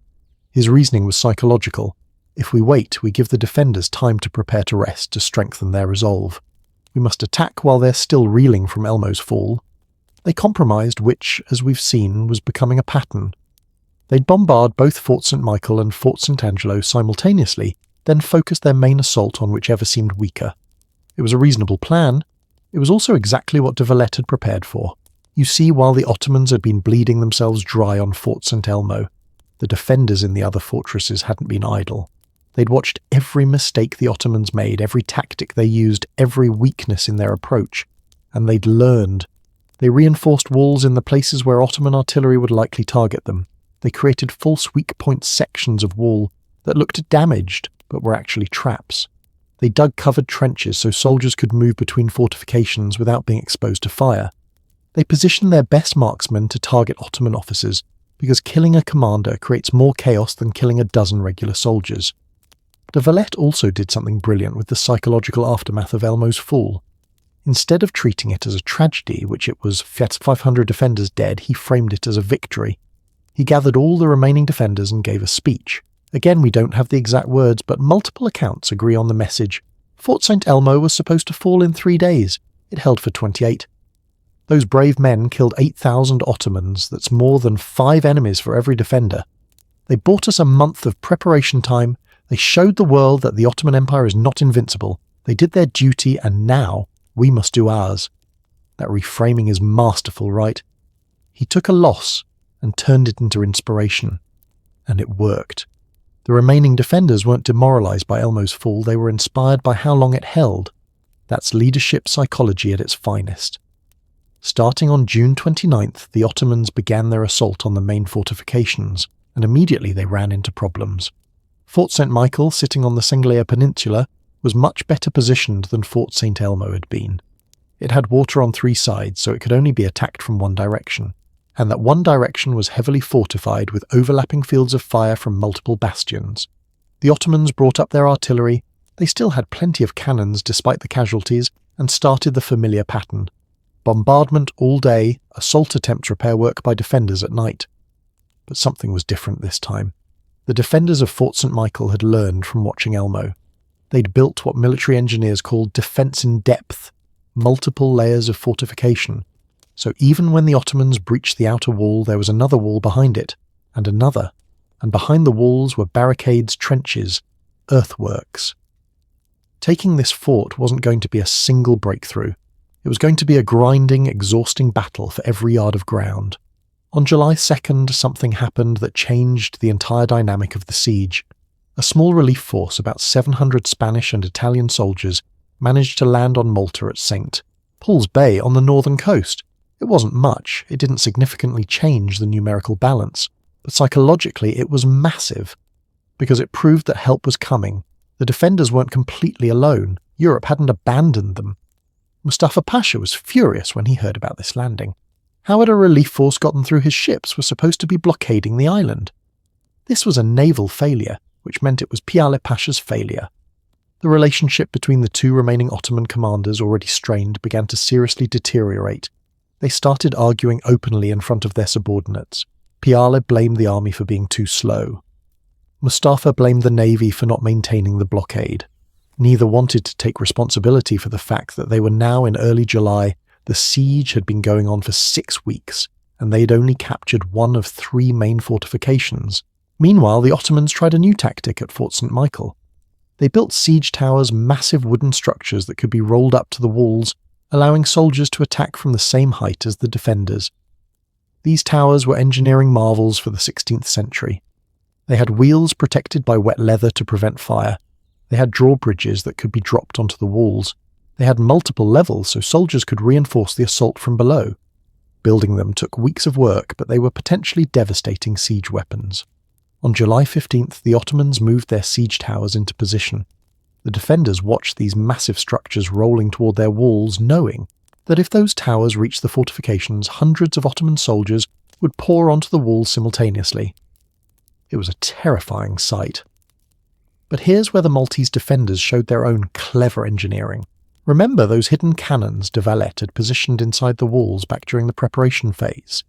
His reasoning was psychological. If we wait, we give the defenders time to prepare to rest, to strengthen their resolve. We must attack while they're still reeling from Elmo's fall. They compromised, which, as we've seen, was becoming a pattern. They'd bombard both Fort St. Michael and Fort St. Angelo simultaneously, then focus their main assault on whichever seemed weaker. It was a reasonable plan. It was also exactly what de Valette had prepared for. You see, while the Ottomans had been bleeding themselves dry on Fort St. Elmo, the defenders in the other fortresses hadn't been idle. They'd watched every mistake the Ottomans made, every tactic they used, every weakness in their approach, and they'd learned. They reinforced walls in the places where Ottoman artillery would likely target them. They created false weak point sections of wall that looked damaged but were actually traps. They dug covered trenches so soldiers could move between fortifications without being exposed to fire. They positioned their best marksmen to target Ottoman officers, because killing a commander creates more chaos than killing a dozen regular soldiers. De Valette also did something brilliant with the psychological aftermath of Elmo's fall. Instead of treating it as a tragedy, which it was 500 defenders dead, he framed it as a victory. He gathered all the remaining defenders and gave a speech. Again, we don't have the exact words, but multiple accounts agree on the message. Fort St. Elmo was supposed to fall in 3 days. It held for 28. Those brave men killed 8,000 Ottomans. That's more than 5 enemies for every defender. They bought us a month of preparation time. They showed the world that the Ottoman Empire is not invincible. They did their duty, and now we must do ours. That reframing is masterful, right? He took a loss and turned it into inspiration. And it worked. The remaining defenders weren't demoralized by Elmo's fall. They were inspired by how long it held. That's leadership psychology at its finest. Starting on June 29th, the Ottomans began their assault on the main fortifications, and immediately they ran into problems. Fort St. Michael, sitting on the Sengleia Peninsula, was much better positioned than Fort St. Elmo had been. It had water on 3 sides, so it could only be attacked from one direction, and that one direction was heavily fortified with overlapping fields of fire from multiple bastions. The Ottomans brought up their artillery. They still had plenty of cannons despite the casualties, and started the familiar pattern. Bombardment all day, assault attempt repair work by defenders at night. But something was different this time. The defenders of Fort St. Michael had learned from watching Elmo. They'd built what military engineers called defence in depth, multiple layers of fortification. So even when the Ottomans breached the outer wall, there was another wall behind it, and another, and behind the walls were barricades, trenches, earthworks. Taking this fort wasn't going to be a single breakthrough. It was going to be a grinding, exhausting battle for every yard of ground. On July 2nd, something happened that changed the entire dynamic of the siege. A small relief force, about 700 Spanish and Italian soldiers, managed to land on Malta at St. Paul's Bay on the northern coast. It wasn't much, it didn't significantly change the numerical balance, but psychologically it was massive, because it proved that help was coming. The defenders weren't completely alone. Europe hadn't abandoned them. Mustafa Pasha was furious when he heard about this landing. How had a relief force gotten through his ships were supposed to be blockading the island? This was a naval failure, which meant it was Piale Pasha's failure. The relationship between the 2 remaining Ottoman commanders, already strained, began to seriously deteriorate. They started arguing openly in front of their subordinates. Piale blamed the army for being too slow. Mustafa blamed the navy for not maintaining the blockade. Neither wanted to take responsibility for the fact that they were now in early July. The siege had been going on for 6 weeks, and they'd only captured 1 of 3 main fortifications. Meanwhile, the Ottomans tried a new tactic at Fort St. Michael. They built siege towers, massive wooden structures that could be rolled up to the walls, allowing soldiers to attack from the same height as the defenders. These towers were engineering marvels for the 16th century. They had wheels protected by wet leather to prevent fire. They had drawbridges that could be dropped onto the walls. They had multiple levels so soldiers could reinforce the assault from below. Building them took weeks of work, but they were potentially devastating siege weapons. On July 15th, the Ottomans moved their siege towers into position. The defenders watched these massive structures rolling toward their walls, knowing that if those towers reached the fortifications, hundreds of Ottoman soldiers would pour onto the walls simultaneously. It was a terrifying sight. But here's where the Maltese defenders showed their own clever engineering. Remember those hidden cannons de Valette had positioned inside the walls back during the preparation phase?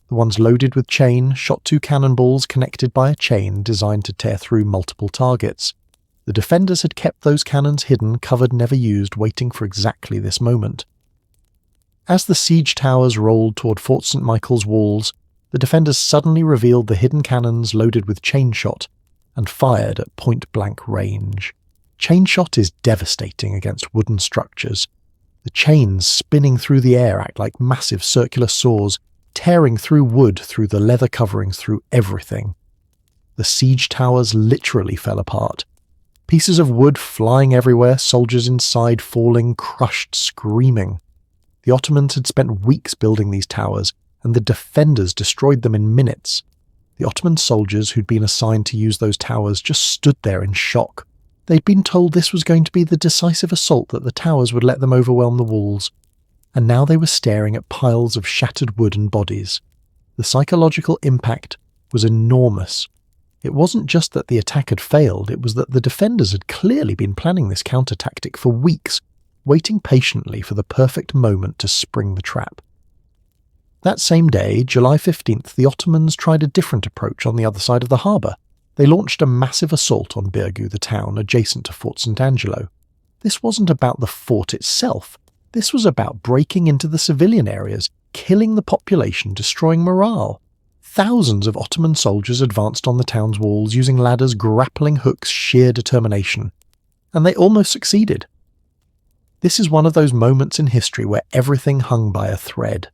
The ones loaded with chain shot 2 cannonballs connected by a chain designed to tear through multiple targets. The defenders had kept those cannons hidden, covered, never used, waiting for exactly this moment. As the siege towers rolled toward Fort St. Michael's walls, the defenders suddenly revealed the hidden cannons loaded with chain shot. and fired at point-blank range. Chain shot is devastating against wooden structures. The chains spinning through the air act like massive circular saws, tearing through wood, through the leather coverings, through everything. The siege towers literally fell apart. Pieces of wood flying everywhere, soldiers inside falling, crushed, screaming. The Ottomans had spent weeks building these towers, and the defenders destroyed them in minutes. The Ottoman soldiers who'd been assigned to use those towers just stood there in shock. They'd been told this was going to be the decisive assault, that the towers would let them overwhelm the walls. And now they were staring at piles of shattered wood and bodies. The psychological impact was enormous. It wasn't just that the attack had failed, it was that the defenders had clearly been planning this counter-tactic for weeks, waiting patiently for the perfect moment to spring the trap. That same day, July 15th, the Ottomans tried a different approach on the other side of the harbour. They launched a massive assault on Birgu, the town adjacent to Fort St. Angelo. This wasn't about the fort itself. This was about breaking into the civilian areas, killing the population, destroying morale. Thousands of Ottoman soldiers advanced on the town's walls using ladders, grappling hooks, sheer determination. And they almost succeeded. This is one of those moments in history where everything hung by a thread.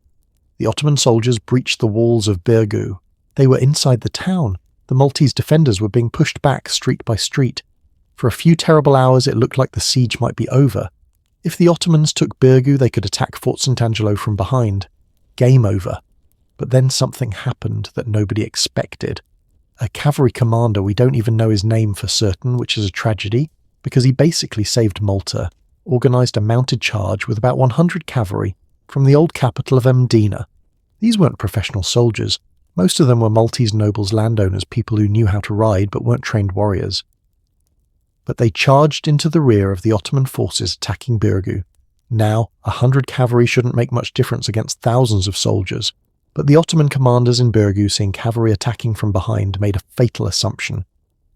The Ottoman soldiers breached the walls of Birgu. They were inside the town. The Maltese defenders were being pushed back street by street. For a few terrible hours it looked like the siege might be over. If the Ottomans took Birgu, they could attack Fort St. Angelo from behind. Game over. But then something happened that nobody expected. A cavalry commander, we don't even know his name for certain, which is a tragedy, because he basically saved Malta, organised a mounted charge with about 100 cavalry from the old capital of Mdina. These weren't professional soldiers. Most of them were Maltese nobles, landowners, people who knew how to ride but weren't trained warriors. But they charged into the rear of the Ottoman forces attacking Birgu. Now, 100 cavalry shouldn't make much difference against thousands of soldiers, but the Ottoman commanders in Birgu, seeing cavalry attacking from behind, made a fatal assumption.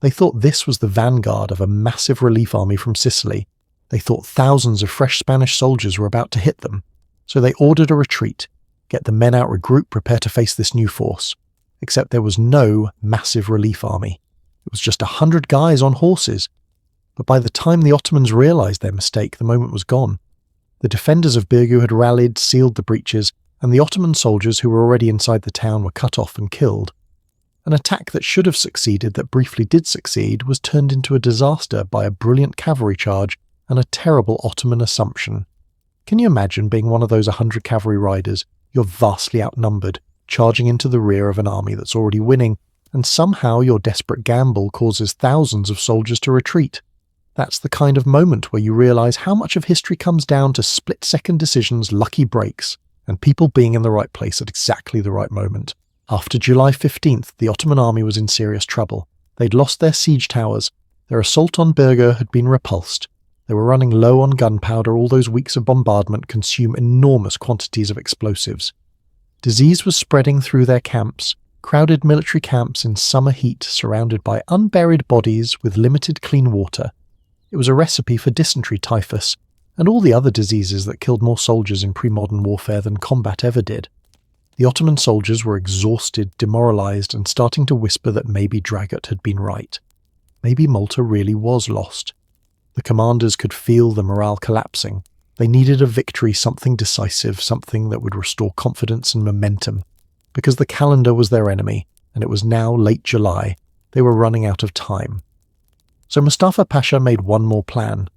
They thought this was the vanguard of a massive relief army from Sicily. They thought thousands of fresh Spanish soldiers were about to hit them. So they ordered a retreat, get the men out, regroup, prepare to face this new force. Except there was no massive relief army. It was just 100 guys on horses. But by the time the Ottomans realised their mistake, the moment was gone. The defenders of Birgu had rallied, sealed the breaches, and the Ottoman soldiers who were already inside the town were cut off and killed. An attack that should have succeeded, that briefly did succeed, was turned into a disaster by a brilliant cavalry charge and a terrible Ottoman assumption. Can you imagine being one of those 100 cavalry riders? You're vastly outnumbered, charging into the rear of an army that's already winning, and somehow your desperate gamble causes thousands of soldiers to retreat. That's the kind of moment where you realise how much of history comes down to split-second decisions, lucky breaks, and people being in the right place at exactly the right moment. After July 15th, the Ottoman army was in serious trouble. They'd lost their siege towers. Their assault on Birgu had been repulsed. They were running low on gunpowder. All those weeks of bombardment consume enormous quantities of explosives. Disease was spreading through their camps, crowded military camps in summer heat surrounded by unburied bodies with limited clean water. It was a recipe for dysentery, typhus, and all the other diseases that killed more soldiers in pre-modern warfare than combat ever did. The Ottoman soldiers were exhausted, demoralised, and starting to whisper that maybe Dragut had been right. Maybe Malta really was lost. The commanders could feel the morale collapsing. They needed a victory, something decisive, something that would restore confidence and momentum. Because the calendar was their enemy, and it was now late July. They were running out of time. So Mustafa Pasha made one more plan.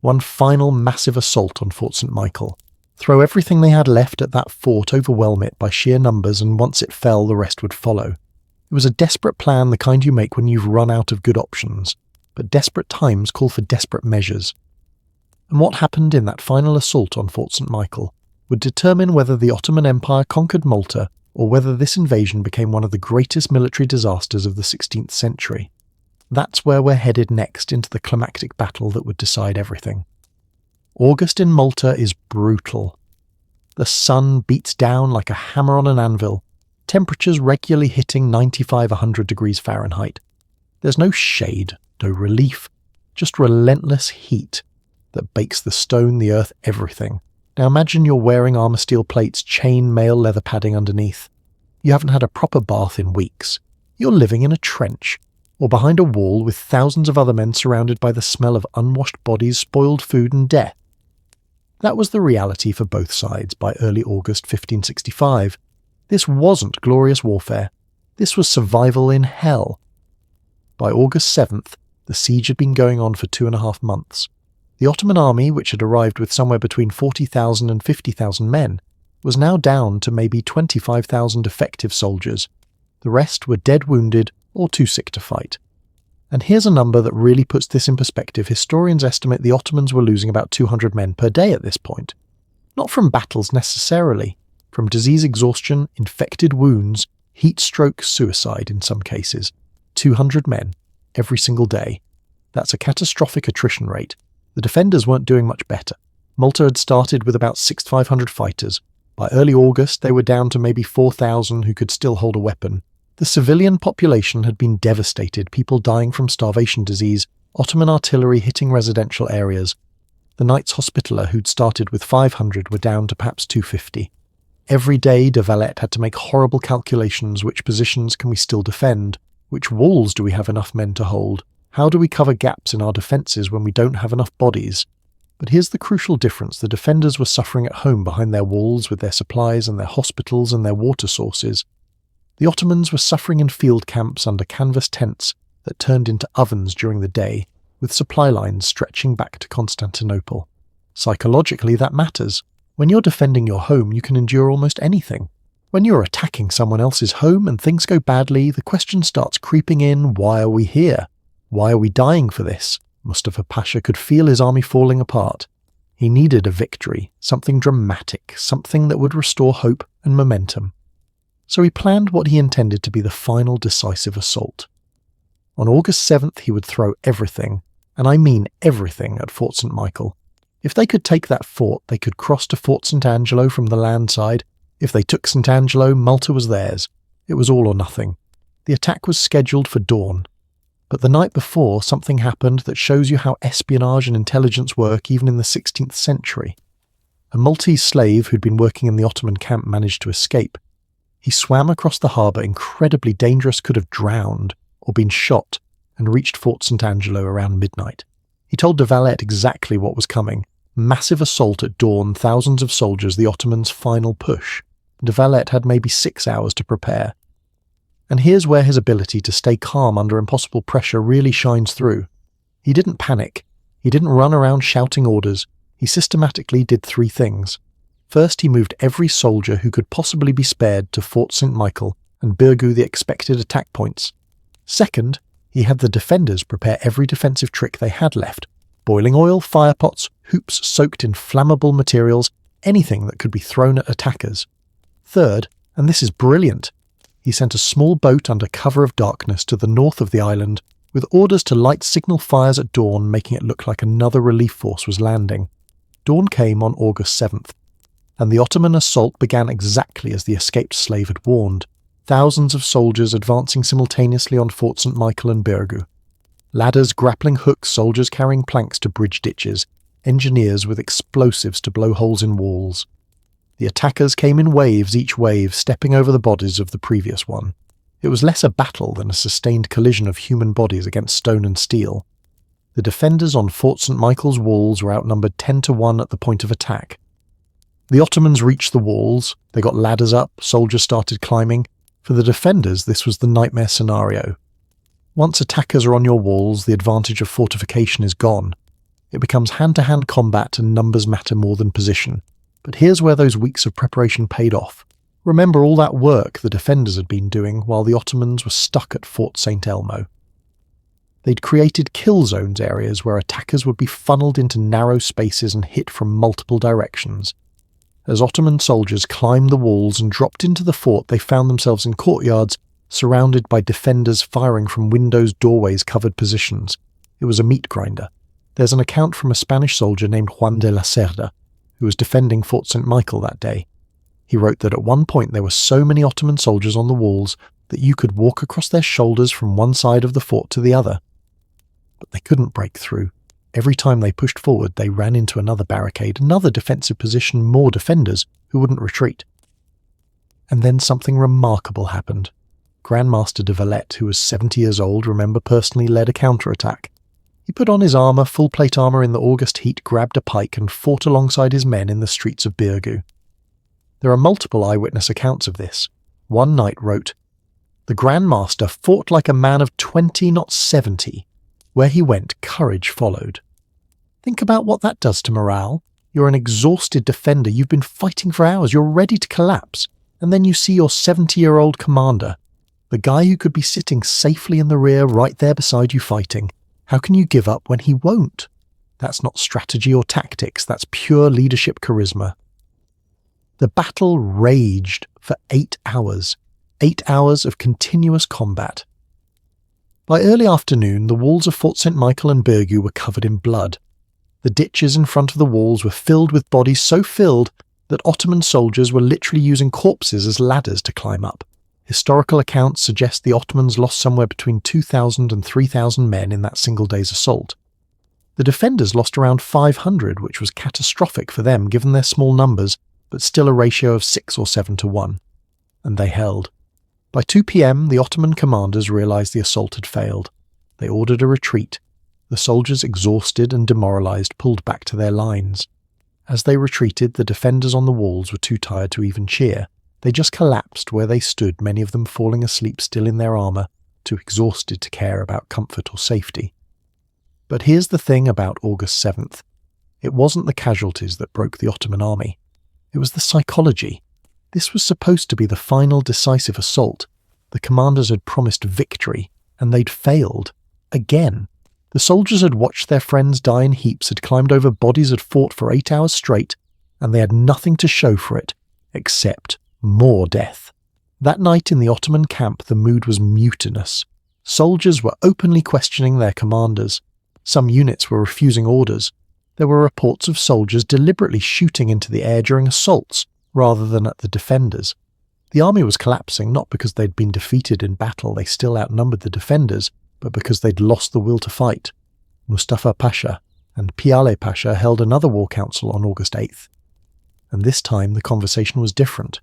One final massive assault on Fort St. Michael. Throw everything they had left at that fort, overwhelm it by sheer numbers, and once it fell, the rest would follow. It was a desperate plan, the kind you make when you've run out of good options. But desperate times call for desperate measures. And what happened in that final assault on Fort St. Michael would determine whether the Ottoman Empire conquered Malta or whether this invasion became one of the greatest military disasters of the 16th century. That's where we're headed next, into the climactic battle that would decide everything. August in Malta is brutal. The sun beats down like a hammer on an anvil, temperatures regularly hitting 95-100 degrees Fahrenheit. There's no shade, no relief, just relentless heat that bakes the stone, the earth, everything. Now imagine you're wearing armour steel plates, chain mail leather padding underneath. You haven't had a proper bath in weeks. You're living in a trench. or behind a wall with thousands of other men surrounded by the smell of unwashed bodies, spoiled food and death. That was the reality for both sides by early August 1565. This wasn't glorious warfare. This was survival in hell. By August 7th, the siege had been going on for 2.5 months. The Ottoman army, which had arrived with somewhere between 40,000 and 50,000 men, was now down to maybe 25,000 effective soldiers. The rest were dead wounded or too sick to fight. And here's a number that really puts this in perspective. Historians estimate the Ottomans were losing about 200 men per day at this point. Not from battles necessarily, from disease exhaustion, infected wounds, heat stroke, suicide in some cases. 200 men, every single day. That's a catastrophic attrition rate. The defenders weren't doing much better. Malta had started with about 6,500 fighters. By early August, they were down to maybe 4,000 who could still hold a weapon. The civilian population had been devastated, people dying from starvation disease, Ottoman artillery hitting residential areas. The Knights Hospitaller, who'd started with 500, were down to perhaps 250. Every day, de Valette had to make horrible calculations. Which positions can we still defend? Which walls do we have enough men to hold? How do we cover gaps in our defences when we don't have enough bodies? But here's the crucial difference. The defenders were suffering at home behind their walls with their supplies and their hospitals and their water sources. The Ottomans were suffering in field camps under canvas tents that turned into ovens during the day, with supply lines stretching back to Constantinople. Psychologically, that matters. When you're defending your home, you can endure almost anything. When you're attacking someone else's home and things go badly, the question starts creeping in, why are we here? Why are we dying for this? Mustafa Pasha could feel his army falling apart. He needed a victory, something dramatic, something that would restore hope and momentum. So he planned what he intended to be the final decisive assault. On August 7th, he would throw everything, and I mean everything, at Fort St. Michael. If they could take that fort, they could cross to Fort St. Angelo from the land side. If they took St. Angelo, Malta was theirs. It was all or nothing. The attack was scheduled for dawn. But the night before, something happened that shows you how espionage and intelligence work even in the 16th century. A Maltese slave who'd been working in the Ottoman camp managed to escape. He swam across the harbour, incredibly dangerous, could have drowned or been shot, and reached Fort St. Angelo around midnight. He told de Valette exactly what was coming. Massive assault at dawn, thousands of soldiers, the Ottomans' final push. De Valette had maybe 6 hours to prepare. And here's where his ability to stay calm under impossible pressure really shines through. He didn't panic. He didn't run around shouting orders. He systematically did 3 things. First, he moved every soldier who could possibly be spared to Fort St. Michael and Birgu, the expected attack points. Second, he had the defenders prepare every defensive trick they had left. Boiling oil, fire pots, hoops soaked in flammable materials, anything that could be thrown at attackers. Third, and this is brilliant, he sent a small boat under cover of darkness to the north of the island with orders to light signal fires at dawn, making it look like another relief force was landing. Dawn came on August 7th. And the Ottoman assault began exactly as the escaped slave had warned, thousands of soldiers advancing simultaneously on Fort St. Michael and Birgu. Ladders grappling hooks, soldiers carrying planks to bridge ditches, engineers with explosives to blow holes in walls. The attackers came in waves, each wave stepping over the bodies of the previous one. It was less a battle than a sustained collision of human bodies against stone and steel. The defenders on Fort St. Michael's walls were outnumbered 10-1 at the point of attack. The Ottomans reached the walls, they got ladders up, soldiers started climbing. For the defenders, this was the nightmare scenario. Once attackers are on your walls, the advantage of fortification is gone. It becomes hand-to-hand combat and numbers matter more than position. But here's where those weeks of preparation paid off. Remember all that work the defenders had been doing while the Ottomans were stuck at Fort St. Elmo. They'd created kill zones, areas where attackers would be funneled into narrow spaces and hit from multiple directions. As Ottoman soldiers climbed the walls and dropped into the fort, they found themselves in courtyards, surrounded by defenders firing from windows, doorways, covered positions. It was a meat grinder. There's an account from a Spanish soldier named Juan de la Cerda, who was defending Fort St. Michael that day. He wrote that at one point there were so many Ottoman soldiers on the walls that you could walk across their shoulders from one side of the fort to the other. But they couldn't break through. Every time they pushed forward, they ran into another barricade, another defensive position, more defenders who wouldn't retreat. And then something remarkable happened. Grand Master de Valette, who was 70 years old, remember, personally led a counterattack. He put on his armour, full plate armour in the August heat, grabbed a pike and fought alongside his men in the streets of Birgu. There are multiple eyewitness accounts of this. One knight wrote, "The Grand Master fought like a man of 20, not 70. Where he went, courage followed." Think about what that does to morale. You're an exhausted defender, you've been fighting for hours, you're ready to collapse, and then you see your 70-year-old commander, the guy who could be sitting safely in the rear right there beside you fighting. How can you give up when he won't? That's not strategy or tactics, that's pure leadership charisma. The battle raged for 8 hours. 8 hours of continuous combat. By early afternoon, the walls of Fort St. Michael and Birgu were covered in blood. The ditches in front of the walls were filled with bodies, so filled that Ottoman soldiers were literally using corpses as ladders to climb up. Historical accounts suggest the Ottomans lost somewhere between 2,000 and 3,000 men in that single day's assault. The defenders lost around 500, which was catastrophic for them given their small numbers, but still a ratio of 6 or 7 to 1. And they held. By 2 p.m, the Ottoman commanders realized the assault had failed. They ordered a retreat. The soldiers, exhausted and demoralized, pulled back to their lines. As they retreated, the defenders on the walls were too tired to even cheer. They just collapsed where they stood, many of them falling asleep still in their armour, too exhausted to care about comfort or safety. But here's the thing about August 7th. It wasn't the casualties that broke the Ottoman army. It was the psychology. This was supposed to be the final decisive assault. The commanders had promised victory, and they'd failed. Again. The soldiers had watched their friends die in heaps, had climbed over bodies, had fought for 8 hours straight, and they had nothing to show for it, except more death. That night in the Ottoman camp, the mood was mutinous. Soldiers were openly questioning their commanders. Some units were refusing orders. There were reports of soldiers deliberately shooting into the air during assaults, rather than at the defenders. The army was collapsing not because they'd been defeated in battle, they still outnumbered the defenders, but because they'd lost the will to fight. Mustafa Pasha and Piale Pasha held another war council on August 8th. And this time the conversation was different.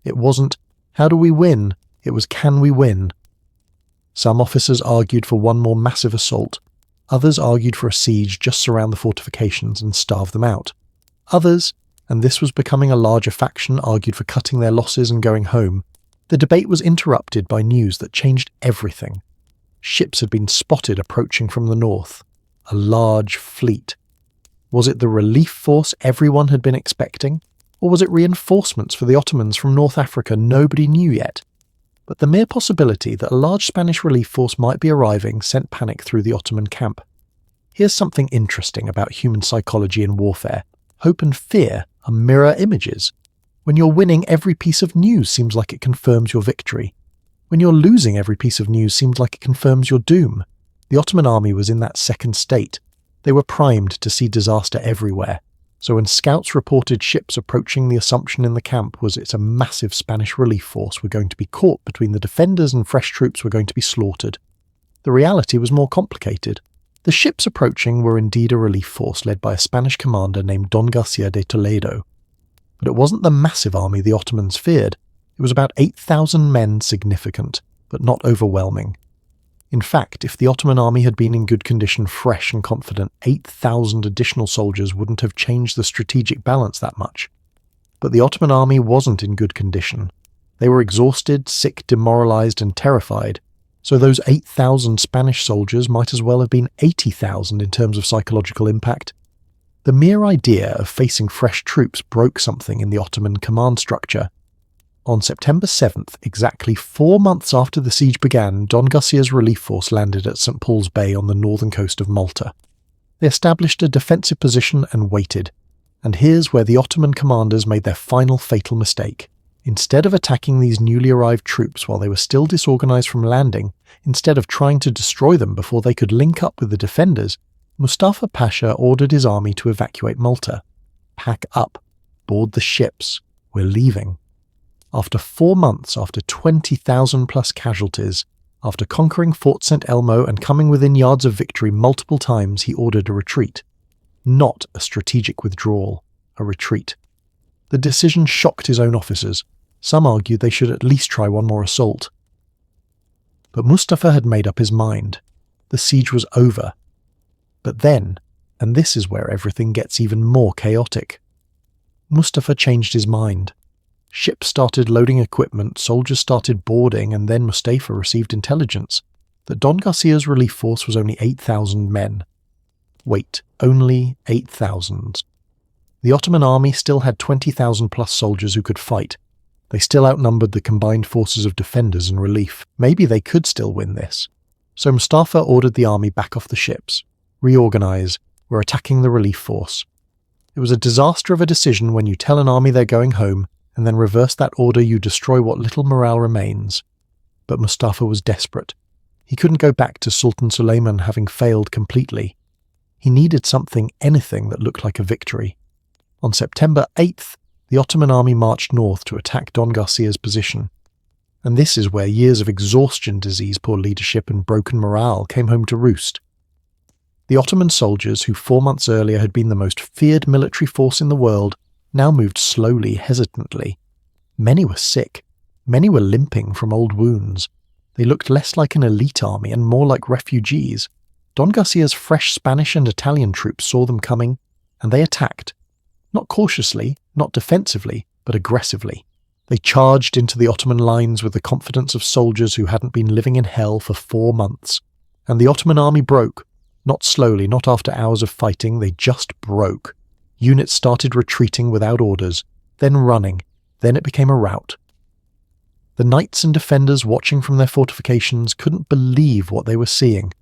It wasn't, how do we win? It was, can we win? Some officers argued for one more massive assault. Others argued for a siege, just surround the fortifications and starve them out. Others, and this was becoming a larger faction, argued for cutting their losses and going home. The debate was interrupted by news that changed everything. Ships had been spotted approaching from the north. A large fleet. Was it the relief force everyone had been expecting? Or was it reinforcements for the Ottomans from North Africa? Nobody knew yet. But the mere possibility that a large Spanish relief force might be arriving sent panic through the Ottoman camp. Here's something interesting about human psychology in warfare. Hope and fear are mirror images. When you're winning, every piece of news seems like it confirms your victory. When you're losing, every piece of news seems like it confirms your doom. The Ottoman army was in that second state. They were primed to see disaster everywhere. So when scouts reported ships approaching, the assumption in the camp was it's a massive Spanish relief force were going to be caught between the defenders and fresh troops were going to be slaughtered. The reality was more complicated. The ships approaching were indeed a relief force led by a Spanish commander named Don Garcia de Toledo. But it wasn't the massive army the Ottomans feared. It was about 8,000 men, significant, but not overwhelming. In fact, if the Ottoman army had been in good condition, fresh and confident, 8,000 additional soldiers wouldn't have changed the strategic balance that much. But the Ottoman army wasn't in good condition. They were exhausted, sick, demoralized, and terrified, so those 8,000 Spanish soldiers might as well have been 80,000 in terms of psychological impact. The mere idea of facing fresh troops broke something in the Ottoman command structure. On September 7th, exactly 4 months after the siege began, Don Garcia's relief force landed at St. Paul's Bay on the northern coast of Malta. They established a defensive position and waited. And here's where the Ottoman commanders made their final fatal mistake. Instead of attacking these newly arrived troops while they were still disorganized from landing, instead of trying to destroy them before they could link up with the defenders, Mustafa Pasha ordered his army to evacuate Malta. Pack up. Board the ships. We're leaving. After 4 months, after 20,000 plus casualties, after conquering Fort St. Elmo and coming within yards of victory multiple times, he ordered a retreat. Not a strategic withdrawal, a retreat. The decision shocked his own officers. Some argued they should at least try one more assault. But Mustafa had made up his mind. The siege was over. But then, and this is where everything gets even more chaotic, Mustafa changed his mind. Ships started loading equipment, soldiers started boarding, and then Mustafa received intelligence that Don Garcia's relief force was only 8,000 men. Wait, only 8,000. The Ottoman army still had 20,000 plus soldiers who could fight. They still outnumbered the combined forces of defenders and relief. Maybe they could still win this. So Mustafa ordered the army back off the ships. Reorganize. We're attacking the relief force. It was a disaster of a decision when you tell an army they're going home, and then reverse that order you destroy what little morale remains. But Mustafa was desperate. He couldn't go back to Sultan Suleiman having failed completely. He needed something, anything that looked like a victory. On September 8th, the Ottoman army marched north to attack Don Garcia's position. And this is where years of exhaustion disease, poor leadership, and broken morale came home to roost. The Ottoman soldiers, who 4 months earlier had been the most feared military force in the world, now moved slowly, hesitantly. Many were sick. Many were limping from old wounds. They looked less like an elite army and more like refugees. Don Garcia's fresh Spanish and Italian troops saw them coming, and they attacked. Not cautiously, not defensively, but aggressively. They charged into the Ottoman lines with the confidence of soldiers who hadn't been living in hell for 4 months. And the Ottoman army broke. Not slowly, not after hours of fighting, they just broke. Units started retreating without orders, then running, then it became a rout. The knights and defenders watching from their fortifications couldn't believe what they were seeing.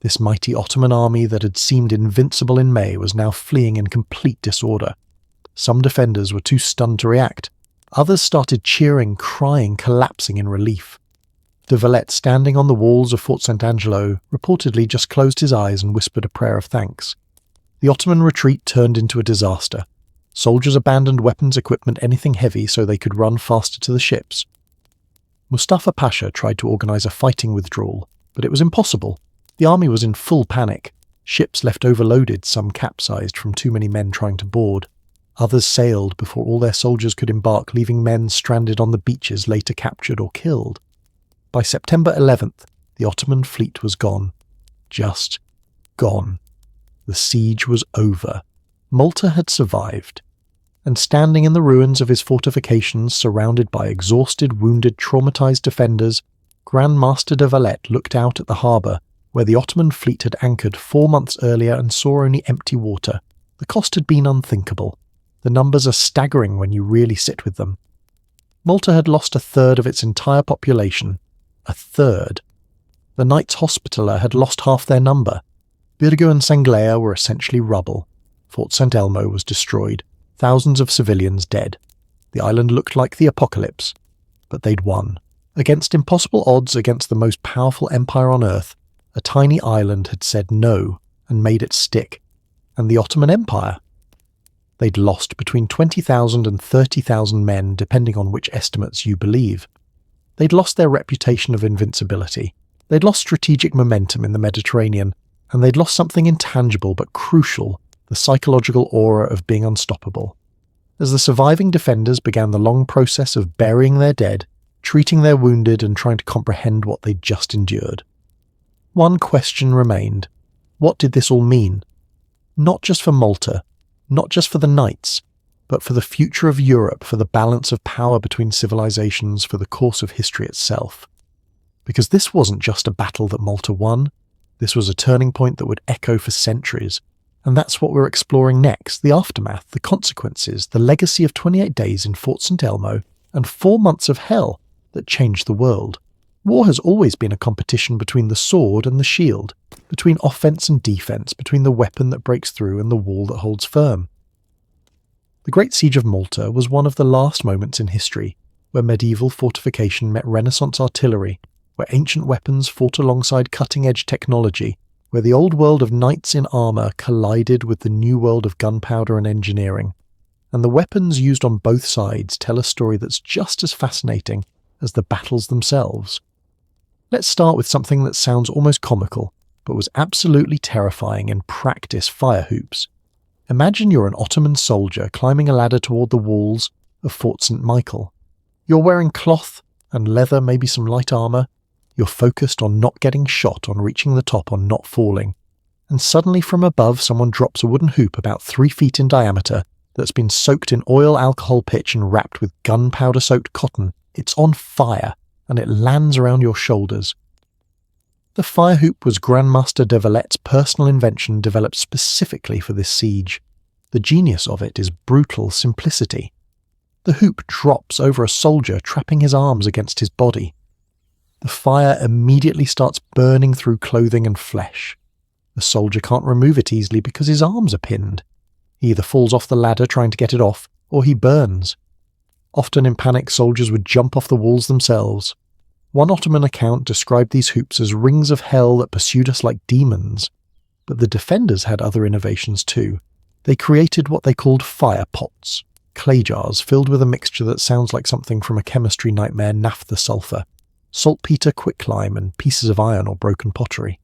This mighty Ottoman army that had seemed invincible in May was now fleeing in complete disorder. Some defenders were too stunned to react. Others started cheering, crying, collapsing in relief. De Valette, standing on the walls of Fort St. Angelo, reportedly just closed his eyes and whispered a prayer of thanks. The Ottoman retreat turned into a disaster. Soldiers abandoned weapons, equipment, anything heavy so they could run faster to the ships. Mustafa Pasha tried to organize a fighting withdrawal, but it was impossible. The army was in full panic. Ships left overloaded, some capsized from too many men trying to board. Others sailed before all their soldiers could embark, leaving men stranded on the beaches, later captured or killed. By September 11th, the Ottoman fleet was gone. Just gone. The siege was over. Malta had survived. And standing in the ruins of his fortifications, surrounded by exhausted, wounded, traumatized defenders, Grand Master de Valette looked out at the harbour, where the Ottoman fleet had anchored 4 months earlier and saw only empty water. The cost had been unthinkable. The numbers are staggering when you really sit with them. Malta had lost a third of its entire population. A third. The Knights Hospitaller had lost half their number. Birgo and Sanglea were essentially rubble. Fort St. Elmo was destroyed. Thousands of civilians dead. The island looked like the apocalypse. But they'd won. Against impossible odds, against the most powerful empire on earth, a tiny island had said no and made it stick. And the Ottoman Empire? They'd lost between 20,000 and 30,000 men, depending on which estimates you believe. They'd lost their reputation of invincibility. They'd lost strategic momentum in the Mediterranean, and they'd lost something intangible but crucial, the psychological aura of being unstoppable. As the surviving defenders began the long process of burying their dead, treating their wounded, and trying to comprehend what they'd just endured, one question remained. What did this all mean? Not just for Malta, not just for the Knights, but for the future of Europe, for the balance of power between civilizations, for the course of history itself. Because this wasn't just a battle that Malta won, this was a turning point that would echo for centuries. And that's what we're exploring next, the aftermath, the consequences, the legacy of 28 days in Fort St. Elmo, and 4 months of hell that changed the world. War has always been a competition between the sword and the shield, between offense and defense, between the weapon that breaks through and the wall that holds firm. The Great Siege of Malta was one of the last moments in history where medieval fortification met Renaissance artillery, where ancient weapons fought alongside cutting-edge technology, where the old world of knights in armour collided with the new world of gunpowder and engineering. And the weapons used on both sides tell a story that's just as fascinating as the battles themselves. Let's start with something that sounds almost comical, but was absolutely terrifying in practice: fire hoops. Imagine you're an Ottoman soldier climbing a ladder toward the walls of Fort St. Michael. You're wearing cloth and leather, maybe some light armour. You're focused on not getting shot, on reaching the top, on not falling. And suddenly from above someone drops a wooden hoop about 3 feet in diameter that's been soaked in oil alcohol pitch and wrapped with gunpowder-soaked cotton. It's on fire, and it lands around your shoulders. The fire hoop was Grandmaster de Valet's personal invention developed specifically for this siege. The genius of it is brutal simplicity. The hoop drops over a soldier, trapping his arms against his body. The fire immediately starts burning through clothing and flesh. The soldier can't remove it easily because his arms are pinned. He either falls off the ladder trying to get it off, or he burns. Often in panic, soldiers would jump off the walls themselves. One Ottoman account described these hoops as rings of hell that pursued us like demons. But the defenders had other innovations too. They created what they called fire pots, clay jars filled with a mixture that sounds like something from a chemistry nightmare, naphtha sulfur, saltpeter, quicklime, and pieces of iron or broken pottery.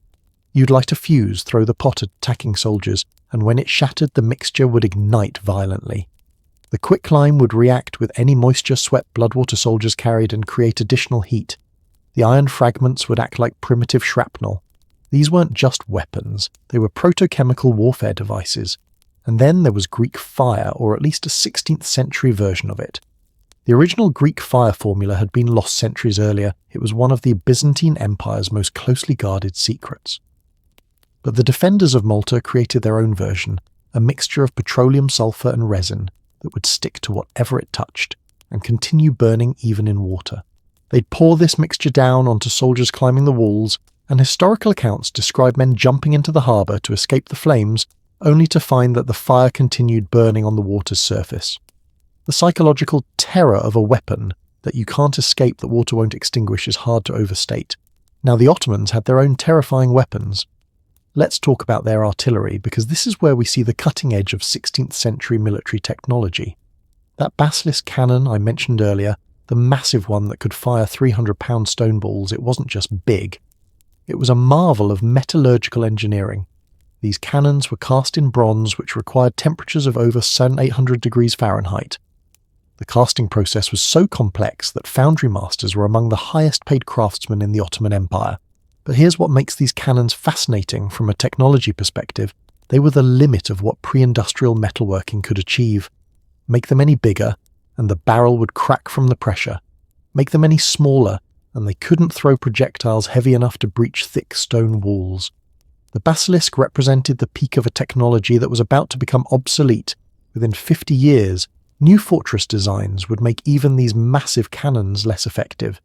You'd light a fuse, throw the pot at attacking soldiers, and when it shattered, the mixture would ignite violently. The quicklime would react with any moisture sweat bloodwater soldiers carried and create additional heat. The iron fragments would act like primitive shrapnel. These weren't just weapons, they were protochemical warfare devices. And then there was Greek fire, or at least a 16th century version of it. The original Greek fire formula had been lost centuries earlier. It was one of the Byzantine Empire's most closely guarded secrets. But the defenders of Malta created their own version, a mixture of petroleum sulfur and resin that would stick to whatever it touched and continue burning even in water. They'd pour this mixture down onto soldiers climbing the walls, and historical accounts describe men jumping into the harbour to escape the flames, only to find that the fire continued burning on the water's surface. The psychological terror of a weapon that you can't escape that water won't extinguish is hard to overstate. Now the Ottomans had their own terrifying weapons. Let's talk about their artillery, because this is where we see the cutting edge of 16th century military technology. That basilisk cannon I mentioned earlier, the massive one that could fire 300-pound stone balls, it wasn't just big. It was a marvel of metallurgical engineering. These cannons were cast in bronze, which required temperatures of over 700-800 degrees Fahrenheit. The casting process was so complex that foundry masters were among the highest-paid craftsmen in the Ottoman Empire. But here's what makes these cannons fascinating from a technology perspective. They were the limit of what pre-industrial metalworking could achieve. Make them any bigger, and the barrel would crack from the pressure. Make them any smaller, and they couldn't throw projectiles heavy enough to breach thick stone walls. The basilisk represented the peak of a technology that was about to become obsolete. Within 50 years, new fortress designs would make even these massive cannons less effective.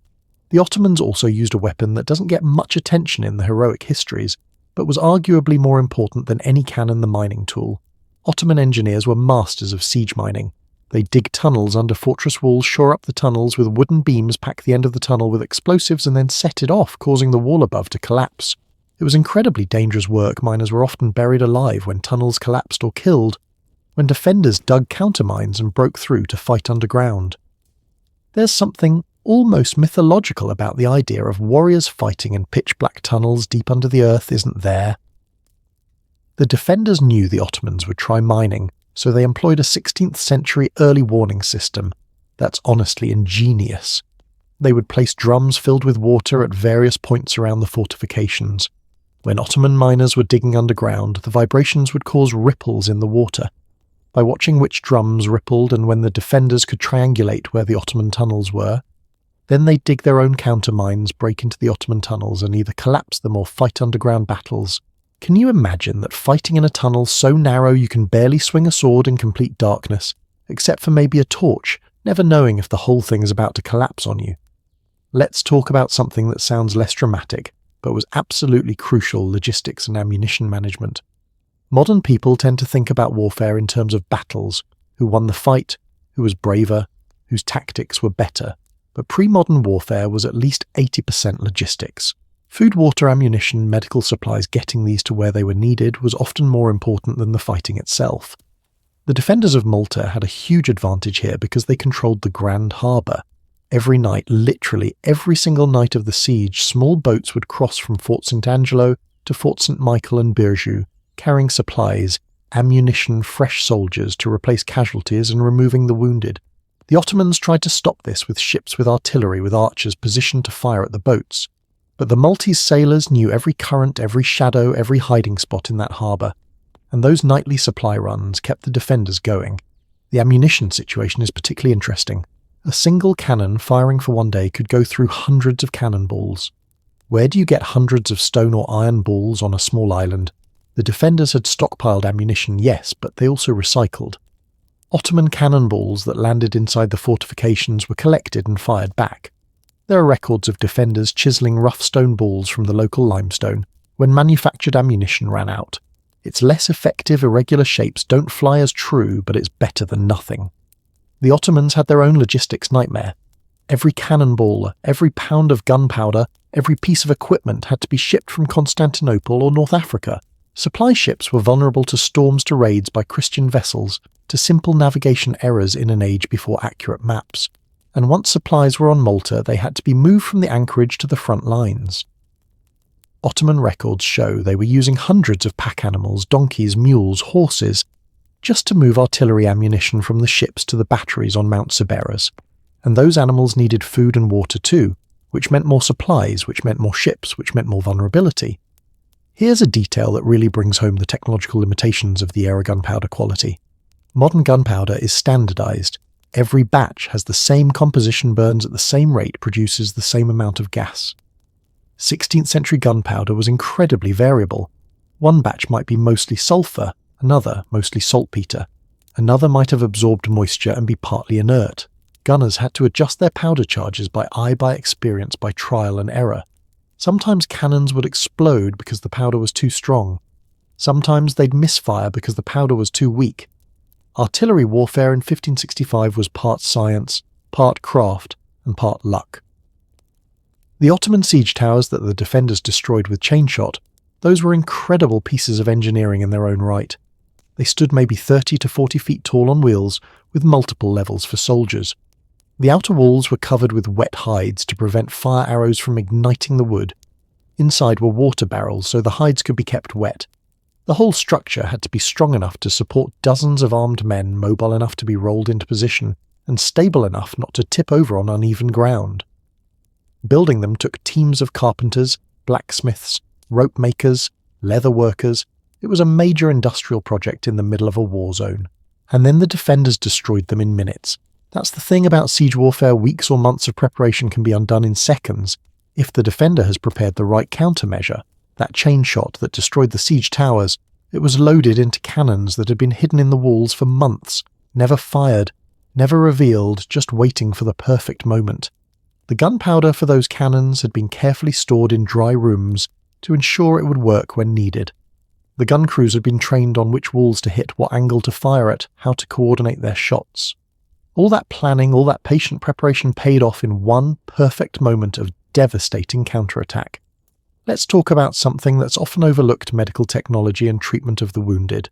The Ottomans also used a weapon that doesn't get much attention in the heroic histories, but was arguably more important than any cannon: the mining tool. Ottoman engineers were masters of siege mining. They dig tunnels under fortress walls, shore up the tunnels with wooden beams, pack the end of the tunnel with explosives, and then set it off, causing the wall above to collapse. It was incredibly dangerous work. Miners were often buried alive when tunnels collapsed or killed, when defenders dug countermines and broke through to fight underground. There's something almost mythological about the idea of warriors fighting in pitch-black tunnels deep under the earth, isn't there? The defenders knew the Ottomans would try mining, so they employed a 16th century early warning system. That's honestly ingenious. They would place drums filled with water at various points around the fortifications. When Ottoman miners were digging underground, the vibrations would cause ripples in the water. By watching which drums rippled and when the defenders could triangulate where the Ottoman tunnels were, then they'd dig their own countermines, break into the Ottoman tunnels, and either collapse them or fight underground battles. Can you imagine that fighting in a tunnel so narrow you can barely swing a sword in complete darkness, except for maybe a torch, never knowing if the whole thing is about to collapse on you? Let's talk about something that sounds less dramatic, but was absolutely crucial: logistics and ammunition management. Modern people tend to think about warfare in terms of battles, who won the fight, who was braver, whose tactics were better. But pre-modern warfare was at least 80% logistics. Food, water, ammunition, medical supplies, getting these to where they were needed was often more important than the fighting itself. The defenders of Malta had a huge advantage here because they controlled the Grand Harbour. Every night, literally every single night of the siege, small boats would cross from Fort St. Angelo to Fort St. Michael and Birju, carrying supplies, ammunition, fresh soldiers to replace casualties and removing the wounded. The Ottomans tried to stop this with ships with artillery with archers positioned to fire at the boats. But the Maltese sailors knew every current, every shadow, every hiding spot in that harbour, and those nightly supply runs kept the defenders going. The ammunition situation is particularly interesting. A single cannon firing for one day could go through hundreds of cannonballs. Where do you get hundreds of stone or iron balls on a small island? The defenders had stockpiled ammunition, yes, but they also recycled. Ottoman cannonballs that landed inside the fortifications were collected and fired back. There are records of defenders chiselling rough stone balls from the local limestone when manufactured ammunition ran out. Its less effective irregular shapes don't fly as true, but it's better than nothing. The Ottomans had their own logistics nightmare. Every cannonball, every pound of gunpowder, every piece of equipment had to be shipped from Constantinople or North Africa. Supply ships were vulnerable to storms, to raids by Christian vessels, to simple navigation errors in an age before accurate maps. And once supplies were on Malta, they had to be moved from the anchorage to the front lines. Ottoman records show they were using hundreds of pack animals, donkeys, mules, horses, just to move artillery ammunition from the ships to the batteries on Mount Siberis. And those animals needed food and water too, which meant more supplies, which meant more ships, which meant more vulnerability. Here's a detail that really brings home the technological limitations of the era gunpowder quality. Modern gunpowder is standardized. Every batch has the same composition, burns at the same rate, produces the same amount of gas. 16th century gunpowder was incredibly variable. One batch might be mostly sulfur, another mostly saltpeter. Another might have absorbed moisture and be partly inert. Gunners had to adjust their powder charges by eye, by experience, by trial and error. Sometimes cannons would explode because the powder was too strong. Sometimes they'd misfire because the powder was too weak. Artillery warfare in 1565 was part science, part craft, and part luck. The Ottoman siege towers that the defenders destroyed with chain shot, those were incredible pieces of engineering in their own right. They stood maybe 30 to 40 feet tall on wheels, with multiple levels for soldiers. The outer walls were covered with wet hides to prevent fire arrows from igniting the wood. Inside were water barrels so the hides could be kept wet. The whole structure had to be strong enough to support dozens of armed men, mobile enough to be rolled into position, and stable enough not to tip over on uneven ground. Building them took teams of carpenters, blacksmiths, rope makers, leather workers. It was a major industrial project in the middle of a war zone. And then the defenders destroyed them in minutes. That's the thing about siege warfare. Weeks or months of preparation can be undone in seconds if the defender has prepared the right countermeasure. That chain shot that destroyed the siege towers, it was loaded into cannons that had been hidden in the walls for months, never fired, never revealed, just waiting for the perfect moment. The gunpowder for those cannons had been carefully stored in dry rooms to ensure it would work when needed. The gun crews had been trained on which walls to hit, what angle to fire at, how to coordinate their shots. All that planning, all that patient preparation paid off in one perfect moment of devastating counterattack. Let's talk about something that's often overlooked: medical technology and treatment of the wounded.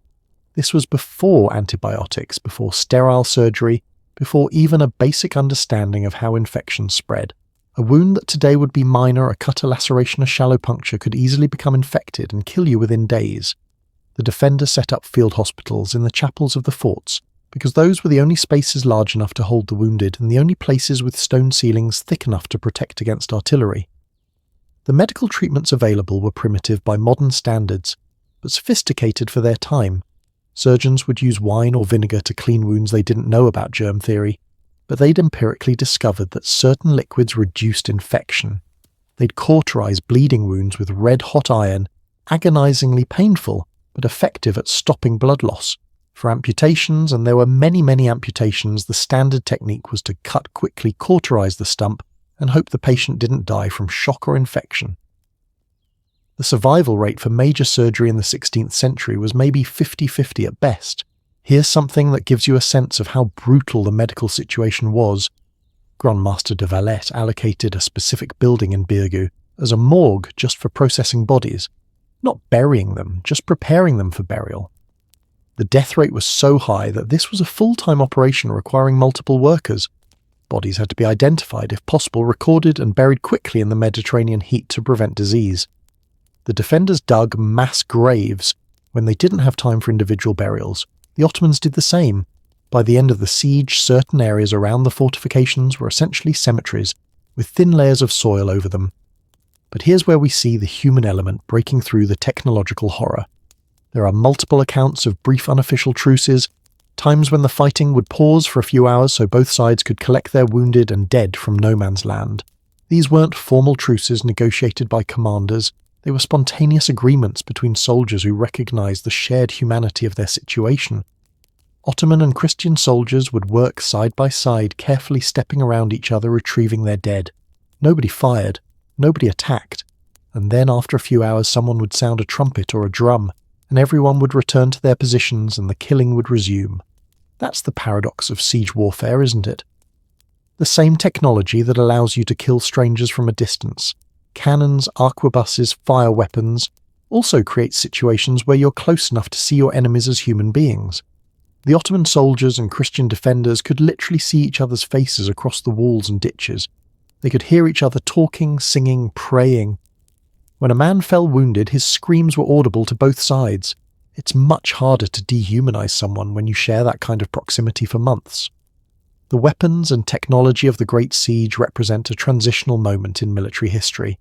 This was before antibiotics, before sterile surgery, before even a basic understanding of how infections spread. A wound that today would be minor, a cut, a laceration, a shallow puncture, could easily become infected and kill you within days. The defender set up field hospitals in the chapels of the forts, because those were the only spaces large enough to hold the wounded and the only places with stone ceilings thick enough to protect against artillery. The medical treatments available were primitive by modern standards, but sophisticated for their time. Surgeons would use wine or vinegar to clean wounds they didn't know about germ theory, but they'd empirically discovered that certain liquids reduced infection. They'd cauterize bleeding wounds with red-hot iron, agonizingly painful, but effective at stopping blood loss. For amputations, and there were many, many amputations, the standard technique was to cut quickly, cauterize the stump, and hope the patient didn't die from shock or infection. The survival rate for major surgery in the 16th century was maybe 50-50 at best. Here's something that gives you a sense of how brutal the medical situation was. Grandmaster de Valette allocated a specific building in Birgu as a morgue just for processing bodies, not burying them, just preparing them for burial. The death rate was so high that this was a full-time operation requiring multiple workers. Bodies had to be identified, if possible, recorded and buried quickly in the Mediterranean heat to prevent disease. The defenders dug mass graves when they didn't have time for individual burials. The Ottomans did the same. By the end of the siege, certain areas around the fortifications were essentially cemeteries, with thin layers of soil over them. But here's where we see the human element breaking through the technological horror. There are multiple accounts of brief unofficial truces, times when the fighting would pause for a few hours so both sides could collect their wounded and dead from no man's land. These weren't formal truces negotiated by commanders, they were spontaneous agreements between soldiers who recognized the shared humanity of their situation. Ottoman and Christian soldiers would work side by side, carefully stepping around each other retrieving their dead. Nobody fired, nobody attacked, and then after a few hours someone would sound a trumpet or a drum, and everyone would return to their positions and the killing would resume. That's the paradox of siege warfare, isn't it? The same technology that allows you to kill strangers from a distance, cannons, arquebuses, fire weapons, also creates situations where you're close enough to see your enemies as human beings. The Ottoman soldiers and Christian defenders could literally see each other's faces across the walls and ditches. They could hear each other talking, singing, praying. When a man fell wounded, his screams were audible to both sides. It's much harder to dehumanize someone when you share that kind of proximity for months. The weapons and technology of the Great Siege represent a transitional moment in military history.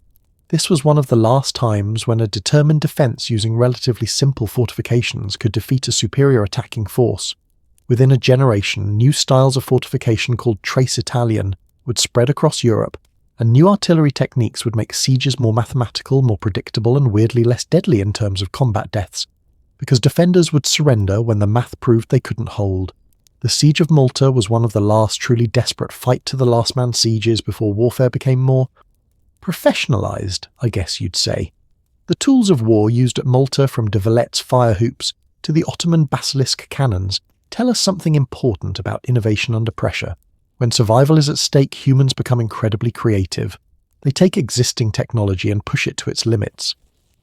This was one of the last times when a determined defense using relatively simple fortifications could defeat a superior attacking force. Within a generation, new styles of fortification called Trace Italian would spread across Europe, and new artillery techniques would make sieges more mathematical, more predictable, and weirdly less deadly in terms of combat deaths, because defenders would surrender when the math proved they couldn't hold. The Siege of Malta was one of the last truly desperate fight-to-the-last-man sieges before warfare became more professionalized, I guess you'd say. The tools of war used at Malta, from de Valet's fire hoops to the Ottoman basilisk cannons, tell us something important about innovation under pressure. When survival is at stake, humans become incredibly creative. They take existing technology and push it to its limits.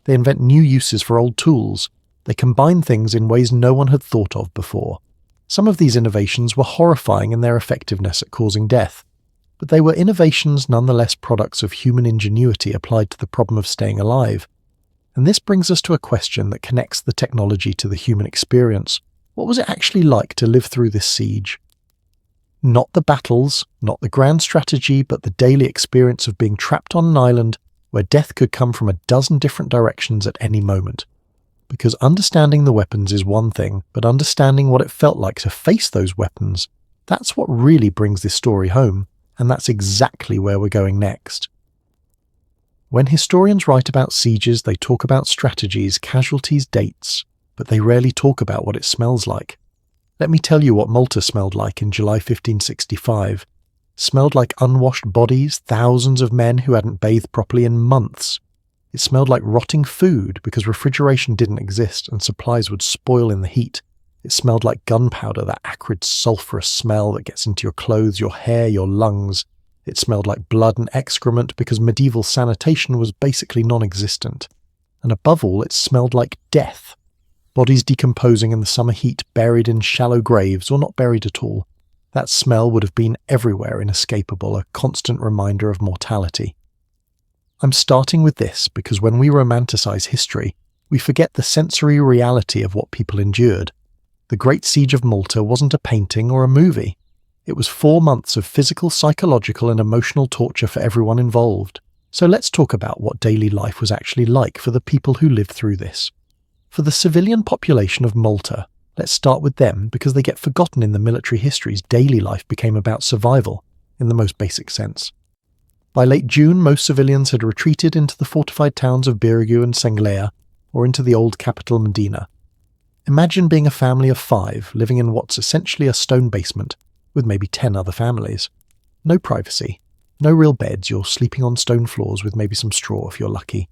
They invent new uses for old tools. They combine things in ways no one had thought of before. Some of these innovations were horrifying in their effectiveness at causing death, but they were innovations nonetheless products of human ingenuity applied to the problem of staying alive. And this brings us to a question that connects the technology to the human experience. What was it actually like to live through this siege? Not the battles, not the grand strategy, but the daily experience of being trapped on an island where death could come from a dozen different directions at any moment. Because understanding the weapons is one thing, but understanding what it felt like to face those weapons, that's what really brings this story home, and that's exactly where we're going next. When historians write about sieges, they talk about strategies, casualties, dates, but they rarely talk about what it smells like. Let me tell you what Malta smelled like in July 1565. Smelled like unwashed bodies, thousands of men who hadn't bathed properly in months. It smelled like rotting food because refrigeration didn't exist and supplies would spoil in the heat. It smelled like gunpowder, that acrid sulphurous smell that gets into your clothes, your hair, your lungs. It smelled like blood and excrement because medieval sanitation was basically non-existent. And above all, it smelled like death. Bodies decomposing in the summer heat, buried in shallow graves, or not buried at all. That smell would have been everywhere, inescapable, a constant reminder of mortality. I'm starting with this because when we romanticize history, we forget the sensory reality of what people endured. The Great Siege of Malta wasn't a painting or a movie. It was 4 months of physical, psychological, and emotional torture for everyone involved. So let's talk about what daily life was actually like for the people who lived through this. For the civilian population of Malta, let's start with them because they get forgotten in the military histories. Daily life became about survival, in the most basic sense. By late June, most civilians had retreated into the fortified towns of Birgu and Senglea, or into the old capital Medina. Imagine being a family of 5 living in what's essentially a stone basement, with maybe 10 other families. No privacy, no real beds, you're sleeping on stone floors with maybe some straw if you're lucky.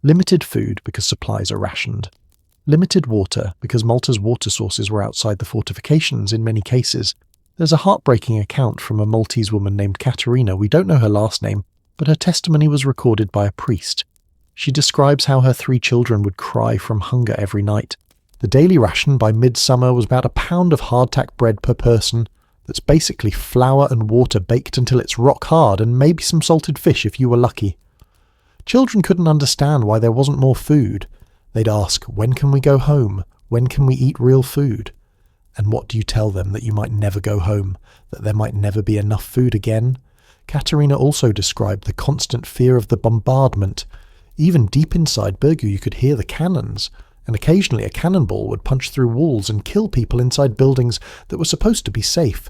Limited food because supplies are rationed. Limited water because Malta's water sources were outside the fortifications in many cases. There's a heartbreaking account from a Maltese woman named Caterina. We don't know her last name, but her testimony was recorded by a priest. She describes how her 3 children would cry from hunger every night. The daily ration by midsummer was about a pound of hardtack bread per person. That's basically flour and water baked until it's rock hard, and maybe some salted fish if you were lucky. Children couldn't understand why there wasn't more food. They'd ask, when can we go home? When can we eat real food? And what do you tell them? That you might never go home? That there might never be enough food again? Katerina also described the constant fear of the bombardment. Even deep inside Birgu you could hear the cannons, and occasionally a cannonball would punch through walls and kill people inside buildings that were supposed to be safe.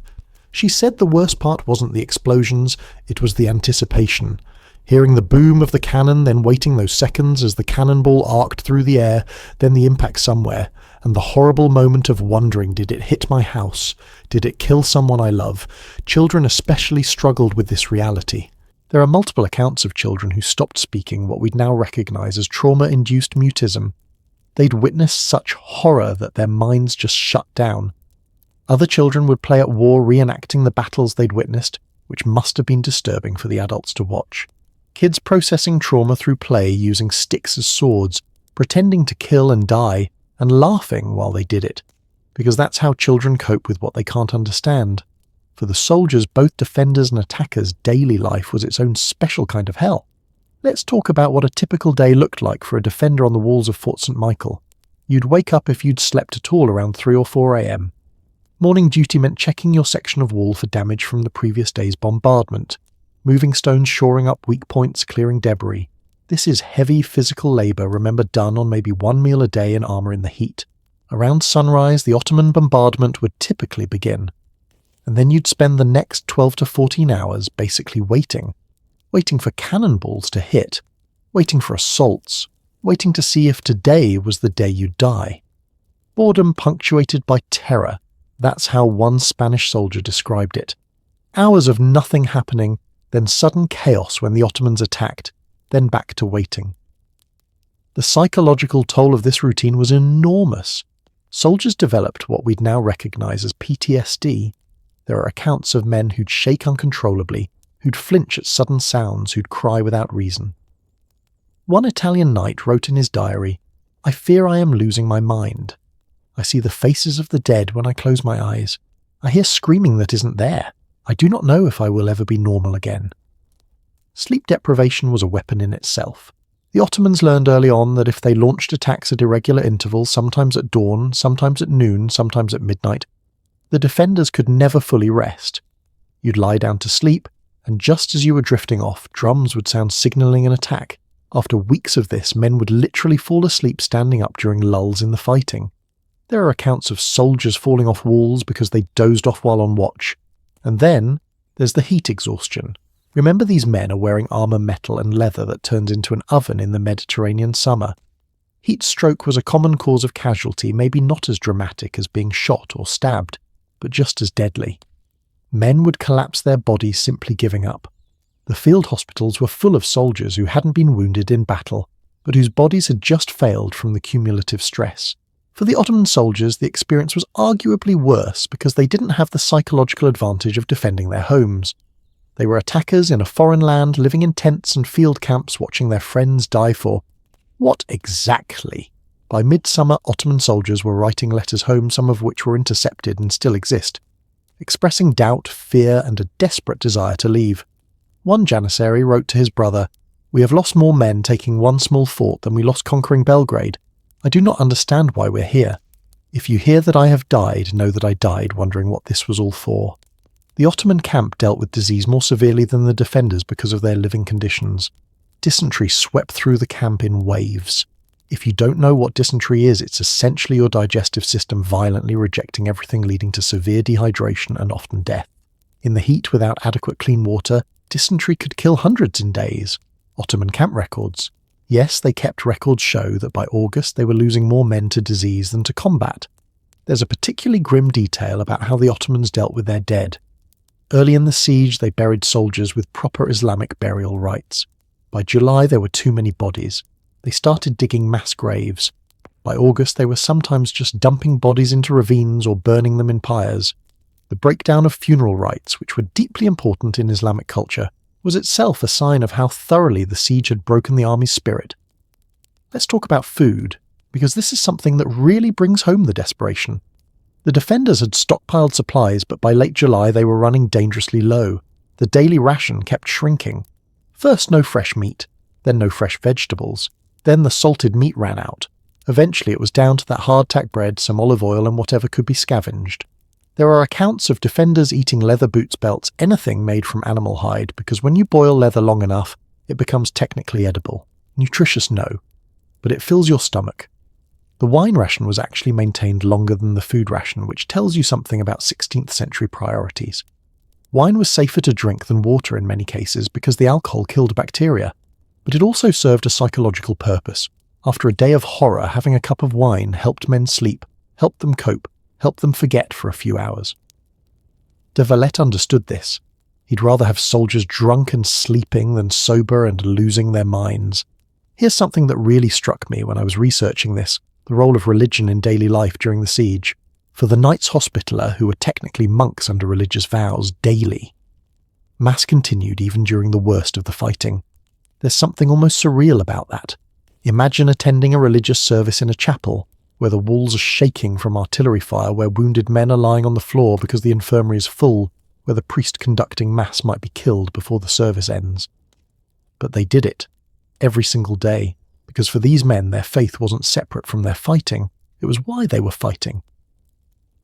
She said the worst part wasn't the explosions, it was the anticipation. Hearing the boom of the cannon, then waiting those seconds as the cannonball arced through the air, then the impact somewhere, and the horrible moment of wondering, did it hit my house? Did it kill someone I love? Children especially struggled with this reality. There are multiple accounts of children who stopped speaking what we'd now recognise as trauma-induced mutism. They'd witnessed such horror that their minds just shut down. Other children would play at war reenacting the battles they'd witnessed, which must have been disturbing for the adults to watch. Kids processing trauma through play using sticks as swords, pretending to kill and die, and laughing while they did it, because that's how children cope with what they can't understand. For the soldiers, both defenders and attackers, daily life was its own special kind of hell. Let's talk about what a typical day looked like for a defender on the walls of Fort St. Michael. You'd wake up if you'd slept at all around 3 or 4 a.m. Morning duty meant checking your section of wall for damage from the previous day's bombardment. Moving stones, shoring up weak points, clearing debris. This is heavy physical labour, remember, done on maybe 1 meal a day in armour in the heat. Around sunrise, the Ottoman bombardment would typically begin. And then you'd spend the next 12 to 14 hours basically waiting for cannonballs to hit, waiting for assaults, waiting to see if today was the day you'd die. Boredom punctuated by terror. That's how one Spanish soldier described it. Hours of nothing happening, then sudden chaos when the Ottomans attacked, then back to waiting. The psychological toll of this routine was enormous. Soldiers developed what we'd now recognise as PTSD. There are accounts of men who'd shake uncontrollably, who'd flinch at sudden sounds, who'd cry without reason. One Italian knight wrote in his diary, "I fear I am losing my mind. I see the faces of the dead when I close my eyes. I hear screaming that isn't there. I do not know if I will ever be normal again." Sleep deprivation was a weapon in itself. The Ottomans learned early on that if they launched attacks at irregular intervals, sometimes at dawn, sometimes at noon, sometimes at midnight, the defenders could never fully rest. You'd lie down to sleep, and just as you were drifting off, drums would sound signalling an attack. After weeks of this, men would literally fall asleep standing up during lulls in the fighting. There are accounts of soldiers falling off walls because they dozed off while on watch. And then there's the heat exhaustion. Remember, these men are wearing armour metal and leather that turns into an oven in the Mediterranean summer. Heat stroke was a common cause of casualty, maybe not as dramatic as being shot or stabbed, but just as deadly. Men would collapse their bodies, simply giving up. The field hospitals were full of soldiers who hadn't been wounded in battle, but whose bodies had just failed from the cumulative stress. For the Ottoman soldiers, the experience was arguably worse because they didn't have the psychological advantage of defending their homes. They were attackers in a foreign land, living in tents and field camps, watching their friends die for what exactly? By midsummer, Ottoman soldiers were writing letters home, some of which were intercepted and still exist, expressing doubt, fear, and a desperate desire to leave. One Janissary wrote to his brother, "We have lost more men taking one small fort than we lost conquering Belgrade. I do not understand why we're here. If you hear that I have died, know that I died wondering what this was all for." The Ottoman camp dealt with disease more severely than the defenders because of their living conditions. Dysentery swept through the camp in waves. If you don't know what dysentery is, it's essentially your digestive system violently rejecting everything, leading to severe dehydration and often death. In the heat without adequate clean water, dysentery could kill hundreds in days. Ottoman camp records. Yes, they kept records show that by August they were losing more men to disease than to combat. There's a particularly grim detail about how the Ottomans dealt with their dead. Early in the siege, they buried soldiers with proper Islamic burial rites. By July, there were too many bodies. They started digging mass graves. By August, they were sometimes just dumping bodies into ravines or burning them in pyres. The breakdown of funeral rites, which were deeply important in Islamic culture, was itself a sign of how thoroughly the siege had broken the army's spirit. Let's talk about food, because this is something that really brings home the desperation. The defenders had stockpiled supplies, but by late July they were running dangerously low. The daily ration kept shrinking. First no fresh meat, then no fresh vegetables, then the salted meat ran out. Eventually it was down to that hardtack bread, some olive oil and whatever could be scavenged. There are accounts of defenders eating leather boots, belts, anything made from animal hide, because when you boil leather long enough, it becomes technically edible. Nutritious, no, but it fills your stomach. The wine ration was actually maintained longer than the food ration, which tells you something about 16th century priorities. Wine was safer to drink than water in many cases because the alcohol killed bacteria, but it also served a psychological purpose. After a day of horror, having a cup of wine helped men sleep, helped them cope, helped them forget for a few hours. De Valette understood this. He'd rather have soldiers drunk and sleeping than sober and losing their minds. Here's something that really struck me when I was researching this, the role of religion in daily life during the siege. For the Knights Hospitaller, who were technically monks under religious vows, daily. Mass continued even during the worst of the fighting. There's something almost surreal about that. Imagine attending a religious service in a chapel, where the walls are shaking from artillery fire, where wounded men are lying on the floor because the infirmary is full, where the priest conducting mass might be killed before the service ends. But they did it, every single day, because for these men their faith wasn't separate from their fighting, it was why they were fighting.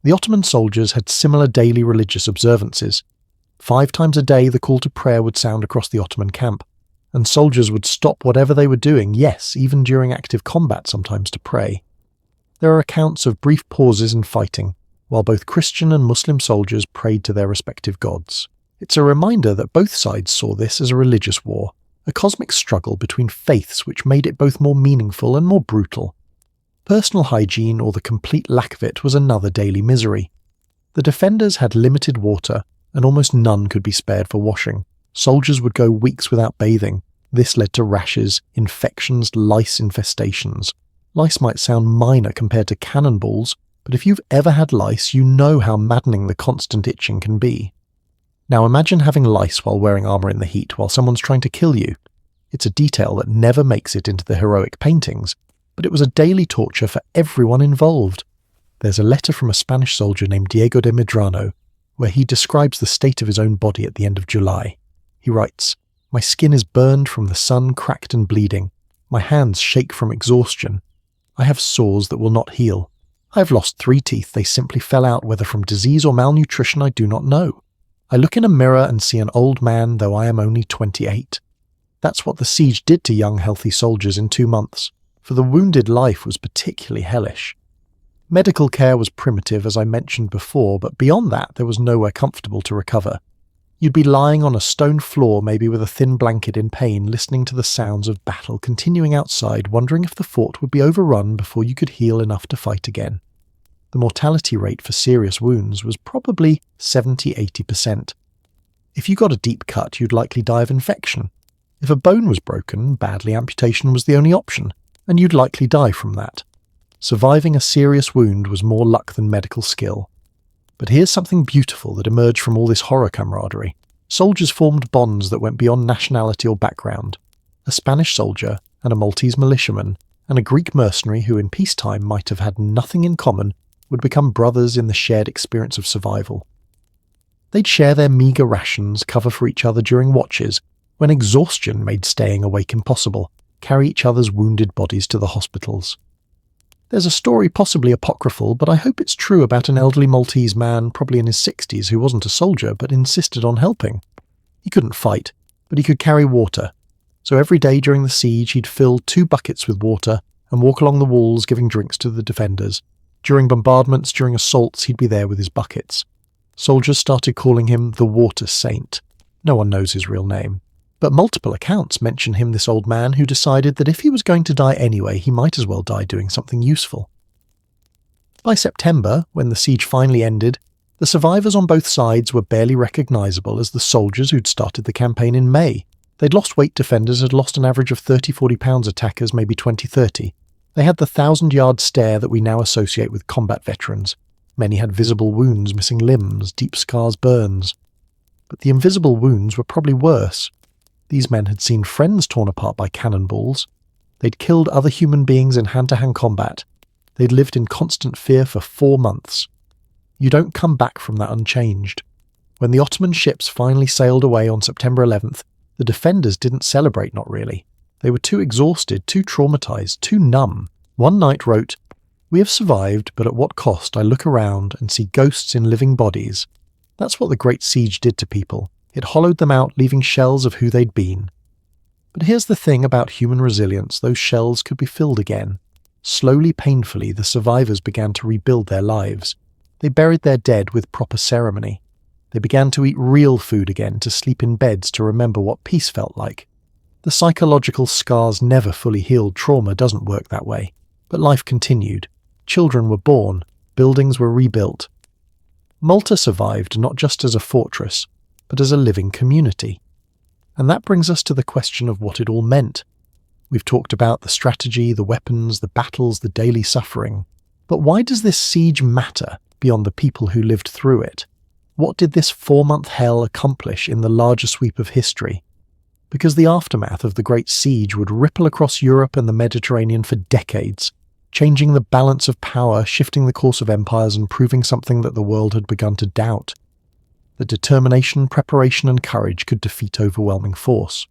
The Ottoman soldiers had similar daily religious observances. 5 times a day the call to prayer would sound across the Ottoman camp, and soldiers would stop whatever they were doing, yes, even during active combat sometimes, to pray. There are accounts of brief pauses in fighting, while both Christian and Muslim soldiers prayed to their respective gods. It's a reminder that both sides saw this as a religious war, a cosmic struggle between faiths which made it both more meaningful and more brutal. Personal hygiene, or the complete lack of it, was another daily misery. The defenders had limited water, and almost none could be spared for washing. Soldiers would go weeks without bathing. This led to rashes, infections, lice infestations. Lice might sound minor compared to cannonballs, but if you've ever had lice, you know how maddening the constant itching can be. Now imagine having lice while wearing armor in the heat while someone's trying to kill you. It's a detail that never makes it into the heroic paintings, but it was a daily torture for everyone involved. There's a letter from a Spanish soldier named Diego de Medrano, where he describes the state of his own body at the end of July. He writes, "My skin is burned from the sun, cracked and bleeding. My hands shake from exhaustion. I have sores that will not heal. I have lost 3 teeth. They simply fell out, whether from disease or malnutrition I do not know. I look in a mirror and see an old man, though I am only 28. That's what the siege did to young, healthy soldiers in 2 months. For the wounded, life was particularly hellish. Medical care was primitive, as I mentioned before, but beyond that there was nowhere comfortable to recover. You'd be lying on a stone floor, maybe with a thin blanket in pain, listening to the sounds of battle continuing outside, wondering if the fort would be overrun before you could heal enough to fight again. The mortality rate for serious wounds was probably 70–80%. If you got a deep cut, you'd likely die of infection. If a bone was broken, badly amputation was the only option, and you'd likely die from that. Surviving a serious wound was more luck than medical skill. But here's something beautiful that emerged from all this horror camaraderie. Soldiers formed bonds that went beyond nationality or background. A Spanish soldier and a Maltese militiaman and a Greek mercenary who in peacetime might have had nothing in common would become brothers in the shared experience of survival. They'd share their meagre rations, cover for each other during watches, when exhaustion made staying awake impossible, carry each other's wounded bodies to the hospitals. There's a story, possibly apocryphal, but I hope it's true, about an elderly Maltese man, probably in his 60s, who wasn't a soldier but insisted on helping. He couldn't fight, but he could carry water. So every day during the siege he'd fill 2 buckets with water and walk along the walls giving drinks to the defenders. During bombardments, during assaults, he'd be there with his buckets. Soldiers started calling him the Water Saint. No one knows his real name. But multiple accounts mention him, this old man who decided that if he was going to die anyway, he might as well die doing something useful. By September, when the siege finally ended, the survivors on both sides were barely recognisable as the soldiers who'd started the campaign in May. They'd lost weight, defenders had lost an average of 30–40 pounds, attackers maybe 20–30. They had the 1,000-yard stare that we now associate with combat veterans. Many had visible wounds, missing limbs, deep scars, burns. But the invisible wounds were probably worse. These men had seen friends torn apart by cannonballs. They'd killed other human beings in hand-to-hand combat. They'd lived in constant fear for 4 months. You don't come back from that unchanged. When the Ottoman ships finally sailed away on September 11th, the defenders didn't celebrate, not really. They were too exhausted, too traumatized, too numb. One knight wrote, We have survived, but at what cost? I look around and see ghosts in living bodies. That's what the Great Siege did to people. It hollowed them out, leaving shells of who they'd been. But here's the thing about human resilience, those shells could be filled again. Slowly, painfully, the survivors began to rebuild their lives. They buried their dead with proper ceremony. They began to eat real food again, to sleep in beds, to remember what peace felt like. The psychological scars never fully healed. Trauma doesn't work that way. But life continued. Children were born. Buildings were rebuilt. Malta survived not just as a fortress, but as a living community. And that brings us to the question of what it all meant. We've talked about the strategy, the weapons, the battles, the daily suffering. But why does this siege matter beyond the people who lived through it? What did this 4-month hell accomplish in the larger sweep of history? Because the aftermath of the Great Siege would ripple across Europe and the Mediterranean for decades, changing the balance of power, shifting the course of empires, and proving something that the world had begun to doubt. That determination, preparation, and courage could defeat overwhelming force.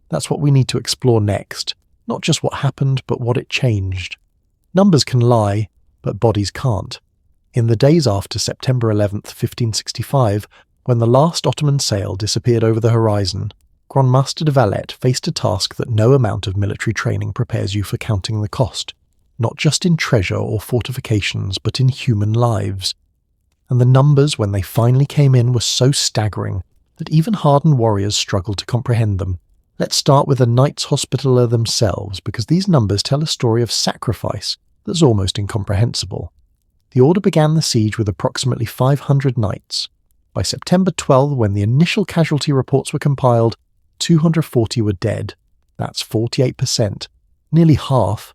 That's what we need to explore next. Not just what happened, but what it changed. Numbers can lie, but bodies can't. In the days after September 11th, 1565, when the last Ottoman sail disappeared over the horizon, Grand Master de Valette faced a task that no amount of military training prepares you for counting the cost, not just in treasure or fortifications, but in human lives. And the numbers, when they finally came in, were so staggering that even hardened warriors struggled to comprehend them. Let's start with the Knights Hospitaller themselves, because these numbers tell a story of sacrifice that's almost incomprehensible. The order began the siege with approximately 500 knights. By September 12, when the initial casualty reports were compiled, 240 were dead. That's 48%. Nearly half.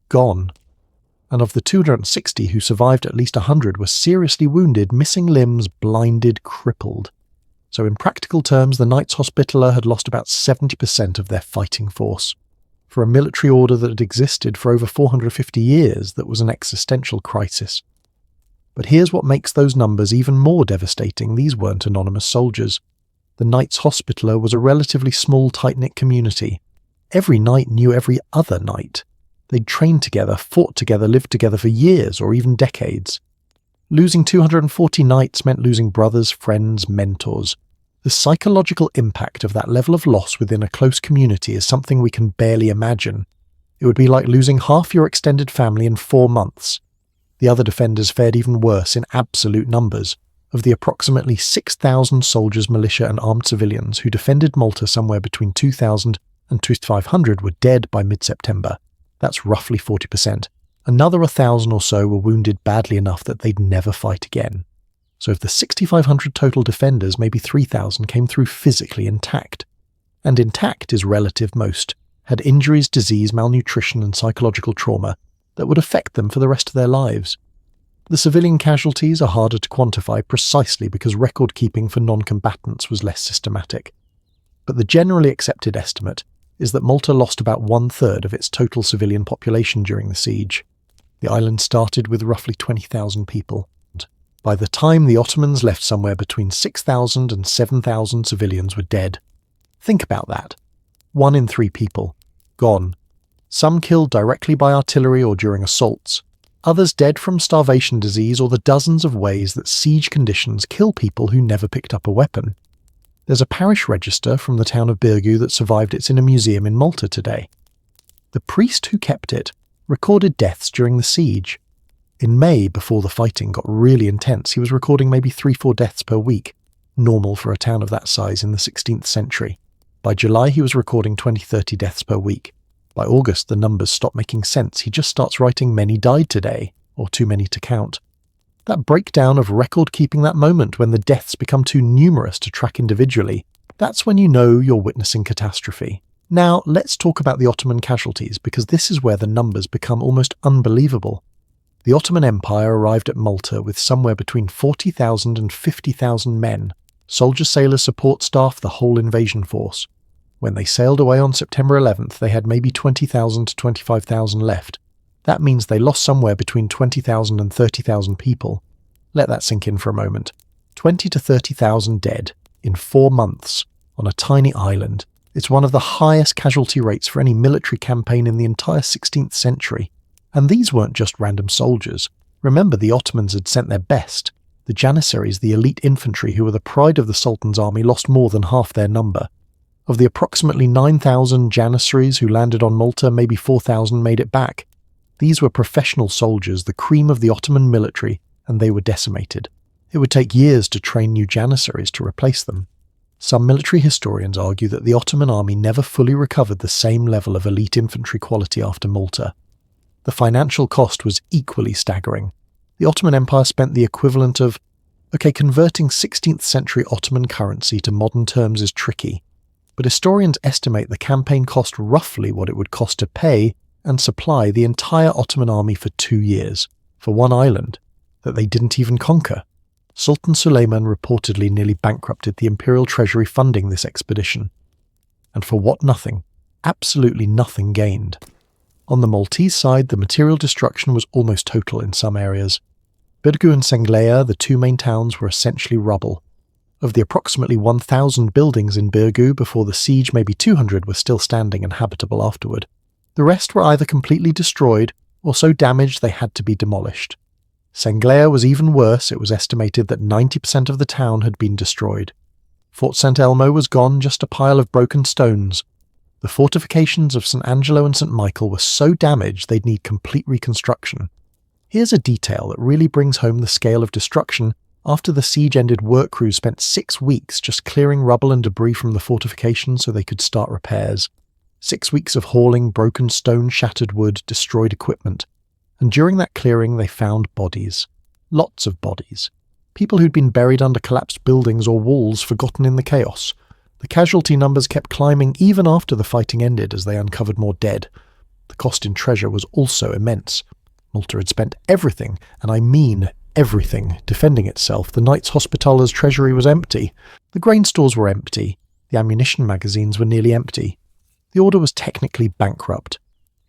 Gone. And of the 260 who survived, at least 100 were seriously wounded, missing limbs, blinded, crippled. So in practical terms, the Knights Hospitaller had lost about 70% of their fighting force. For a military order that had existed for over 450 years, that was an existential crisis. But here's what makes those numbers even more devastating. These weren't anonymous soldiers. The Knights Hospitaller was a relatively small, tight-knit community. Every knight knew every other knight. They'd trained together, fought together, lived together for years or even decades. Losing 240 knights meant losing brothers, friends, mentors. The psychological impact of that level of loss within a close community is something we can barely imagine. It would be like losing half your extended family in 4 months. The other defenders fared even worse in absolute numbers. Of the approximately 6,000 soldiers, militia and armed civilians who defended Malta, somewhere between 2,000 and 2,500 were dead by mid-September. That's roughly 40%. Another 1,000 or so were wounded badly enough that they'd never fight again. So of the 6,500 total defenders, maybe 3,000 came through physically intact. And intact is relative. Most had injuries, disease, malnutrition and psychological trauma that would affect them for the rest of their lives. The civilian casualties are harder to quantify precisely because record-keeping for non-combatants was less systematic. But the generally accepted estimate is that Malta lost about 1/3 of its total civilian population during the siege. The island started with roughly 20,000 people. By the time the Ottomans left, somewhere between 6,000 and 7,000 civilians were dead. Think about that. 1 in 3 people. Gone. Some killed directly by artillery or during assaults. Others dead from starvation, disease, or the dozens of ways that siege conditions kill people who never picked up a weapon. There's a parish register from the town of Birgu that survived. It's in a museum in Malta today. The priest who kept it recorded deaths during the siege. In May, before the fighting got really intense, he was recording maybe 3-4 deaths per week, normal for a town of that size in the 16th century. By July, he was recording 20-30 deaths per week. By August, the numbers stop making sense. He just starts writing "many died today," or "too many to count." That breakdown of record-keeping, that moment when the deaths become too numerous to track individually, that's when you know you're witnessing catastrophe. Now, let's talk about the Ottoman casualties, because this is where the numbers become almost unbelievable. The Ottoman Empire arrived at Malta with somewhere between 40,000 and 50,000 men, soldiers, sailors, support staff, the whole invasion force. When they sailed away on September 11th, they had maybe 20,000 to 25,000 left. That means they lost somewhere between 20,000 and 30,000 people. Let that sink in for a moment. 20 to 30,000 dead in 4 months on a tiny island. It's one of the highest casualty rates for any military campaign in the entire 16th century. And these weren't just random soldiers. Remember, the Ottomans had sent their best. The Janissaries, the elite infantry who were the pride of the Sultan's army, lost more than half their number. Of the approximately 9,000 Janissaries who landed on Malta, maybe 4,000 made it back. These were professional soldiers, the cream of the Ottoman military, and they were decimated. It would take years to train new Janissaries to replace them. Some military historians argue that the Ottoman army never fully recovered the same level of elite infantry quality after Malta. The financial cost was equally staggering. The Ottoman Empire spent the equivalent of, converting 16th century Ottoman currency to modern terms is tricky, but historians estimate the campaign cost roughly what it would cost to pay and supply the entire Ottoman army for 2 years, for one island that they didn't even conquer. Sultan Suleiman reportedly nearly bankrupted the imperial treasury funding this expedition. And for what nothing, absolutely nothing gained. On the Maltese side, the material destruction was almost total in some areas. Birgu and Senglea, the two main towns, were essentially rubble. Of the approximately 1,000 buildings in Birgu before the siege, maybe 200 were still standing and habitable afterward. The rest were either completely destroyed or so damaged they had to be demolished. Senglea was even worse. It was estimated that 90% of the town had been destroyed. Fort St. Elmo was gone, just a pile of broken stones. The fortifications of St. Angelo and St. Michael were so damaged they'd need complete reconstruction. Here's a detail that really brings home the scale of destruction. After the siege ended, work crews spent 6 weeks just clearing rubble and debris from the fortifications so they could start repairs. 6 weeks of hauling broken stone, shattered wood, destroyed equipment. And during that clearing they found bodies. Lots of bodies. People who'd been buried under collapsed buildings or walls, forgotten in the chaos. The casualty numbers kept climbing even after the fighting ended as they uncovered more dead. The cost in treasure was also immense. Malta had spent everything, and I mean everything, defending itself. The Knights Hospitalers' treasury was empty. The grain stores were empty. The ammunition magazines were nearly empty. The order was technically bankrupt.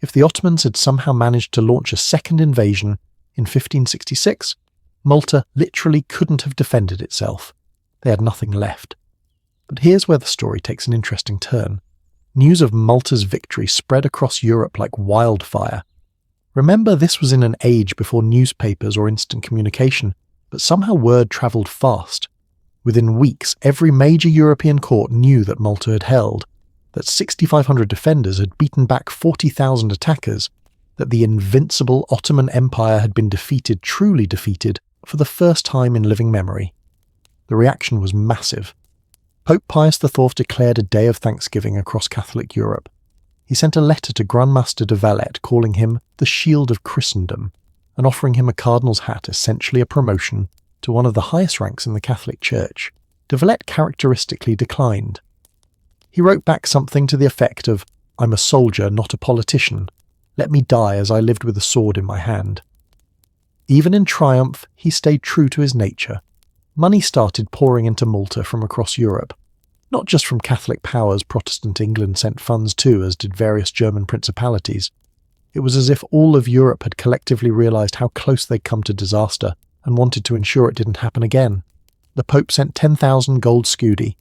If the Ottomans had somehow managed to launch a second invasion in 1566, Malta literally couldn't have defended itself. They had nothing left. But here's where the story takes an interesting turn. News of Malta's victory spread across Europe like wildfire. Remember, this was in an age before newspapers or instant communication, but somehow word travelled fast. Within weeks, every major European court knew that Malta had held, that 6,500 defenders had beaten back 40,000 attackers, that the invincible Ottoman Empire had been defeated, truly defeated, for the first time in living memory. The reaction was massive. Pope Pius IV declared a day of thanksgiving across Catholic Europe. He sent a letter to Grandmaster de Valette calling him the Shield of Christendom and offering him a cardinal's hat, essentially a promotion, to one of the highest ranks in the Catholic Church. De Valette characteristically declined. He wrote back something to the effect of, "I'm a soldier, not a politician. Let me die as I lived with a sword in my hand." Even in triumph, he stayed true to his nature. Money started pouring into Malta from across Europe. Not just from Catholic powers, Protestant England sent funds too, as did various German principalities. It was as if all of Europe had collectively realised how close they'd come to disaster and wanted to ensure it didn't happen again. The Pope sent 10,000 gold scudi.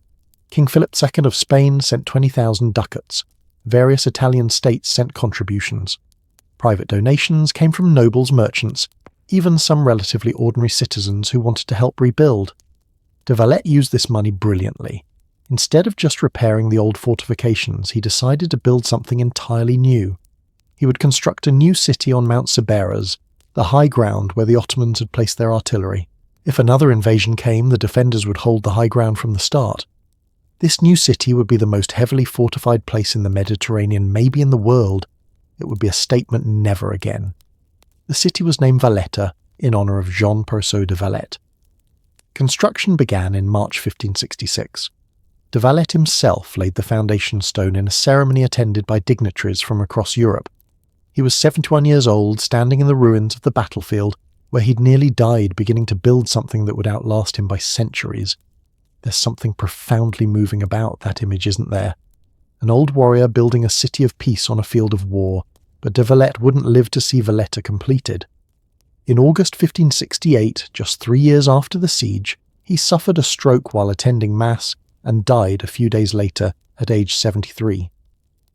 King Philip II of Spain sent 20,000 ducats. Various Italian states sent contributions. Private donations came from nobles, merchants, even some relatively ordinary citizens who wanted to help rebuild. De Valette used this money brilliantly. Instead of just repairing the old fortifications, he decided to build something entirely new. He would construct a new city on Mount Siberas, the high ground where the Ottomans had placed their artillery. If another invasion came, the defenders would hold the high ground from the start. This new city would be the most heavily fortified place in the Mediterranean, maybe in the world. It would be a statement never again. The city was named Valletta, in honour of Jean Perceau de Valette. Construction began in March 1566. De Valette himself laid the foundation stone in a ceremony attended by dignitaries from across Europe. He was 71 years old, standing in the ruins of the battlefield, where he'd nearly died beginning to build something that would outlast him by centuries. There's something profoundly moving about that image, isn't there? An old warrior building a city of peace on a field of war, but de Valette wouldn't live to see Valletta completed. In August 1568, just 3 years after the siege, he suffered a stroke while attending Mass and died a few days later at age 73.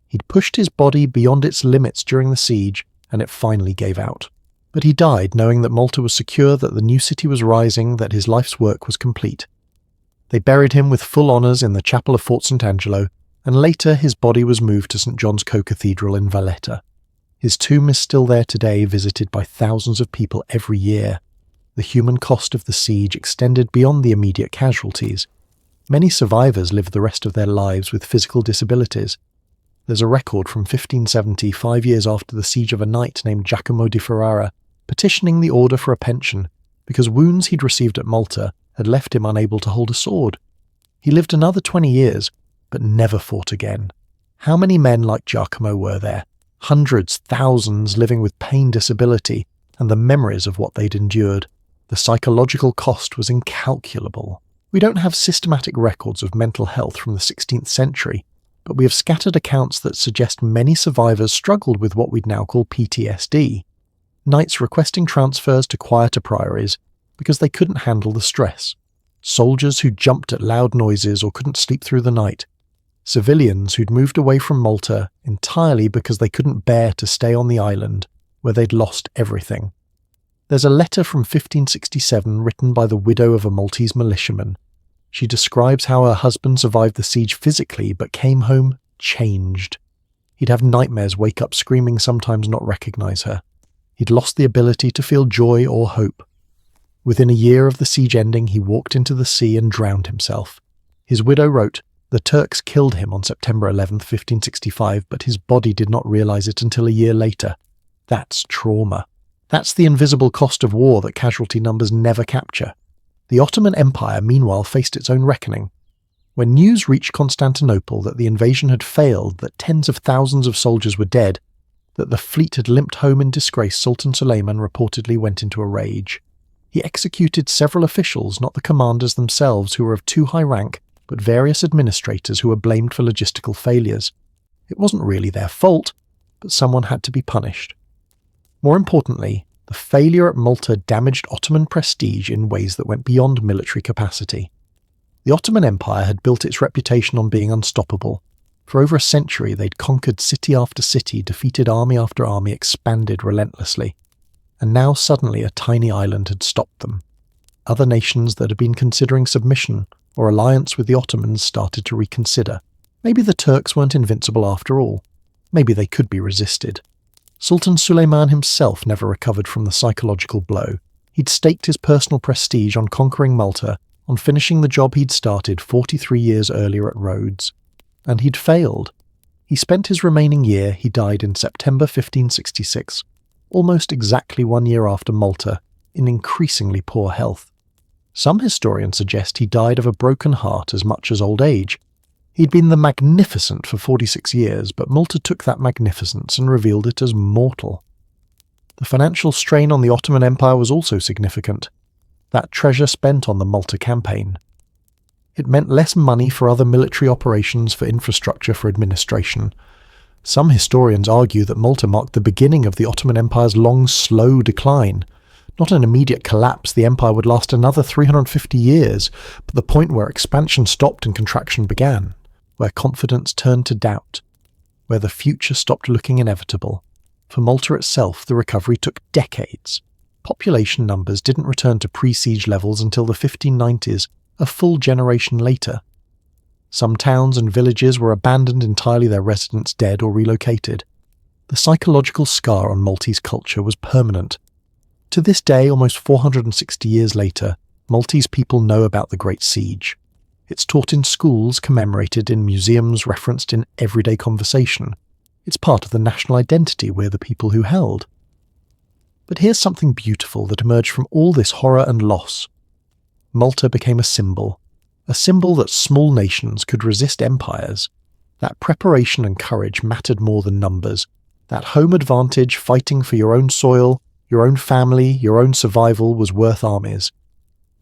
He'd pushed his body beyond its limits during the siege and it finally gave out. But he died knowing that Malta was secure, that the new city was rising, that his life's work was complete. They buried him with full honours in the chapel of Fort St. Angelo, and later his body was moved to St. John's Co-Cathedral in Valletta. His tomb is still there today, visited by thousands of people every year. The human cost of the siege extended beyond the immediate casualties. Many survivors lived the rest of their lives with physical disabilities. There's a record from 1570, 5 years after the siege, of a knight named Giacomo di Ferrara petitioning the order for a pension because wounds he'd received at Malta had left him unable to hold a sword. He lived another 20 years, but never fought again. How many men like Giacomo were there? Hundreds, thousands living with pain, disability, and the memories of what they'd endured. The psychological cost was incalculable. We don't have systematic records of mental health from the 16th century, but we have scattered accounts that suggest many survivors struggled with what we'd now call PTSD. Knights requesting transfers to quieter priories because they couldn't handle the stress. Soldiers who jumped at loud noises or couldn't sleep through the night. Civilians who'd moved away from Malta entirely because they couldn't bear to stay on the island where they'd lost everything. There's a letter from 1567 written by the widow of a Maltese militiaman. She describes how her husband survived the siege physically but came home changed. He'd have nightmares, wake up screaming, sometimes not recognise her. He'd lost the ability to feel joy or hope. Within a year of the siege ending, he walked into the sea and drowned himself. His widow wrote, "The Turks killed him on September 11, 1565, but his body did not realise it until a year later." That's trauma. That's the invisible cost of war that casualty numbers never capture. The Ottoman Empire, meanwhile, faced its own reckoning. When news reached Constantinople that the invasion had failed, that tens of thousands of soldiers were dead, that the fleet had limped home in disgrace, Sultan Suleiman reportedly went into a rage. He executed several officials, not the commanders themselves, who were of too high rank, but various administrators who were blamed for logistical failures. It wasn't really their fault, but someone had to be punished. More importantly, the failure at Malta damaged Ottoman prestige in ways that went beyond military capacity. The Ottoman Empire had built its reputation on being unstoppable. For over a century, they'd conquered city after city, defeated army after army, expanded relentlessly. And now suddenly a tiny island had stopped them. Other nations that had been considering submission or alliance with the Ottomans started to reconsider. Maybe the Turks weren't invincible after all. Maybe they could be resisted. Sultan Suleiman himself never recovered from the psychological blow. He'd staked his personal prestige on conquering Malta, on finishing the job he'd started 43 years earlier at Rhodes. And he'd failed. He spent his remaining year, he died in September 1566, almost exactly 1 year after Malta, in increasingly poor health. Some historians suggest he died of a broken heart as much as old age. He'd been the Magnificent for 46 years, but Malta took that magnificence and revealed it as mortal. The financial strain on the Ottoman Empire was also significant. That treasure spent on the Malta campaign. It meant less money for other military operations, for infrastructure, for administration. Some historians argue that Malta marked the beginning of the Ottoman Empire's long, slow decline. Not an immediate collapse, the empire would last another 350 years, but the point where expansion stopped and contraction began, where confidence turned to doubt, where the future stopped looking inevitable. For Malta itself, the recovery took decades. Population numbers didn't return to pre-siege levels until the 1590s, a full generation later. Some towns and villages were abandoned entirely, their residents dead or relocated. The psychological scar on Maltese culture was permanent. To this day, almost 460 years later, Maltese people know about the Great Siege. It's taught in schools, commemorated in museums, referenced in everyday conversation. It's part of the national identity we're the people who held. But here's something beautiful that emerged from all this horror and loss. Malta became a symbol that small nations could resist empires. That preparation and courage mattered more than numbers. That home advantage, fighting for your own soil, your own family, your own survival, was worth armies.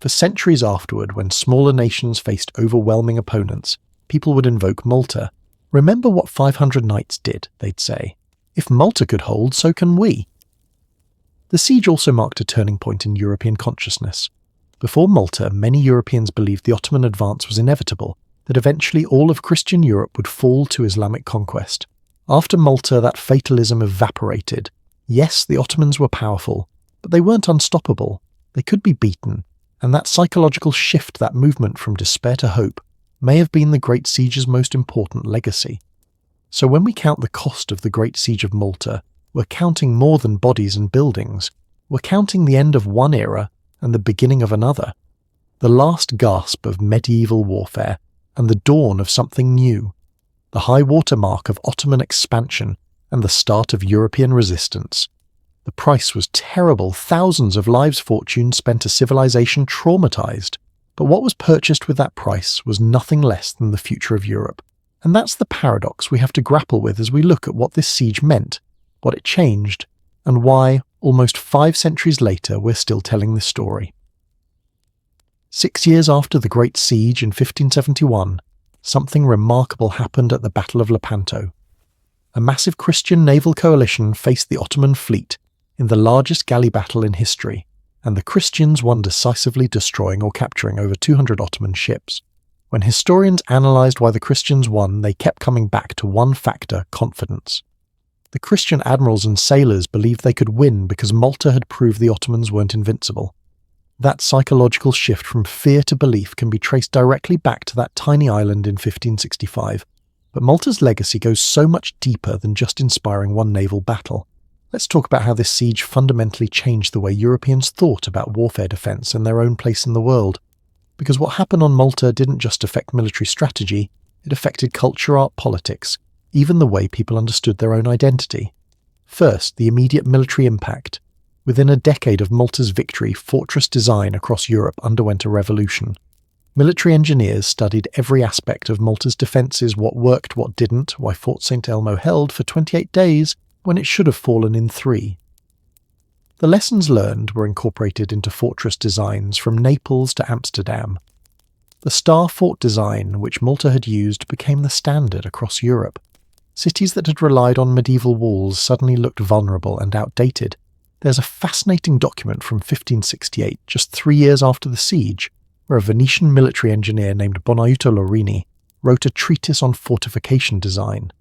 For centuries afterward, when smaller nations faced overwhelming opponents, people would invoke Malta. Remember what 500 knights did, they'd say. If Malta could hold, so can we. The siege also marked a turning point in European consciousness. Before Malta, many Europeans believed the Ottoman advance was inevitable, that eventually all of Christian Europe would fall to Islamic conquest. After Malta, that fatalism evaporated. Yes, the Ottomans were powerful, but they weren't unstoppable. They could be beaten, and that psychological shift, that movement from despair to hope, may have been the Great Siege's most important legacy. So when we count the cost of the Great Siege of Malta, we're counting more than bodies and buildings. We're counting the end of one era and the beginning of another, the last gasp of medieval warfare and the dawn of something new, the high water mark of Ottoman expansion and the start of European resistance. The price was terrible, thousands of lives' fortune spent, a civilization traumatized. But what was purchased with that price was nothing less than the future of Europe. And that's the paradox we have to grapple with as we look at what this siege meant, what it changed, and why, almost 5 centuries later, we're still telling this story. 6 years after the Great Siege in 1571, something remarkable happened at the Battle of Lepanto. A massive Christian naval coalition faced the Ottoman fleet in the largest galley battle in history, and the Christians won, decisively destroying or capturing over 200 Ottoman ships. When historians analysed why the Christians won, they kept coming back to one factor: confidence. The Christian admirals and sailors believed they could win because Malta had proved the Ottomans weren't invincible. That psychological shift from fear to belief can be traced directly back to that tiny island in 1565. But Malta's legacy goes so much deeper than just inspiring one naval battle. Let's talk about how this siege fundamentally changed the way Europeans thought about warfare defence and their own place in the world. Because what happened on Malta didn't just affect military strategy, it affected culture, art, politics, even the way people understood their own identity. First, the immediate military impact. Within a decade of Malta's victory, fortress design across Europe underwent a revolution. Military engineers studied every aspect of Malta's defences: what worked, what didn't, why Fort St. Elmo held for 28 days when it should have fallen in 3. The lessons learned were incorporated into fortress designs from Naples to Amsterdam. The star fort design, which Malta had used, became the standard across Europe. Cities that had relied on medieval walls suddenly looked vulnerable and outdated. There's a fascinating document from 1568, just 3 years after the siege, where a Venetian military engineer named Bonaiuto Lorini wrote a treatise on fortification design.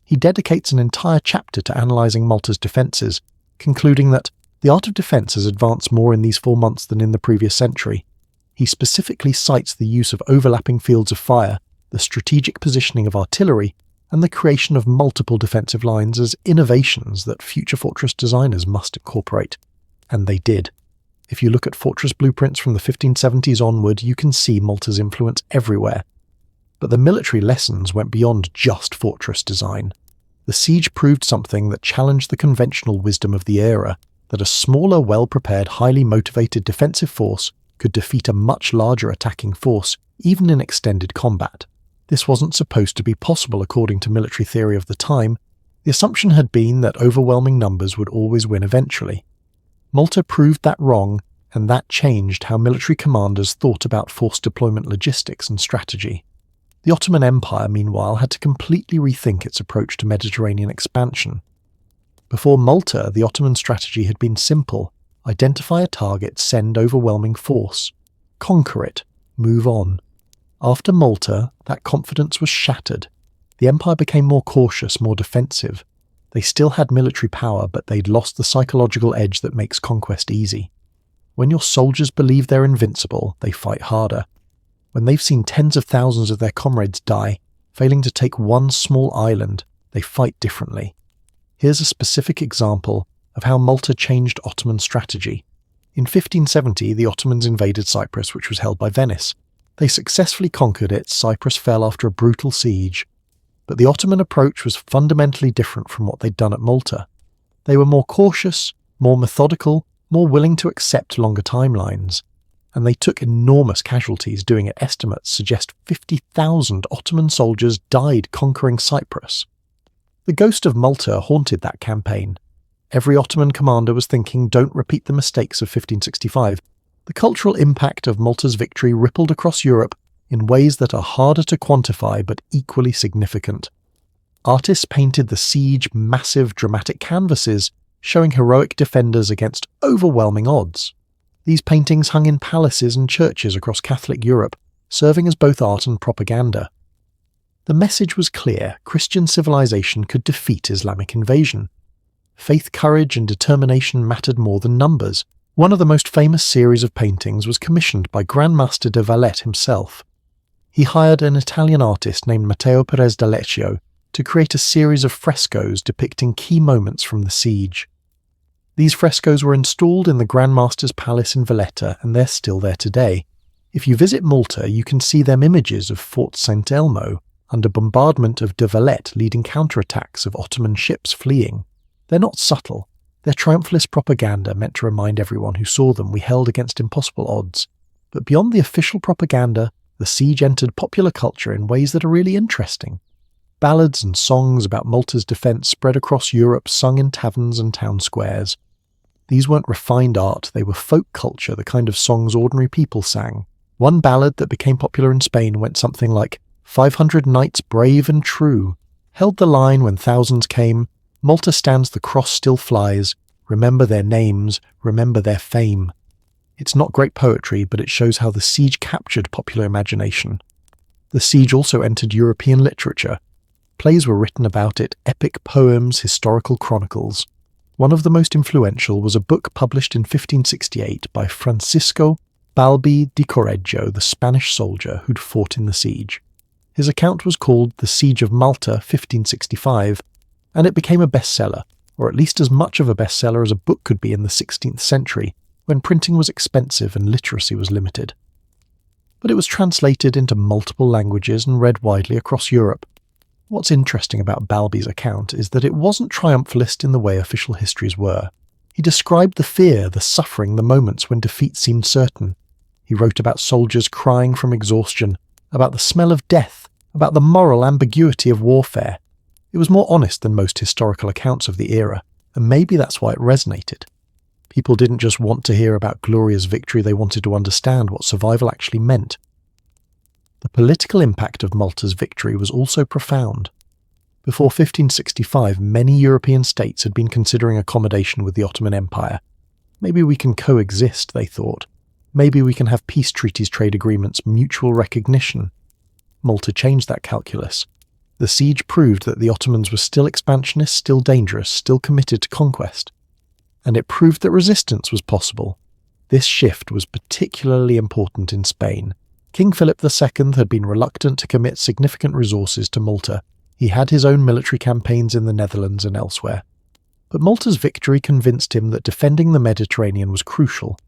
He dedicates an entire chapter to analysing Malta's defences, concluding that the art of defence has advanced more in these 4 months than in the previous century. He specifically cites the use of overlapping fields of fire, the strategic positioning of artillery, and the creation of multiple defensive lines as innovations that future fortress designers must incorporate. And they did. If you look at fortress blueprints from the 1570s onward, you can see Malta's influence everywhere. But the military lessons went beyond just fortress design. The siege proved something that challenged the conventional wisdom of the era, that a smaller, well-prepared, highly motivated defensive force could defeat a much larger attacking force, even in extended combat. This wasn't supposed to be possible according to military theory of the time. The assumption had been that overwhelming numbers would always win eventually. Malta proved that wrong, and that changed how military commanders thought about force deployment logistics and strategy. The Ottoman Empire, meanwhile, had to completely rethink its approach to Mediterranean expansion. Before Malta, the Ottoman strategy had been simple: identify a target, send overwhelming force. Conquer it, move on. After Malta, that confidence was shattered. The empire became more cautious, more defensive. They still had military power, but they'd lost the psychological edge that makes conquest easy. When your soldiers believe they're invincible, they fight harder. When they've seen tens of thousands of their comrades die, failing to take one small island, they fight differently. Here's a specific example of how Malta changed Ottoman strategy. In 1570, the Ottomans invaded Cyprus, which was held by Venice. They successfully conquered it. Cyprus fell after a brutal siege. But the Ottoman approach was fundamentally different from what they'd done at Malta. They were more cautious, more methodical, more willing to accept longer timelines. And they took enormous casualties, doing it. Estimates suggest 50,000 Ottoman soldiers died conquering Cyprus. The ghost of Malta haunted that campaign. Every Ottoman commander was thinking, don't repeat the mistakes of 1565. The cultural impact of Malta's victory rippled across Europe in ways that are harder to quantify but equally significant. Artists painted the siege massive, dramatic canvases, showing heroic defenders against overwhelming odds. These paintings hung in palaces and churches across Catholic Europe, serving as both art and propaganda. The message was clear: Christian civilization could defeat Islamic invasion. Faith, courage, and determination mattered more than numbers. One of the most famous series of paintings was commissioned by Grandmaster de Valette himself. He hired an Italian artist named Matteo Perez d'Alecchio to create a series of frescoes depicting key moments from the siege. These frescoes were installed in the Grandmaster's palace in Valletta, and they're still there today. If you visit Malta, you can see them images of Fort St. Elmo under bombardment of de Valette, leading counterattacks of Ottoman ships fleeing. They're not subtle. They're triumphalist propaganda meant to remind everyone who saw them we held against impossible odds. But beyond the official propaganda, the siege entered popular culture in ways that are really interesting. Ballads and songs about Malta's defence spread across Europe, sung in taverns and town squares. These weren't refined art, they were folk culture, the kind of songs ordinary people sang. One ballad that became popular in Spain went something like, 500 knights brave and true, held the line when thousands came, Malta stands, the cross still flies, remember their names, remember their fame. It's not great poetry, but it shows how the siege captured popular imagination. The siege also entered European literature. Plays were written about it, epic poems, historical chronicles. One of the most influential was a book published in 1568 by Francisco Balbi di Correggio, the Spanish soldier who'd fought in the siege. His account was called The Siege of Malta, 1565, and it became a bestseller, or at least as much of a bestseller as a book could be in the 16th century, when printing was expensive and literacy was limited. But it was translated into multiple languages and read widely across Europe. What's interesting about Balbi's account is that it wasn't triumphalist in the way official histories were. He described the fear, the suffering, the moments when defeat seemed certain. He wrote about soldiers crying from exhaustion, about the smell of death, about the moral ambiguity of warfare. It was more honest than most historical accounts of the era, and maybe that's why it resonated. People didn't just want to hear about glorious victory, they wanted to understand what survival actually meant. The political impact of Malta's victory was also profound. Before 1565, many European states had been considering accommodation with the Ottoman Empire. Maybe we can coexist, they thought. Maybe we can have peace treaties, trade agreements, mutual recognition. Malta changed that calculus. The siege proved that the Ottomans were still expansionist, still dangerous, still committed to conquest. And it proved that resistance was possible. This shift was particularly important in Spain. King Philip II had been reluctant to commit significant resources to Malta. He had his own military campaigns in the Netherlands and elsewhere. But Malta's victory convinced him that defending the Mediterranean was crucial.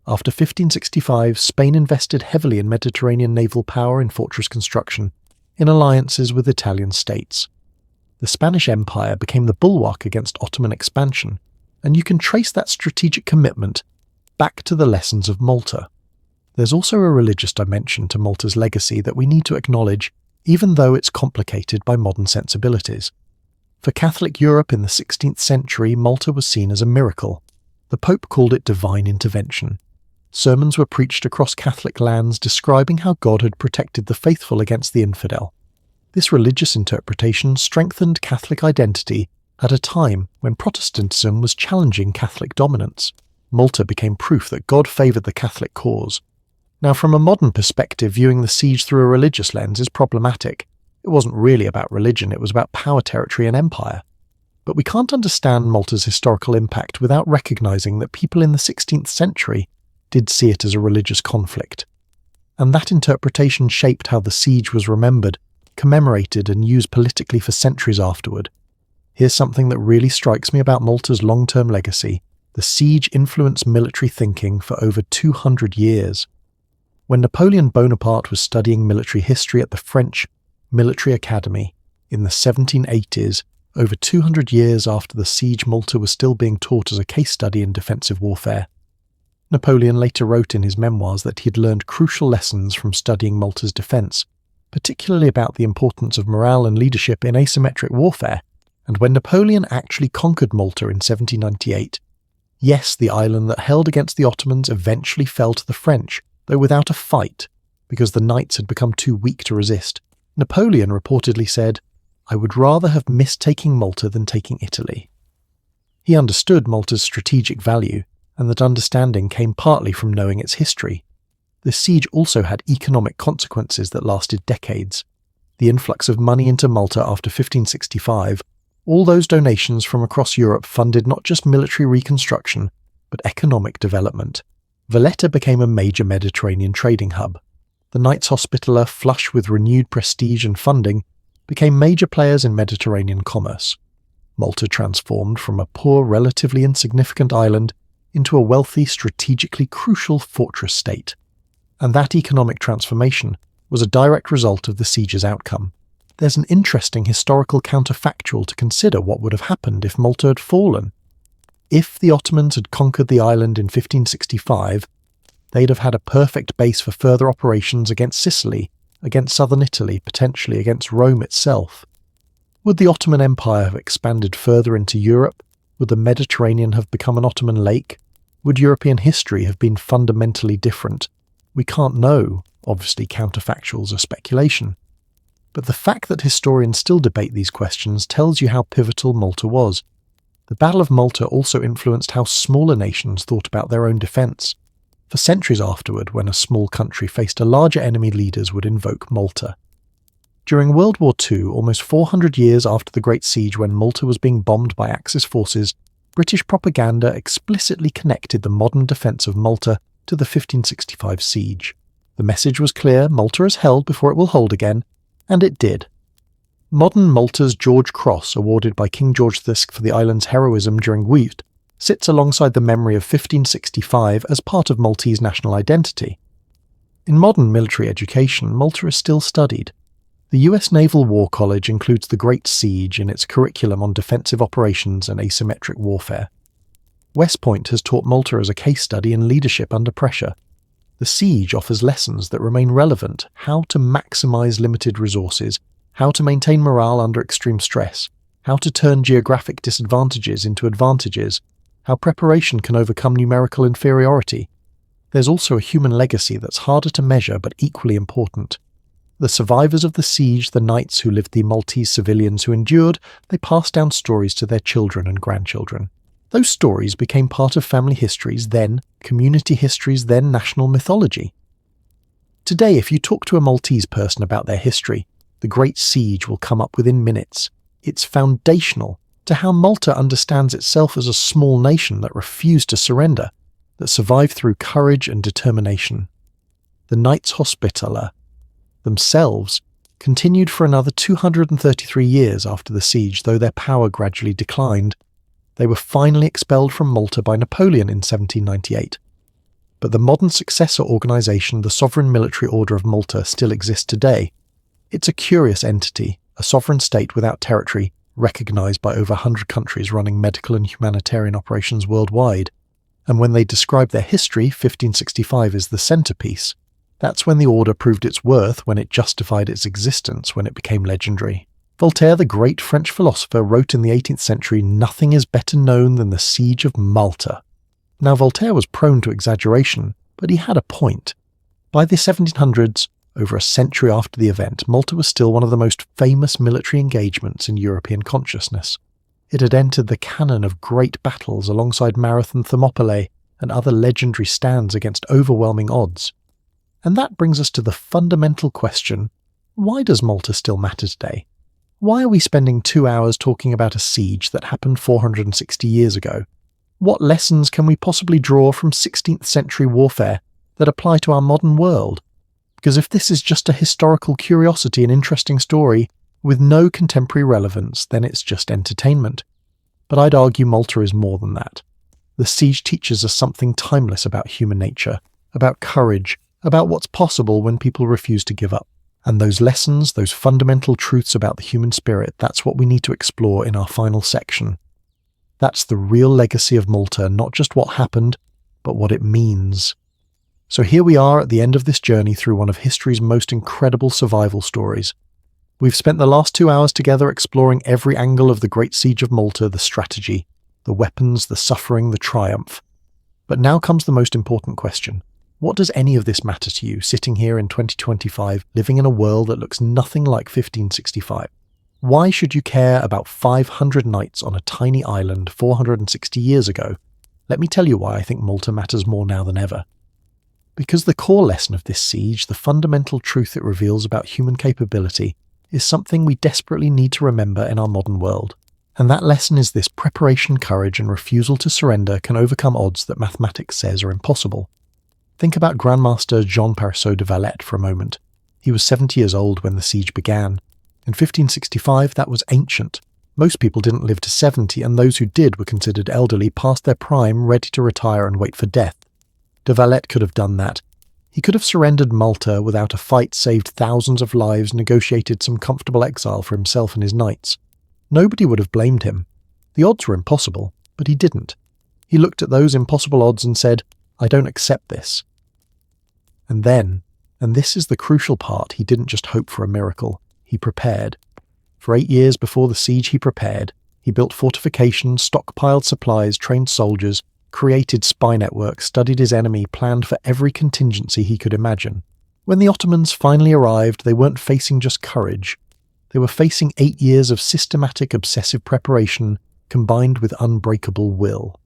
After 1565, Spain invested heavily in Mediterranean naval power and fortress construction, in alliances with Italian states. The Spanish Empire became the bulwark against Ottoman expansion, and you can trace that strategic commitment back to the lessons of Malta. There's also a religious dimension to Malta's legacy that we need to acknowledge, even though it's complicated by modern sensibilities. For Catholic Europe in the 16th century, Malta was seen as a miracle. The Pope called it divine intervention. Sermons were preached across Catholic lands describing how God had protected the faithful against the infidel. This religious interpretation strengthened Catholic identity at a time when Protestantism was challenging Catholic dominance. Malta became proof that God favoured the Catholic cause. Now, from a modern perspective, viewing the siege through a religious lens is problematic. It wasn't really about religion, it was about power, territory, and empire. But we can't understand Malta's historical impact without recognising that people in the 16th century did see it as a religious conflict. And that interpretation shaped how the siege was remembered, commemorated, and used politically for centuries afterward. Here's something that really strikes me about Malta's long-term legacy. The siege influenced military thinking for over 200 years. When Napoleon Bonaparte was studying military history at the French Military Academy in the 1780s, over 200 years after the siege, Malta was still being taught as a case study in defensive warfare. Napoleon later wrote in his memoirs that he had learned crucial lessons from studying Malta's defence, particularly about the importance of morale and leadership in asymmetric warfare. And when Napoleon actually conquered Malta in 1798, yes, the island that held against the Ottomans eventually fell to the French, though without a fight, because the knights had become too weak to resist. Napoleon reportedly said, "I would rather have missed taking Malta than taking Italy." He understood Malta's strategic value, and that understanding came partly from knowing its history. The siege also had economic consequences that lasted decades. The influx of money into Malta after 1565 All those donations from across Europe funded not just military reconstruction, but economic development. Valletta became a major Mediterranean trading hub. The Knights Hospitaller, flush with renewed prestige and funding, became major players in Mediterranean commerce. Malta transformed from a poor, relatively insignificant island into a wealthy, strategically crucial fortress state. And that economic transformation was a direct result of the siege's outcome. There's an interesting historical counterfactual to consider what would have happened if Malta had fallen. If the Ottomans had conquered the island in 1565, they'd have had a perfect base for further operations against Sicily, against southern Italy, potentially against Rome itself. Would the Ottoman Empire have expanded further into Europe? Would the Mediterranean have become an Ottoman lake? Would European history have been fundamentally different? We can't know. Obviously, counterfactuals are speculation. But the fact that historians still debate these questions tells you how pivotal Malta was. The Battle of Malta also influenced how smaller nations thought about their own defence. For centuries afterward, when a small country faced a larger enemy, leaders would invoke Malta. During World War II, almost 400 years after the Great Siege, when Malta was being bombed by Axis forces, British propaganda explicitly connected the modern defence of Malta to the 1565 siege. The message was clear: Malta is held before it will hold again, and it did. Modern Malta's George Cross, awarded by King George VI for the island's heroism during Wiut, sits alongside the memory of 1565 as part of Maltese national identity. In modern military education, Malta is still studied. The US Naval War College includes the Great Siege in its curriculum on defensive operations and asymmetric warfare. West Point has taught Malta as a case study in leadership under pressure. The siege offers lessons that remain relevant: how to maximize limited resources, how to maintain morale under extreme stress, how to turn geographic disadvantages into advantages, how preparation can overcome numerical inferiority. There's also a human legacy that's harder to measure but equally important. The survivors of the siege, the knights who lived, the Maltese civilians who endured, they passed down stories to their children and grandchildren. Those stories became part of family histories, then community histories, then national mythology. Today, if you talk to a Maltese person about their history, the Great Siege will come up within minutes. It's foundational to how Malta understands itself as a small nation that refused to surrender, that survived through courage and determination. The Knights Hospitaller themselves continued for another 233 years after the siege, though their power gradually declined. They were finally expelled from Malta by Napoleon in 1798. But the modern successor organisation, the Sovereign Military Order of Malta, still exists today. It's a curious entity, a sovereign state without territory, recognised by over 100 countries running medical and humanitarian operations worldwide. And when they describe their history, 1565 is the centrepiece. That's when the order proved its worth, when it justified its existence, when it became legendary. Voltaire, the great French philosopher, wrote in the 18th century, "Nothing is better known than the siege of Malta." Now, Voltaire was prone to exaggeration, but he had a point. By the 1700s, over a century after the event, Malta was still one of the most famous military engagements in European consciousness. It had entered the canon of great battles alongside Marathon, Thermopylae, and other legendary stands against overwhelming odds. And that brings us to the fundamental question: why does Malta still matter today? Why are we spending 2 hours talking about a siege that happened 460 years ago? What lessons can we possibly draw from 16th century warfare that apply to our modern world? Because if this is just a historical curiosity and interesting story with no contemporary relevance, then it's just entertainment. But I'd argue Malta is more than that. The siege teaches us something timeless about human nature, about courage, about what's possible when people refuse to give up. And those lessons, those fundamental truths about the human spirit, that's what we need to explore in our final section. That's the real legacy of Malta, not just what happened, but what it means. So here we are at the end of this journey through one of history's most incredible survival stories. We've spent the last 2 hours together exploring every angle of the Great Siege of Malta, the strategy, the weapons, the suffering, the triumph. But now comes the most important question. What does any of this matter to you, sitting here in 2025, living in a world that looks nothing like 1565? Why should you care about 500 knights on a tiny island 460 years ago? Let me tell you why I think Malta matters more now than ever. Because the core lesson of this siege, the fundamental truth it reveals about human capability, is something we desperately need to remember in our modern world. And that lesson is this: preparation, courage, and refusal to surrender can overcome odds that mathematics says are impossible. Think about Grandmaster Jean Parisot de Valette for a moment. He was 70 years old when the siege began. In 1565, that was ancient. Most people didn't live to 70, and those who did were considered elderly, past their prime, ready to retire and wait for death. De Valette could have done that. He could have surrendered Malta without a fight, saved thousands of lives, negotiated some comfortable exile for himself and his knights. Nobody would have blamed him. The odds were impossible, but he didn't. He looked at those impossible odds and said, "I don't accept this." And then, and this is the crucial part, he didn't just hope for a miracle, he prepared. For 8 years before the siege he prepared. He built fortifications, stockpiled supplies, trained soldiers, created spy networks, studied his enemy, planned for every contingency he could imagine. When the Ottomans finally arrived, they weren't facing just courage. They were facing 8 years of systematic, obsessive preparation combined with unbreakable will.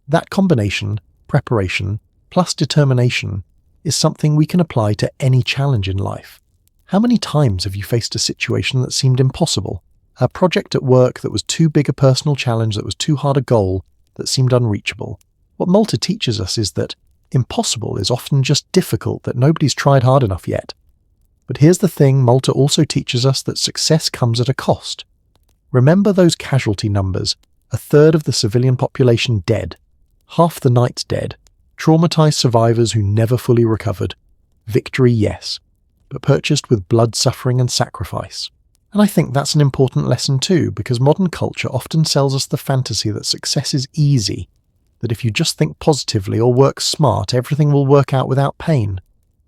That combination, preparation, plus determination, is something we can apply to any challenge in life. How many times have you faced a situation that seemed impossible? A project at work that was too big a personal challenge, that was too hard a goal, that seemed unreachable? What Malta teaches us is that impossible is often just difficult, that nobody's tried hard enough yet. But here's the thing, Malta also teaches us that success comes at a cost. Remember those casualty numbers: 1/3 of the civilian population dead, half the knights dead, traumatized survivors who never fully recovered. Victory, yes, but purchased with blood, suffering, and sacrifice. And I think that's an important lesson too, because modern culture often sells us the fantasy that success is easy, that if you just think positively or work smart, everything will work out without pain.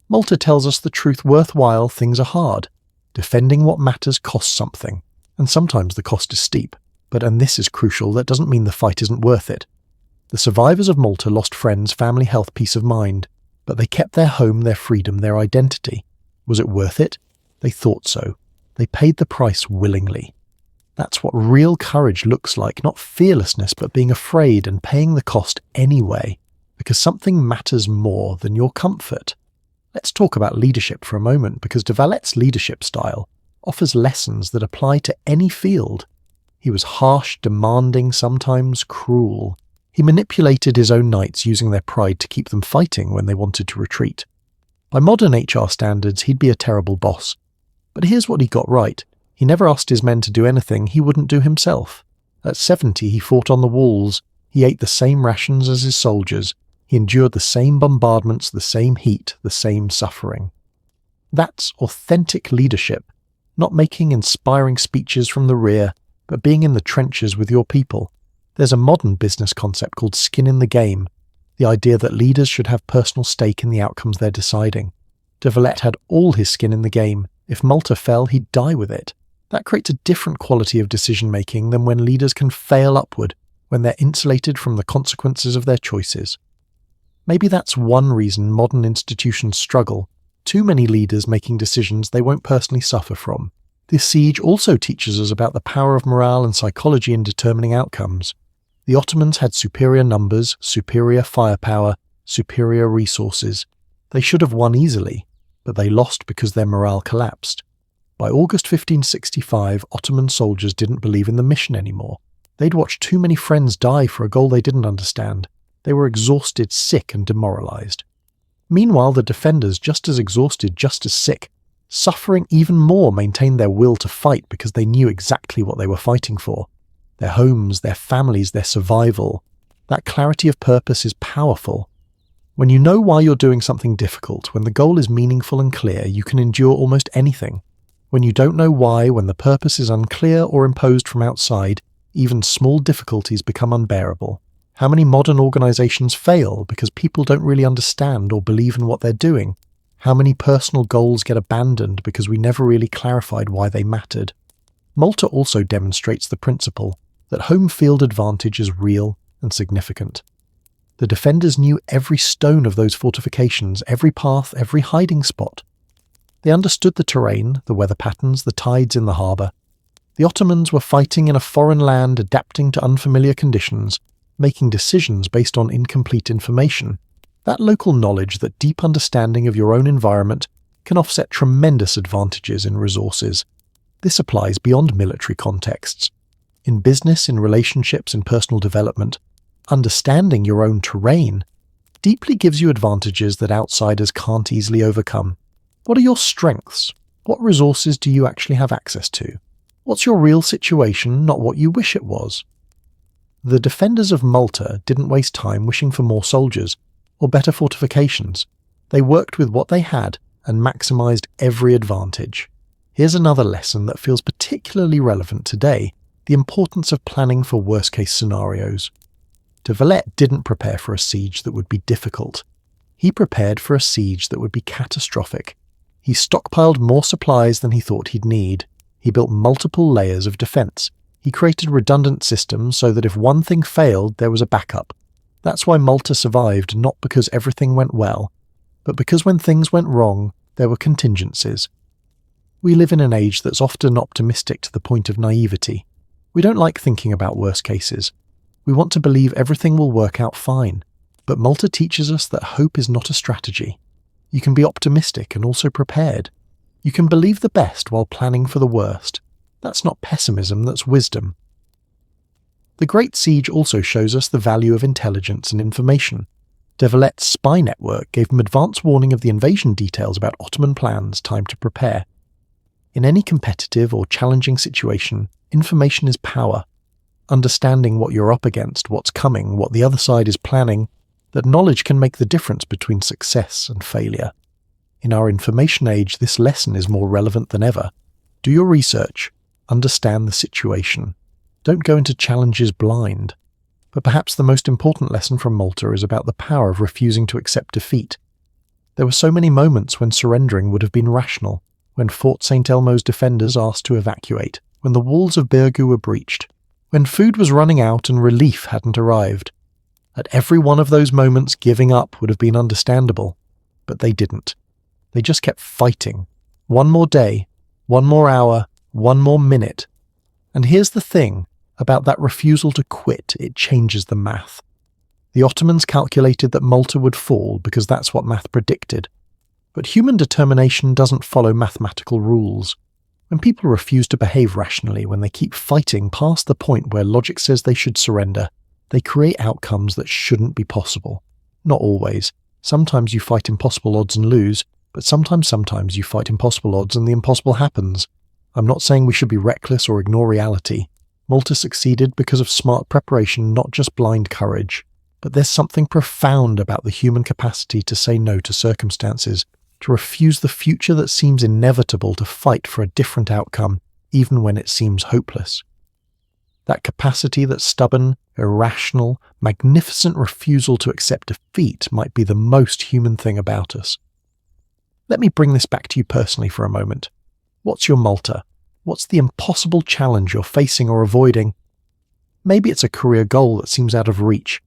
Malta tells us the truth: worthwhile things are hard. Defending what matters costs something, and sometimes the cost is steep. But, and this is crucial, that doesn't mean the fight isn't worth it. The survivors of Malta lost friends, family, health, peace of mind, but they kept their home, their freedom, their identity. Was it worth it? They thought so. They paid the price willingly. That's what real courage looks like, not fearlessness, but being afraid and paying the cost anyway, because something matters more than your comfort. Let's talk about leadership for a moment, because de Valette's leadership style offers lessons that apply to any field. He was harsh, demanding, sometimes cruel. He manipulated his own knights, using their pride to keep them fighting when they wanted to retreat. By modern HR standards, he'd be a terrible boss. But here's what he got right. He never asked his men to do anything he wouldn't do himself. At 70, he fought on the walls. He ate the same rations as his soldiers. He endured the same bombardments, the same heat, the same suffering. That's authentic leadership, not making inspiring speeches from the rear, but being in the trenches with your people. There's a modern business concept called skin in the game, the idea that leaders should have personal stake in the outcomes they're deciding. De Valette had all his skin in the game. If Malta fell, he'd die with it. That creates a different quality of decision-making than when leaders can fail upward, when they're insulated from the consequences of their choices. Maybe that's one reason modern institutions struggle: too many leaders making decisions they won't personally suffer from. This siege also teaches us about the power of morale and psychology in determining outcomes. The Ottomans had superior numbers, superior firepower, superior resources. They should have won easily, but they lost because their morale collapsed. By August 1565, Ottoman soldiers didn't believe in the mission anymore. They'd watched too many friends die for a goal they didn't understand. They were exhausted, sick, and demoralized. Meanwhile, the defenders, just as exhausted, just as sick, suffering even more, maintained their will to fight because they knew exactly what they were fighting for. Their homes, their families, their survival. That clarity of purpose is powerful. When you know why you're doing something difficult, when the goal is meaningful and clear, you can endure almost anything. When you don't know why, when the purpose is unclear or imposed from outside, even small difficulties become unbearable. How many modern organizations fail because people don't really understand or believe in what they're doing? How many personal goals get abandoned because we never really clarified why they mattered? Malta also demonstrates the principle that home field advantage is real and significant. The defenders knew every stone of those fortifications, every path, every hiding spot. They understood the terrain, the weather patterns, the tides in the harbour. The Ottomans were fighting in a foreign land, adapting to unfamiliar conditions, making decisions based on incomplete information. That local knowledge, that deep understanding of your own environment, can offset tremendous advantages in resources. This applies beyond military contexts. In business, in relationships, in personal development, understanding your own terrain deeply gives you advantages that outsiders can't easily overcome. What are your strengths? What resources do you actually have access to? What's your real situation, not what you wish it was? The defenders of Malta didn't waste time wishing for more soldiers or better fortifications. They worked with what they had and maximized every advantage. Here's another lesson that feels particularly relevant today: the importance of planning for worst-case scenarios. De Valette didn't prepare for a siege that would be difficult. He prepared for a siege that would be catastrophic. He stockpiled more supplies than he thought he'd need. He built multiple layers of defense. He created redundant systems so that if one thing failed, there was a backup. That's why Malta survived, not because everything went well, but because when things went wrong, there were contingencies. We live in an age that's often optimistic to the point of naivety. We don't like thinking about worst cases. We want to believe everything will work out fine. But Malta teaches us that hope is not a strategy. You can be optimistic and also prepared. You can believe the best while planning for the worst. That's not pessimism, that's wisdom. The Great Siege also shows us the value of intelligence and information. De Valette's spy network gave him advance warning of the invasion details about Ottoman plans, time to prepare. In any competitive or challenging situation, information is power. Understanding what you're up against, what's coming, what the other side is planning, that knowledge can make the difference between success and failure. In our information age, this lesson is more relevant than ever. Do your research. Understand the situation. Don't go into challenges blind. But perhaps the most important lesson from Malta is about the power of refusing to accept defeat. There were so many moments when surrendering would have been rational, when Fort St. Elmo's defenders asked to evacuate, when the walls of Birgu were breached, when food was running out and relief hadn't arrived. At every one of those moments, giving up would have been understandable, but they didn't. They just kept fighting. One more day, one more hour, one more minute. And here's the thing about that refusal to quit: it changes the math. The Ottomans calculated that Malta would fall because that's what math predicted. But human determination doesn't follow mathematical rules. When people refuse to behave rationally, when they keep fighting past the point where logic says they should surrender, they create outcomes that shouldn't be possible. Not always. Sometimes you fight impossible odds and lose, but sometimes you fight impossible odds and the impossible happens. I'm not saying we should be reckless or ignore reality. Malta succeeded because of smart preparation, not just blind courage. But there's something profound about the human capacity to say no to circumstances, to refuse the future that seems inevitable, to fight for a different outcome, even when it seems hopeless. That capacity, that stubborn, irrational, magnificent refusal to accept defeat might be the most human thing about us. Let me bring this back to you personally for a moment. What's your Malta? What's the impossible challenge you're facing or avoiding? Maybe it's a career goal that seems out of reach.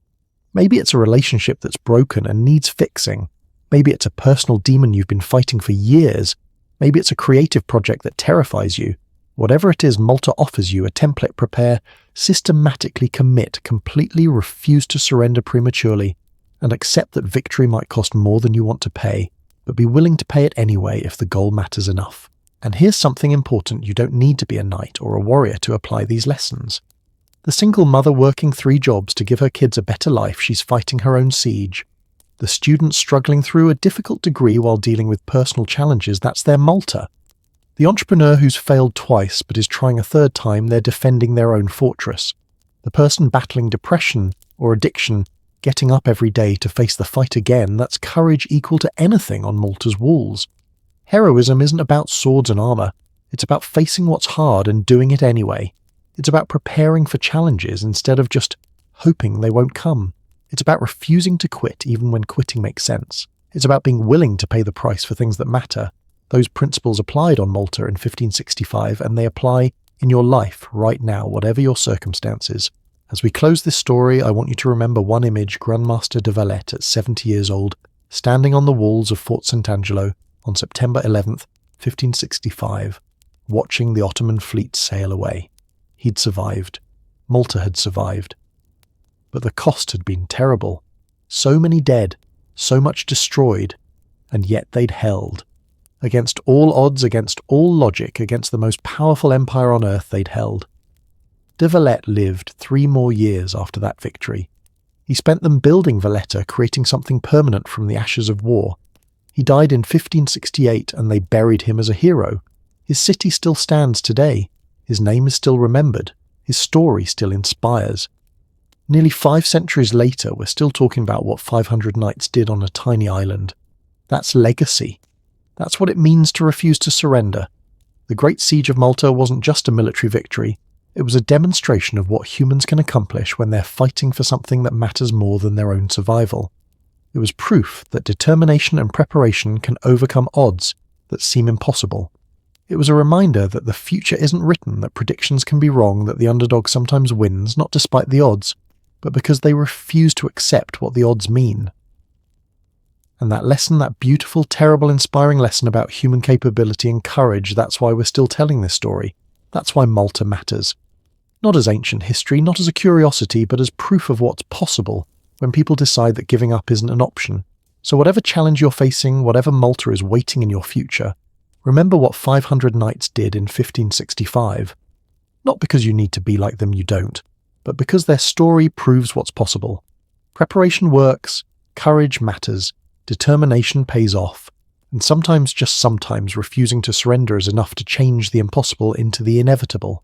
Maybe it's a relationship that's broken and needs fixing. Maybe it's a personal demon you've been fighting for years. Maybe it's a creative project that terrifies you. Whatever it is, Malta offers you a template: prepare, systematically commit, completely refuse to surrender prematurely, and accept that victory might cost more than you want to pay, but be willing to pay it anyway if the goal matters enough. And here's something important: you don't need to be a knight or a warrior to apply these lessons. The single mother working 3 jobs to give her kids a better life, she's fighting her own siege. The student struggling through a difficult degree while dealing with personal challenges, that's their Malta. The entrepreneur who's failed twice but is trying a 3rd time, they're defending their own fortress. The person battling depression or addiction, getting up every day to face the fight again, that's courage equal to anything on Malta's walls. Heroism isn't about swords and armor. It's about facing what's hard and doing it anyway. It's about preparing for challenges instead of just hoping they won't come. It's about refusing to quit even when quitting makes sense. It's about being willing to pay the price for things that matter. Those principles applied on Malta in 1565, and they apply in your life right now, whatever your circumstances. As we close this story, I want you to remember one image: Grandmaster de Valette at 70 years old, standing on the walls of Fort St. Angelo on September 11th, 1565, watching the Ottoman fleet sail away. He'd survived. Malta had survived. But the cost had been terrible. So many dead, so much destroyed, and yet they'd held. Against all odds, against all logic, against the most powerful empire on earth, they'd held. De Valette lived 3 more years after that victory. He spent them building Valletta, creating something permanent from the ashes of war. He died in 1568 and they buried him as a hero. His city still stands today. His name is still remembered. His story still inspires. Nearly 5 centuries later, we're still talking about what 500 knights did on a tiny island. That's legacy. That's what it means to refuse to surrender. The Great Siege of Malta wasn't just a military victory. It was a demonstration of what humans can accomplish when they're fighting for something that matters more than their own survival. It was proof that determination and preparation can overcome odds that seem impossible. It was a reminder that the future isn't written, that predictions can be wrong, that the underdog sometimes wins, not despite the odds, but because they refuse to accept what the odds mean. And that lesson, that beautiful, terrible, inspiring lesson about human capability and courage, that's why we're still telling this story. That's why Malta matters. Not as ancient history, not as a curiosity, but as proof of what's possible when people decide that giving up isn't an option. So whatever challenge you're facing, whatever Malta is waiting in your future, remember what 500 knights did in 1565. Not because you need to be like them, you don't, but because their story proves what's possible. Preparation works, courage matters, determination pays off, and sometimes, just sometimes, refusing to surrender is enough to change the impossible into the inevitable.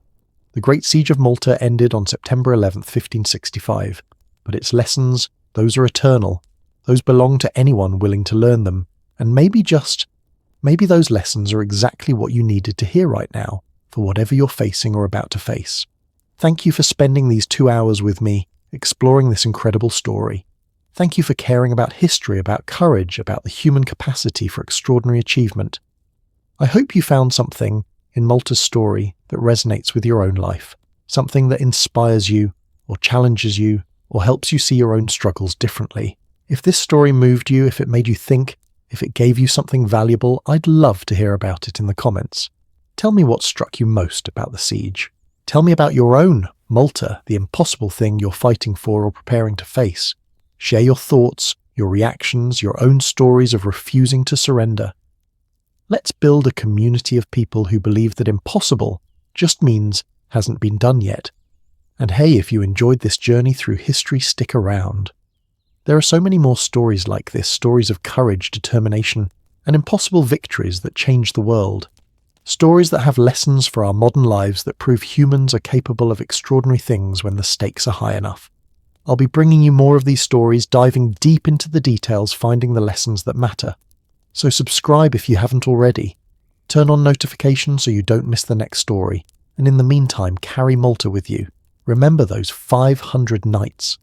The Great Siege of Malta ended on September 11th, 1565, but its lessons, those are eternal. Those belong to anyone willing to learn them, and maybe those lessons are exactly what you needed to hear right now, for whatever you're facing or about to face. Thank you for spending these 2 hours with me, exploring this incredible story. Thank you for caring about history, about courage, about the human capacity for extraordinary achievement. I hope you found something in Malta's story that resonates with your own life, something that inspires you, or challenges you, or helps you see your own struggles differently. If this story moved you, if it made you think, if it gave you something valuable, I'd love to hear about it in the comments. Tell me what struck you most about the siege. Tell me about your own Malta, the impossible thing you're fighting for or preparing to face. Share your thoughts, your reactions, your own stories of refusing to surrender. Let's build a community of people who believe that impossible just means hasn't been done yet. And hey, if you enjoyed this journey through history, stick around. There are so many more stories like this, stories of courage, determination, and impossible victories that change the world. Stories that have lessons for our modern lives that prove humans are capable of extraordinary things when the stakes are high enough. I'll be bringing you more of these stories, diving deep into the details, finding the lessons that matter. So subscribe if you haven't already. Turn on notifications so you don't miss the next story. And in the meantime, carry Malta with you. Remember those 500 knights.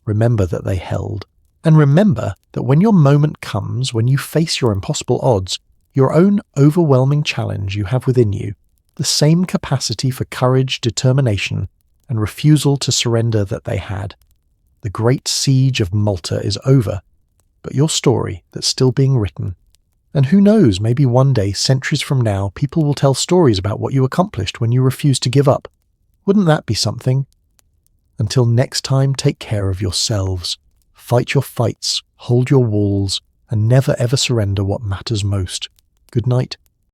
Remember that they held. And remember that when your moment comes, when you face your impossible odds, your own overwhelming challenge you have within you, the same capacity for courage, determination, and refusal to surrender that they had. The Great Siege of Malta is over, but your story that's still being written. And who knows, maybe one day, centuries from now, people will tell stories about what you accomplished when you refused to give up. Wouldn't that be something? Until next time, take care of yourselves. Fight your fights, hold your walls, and never ever surrender what matters most. Good night.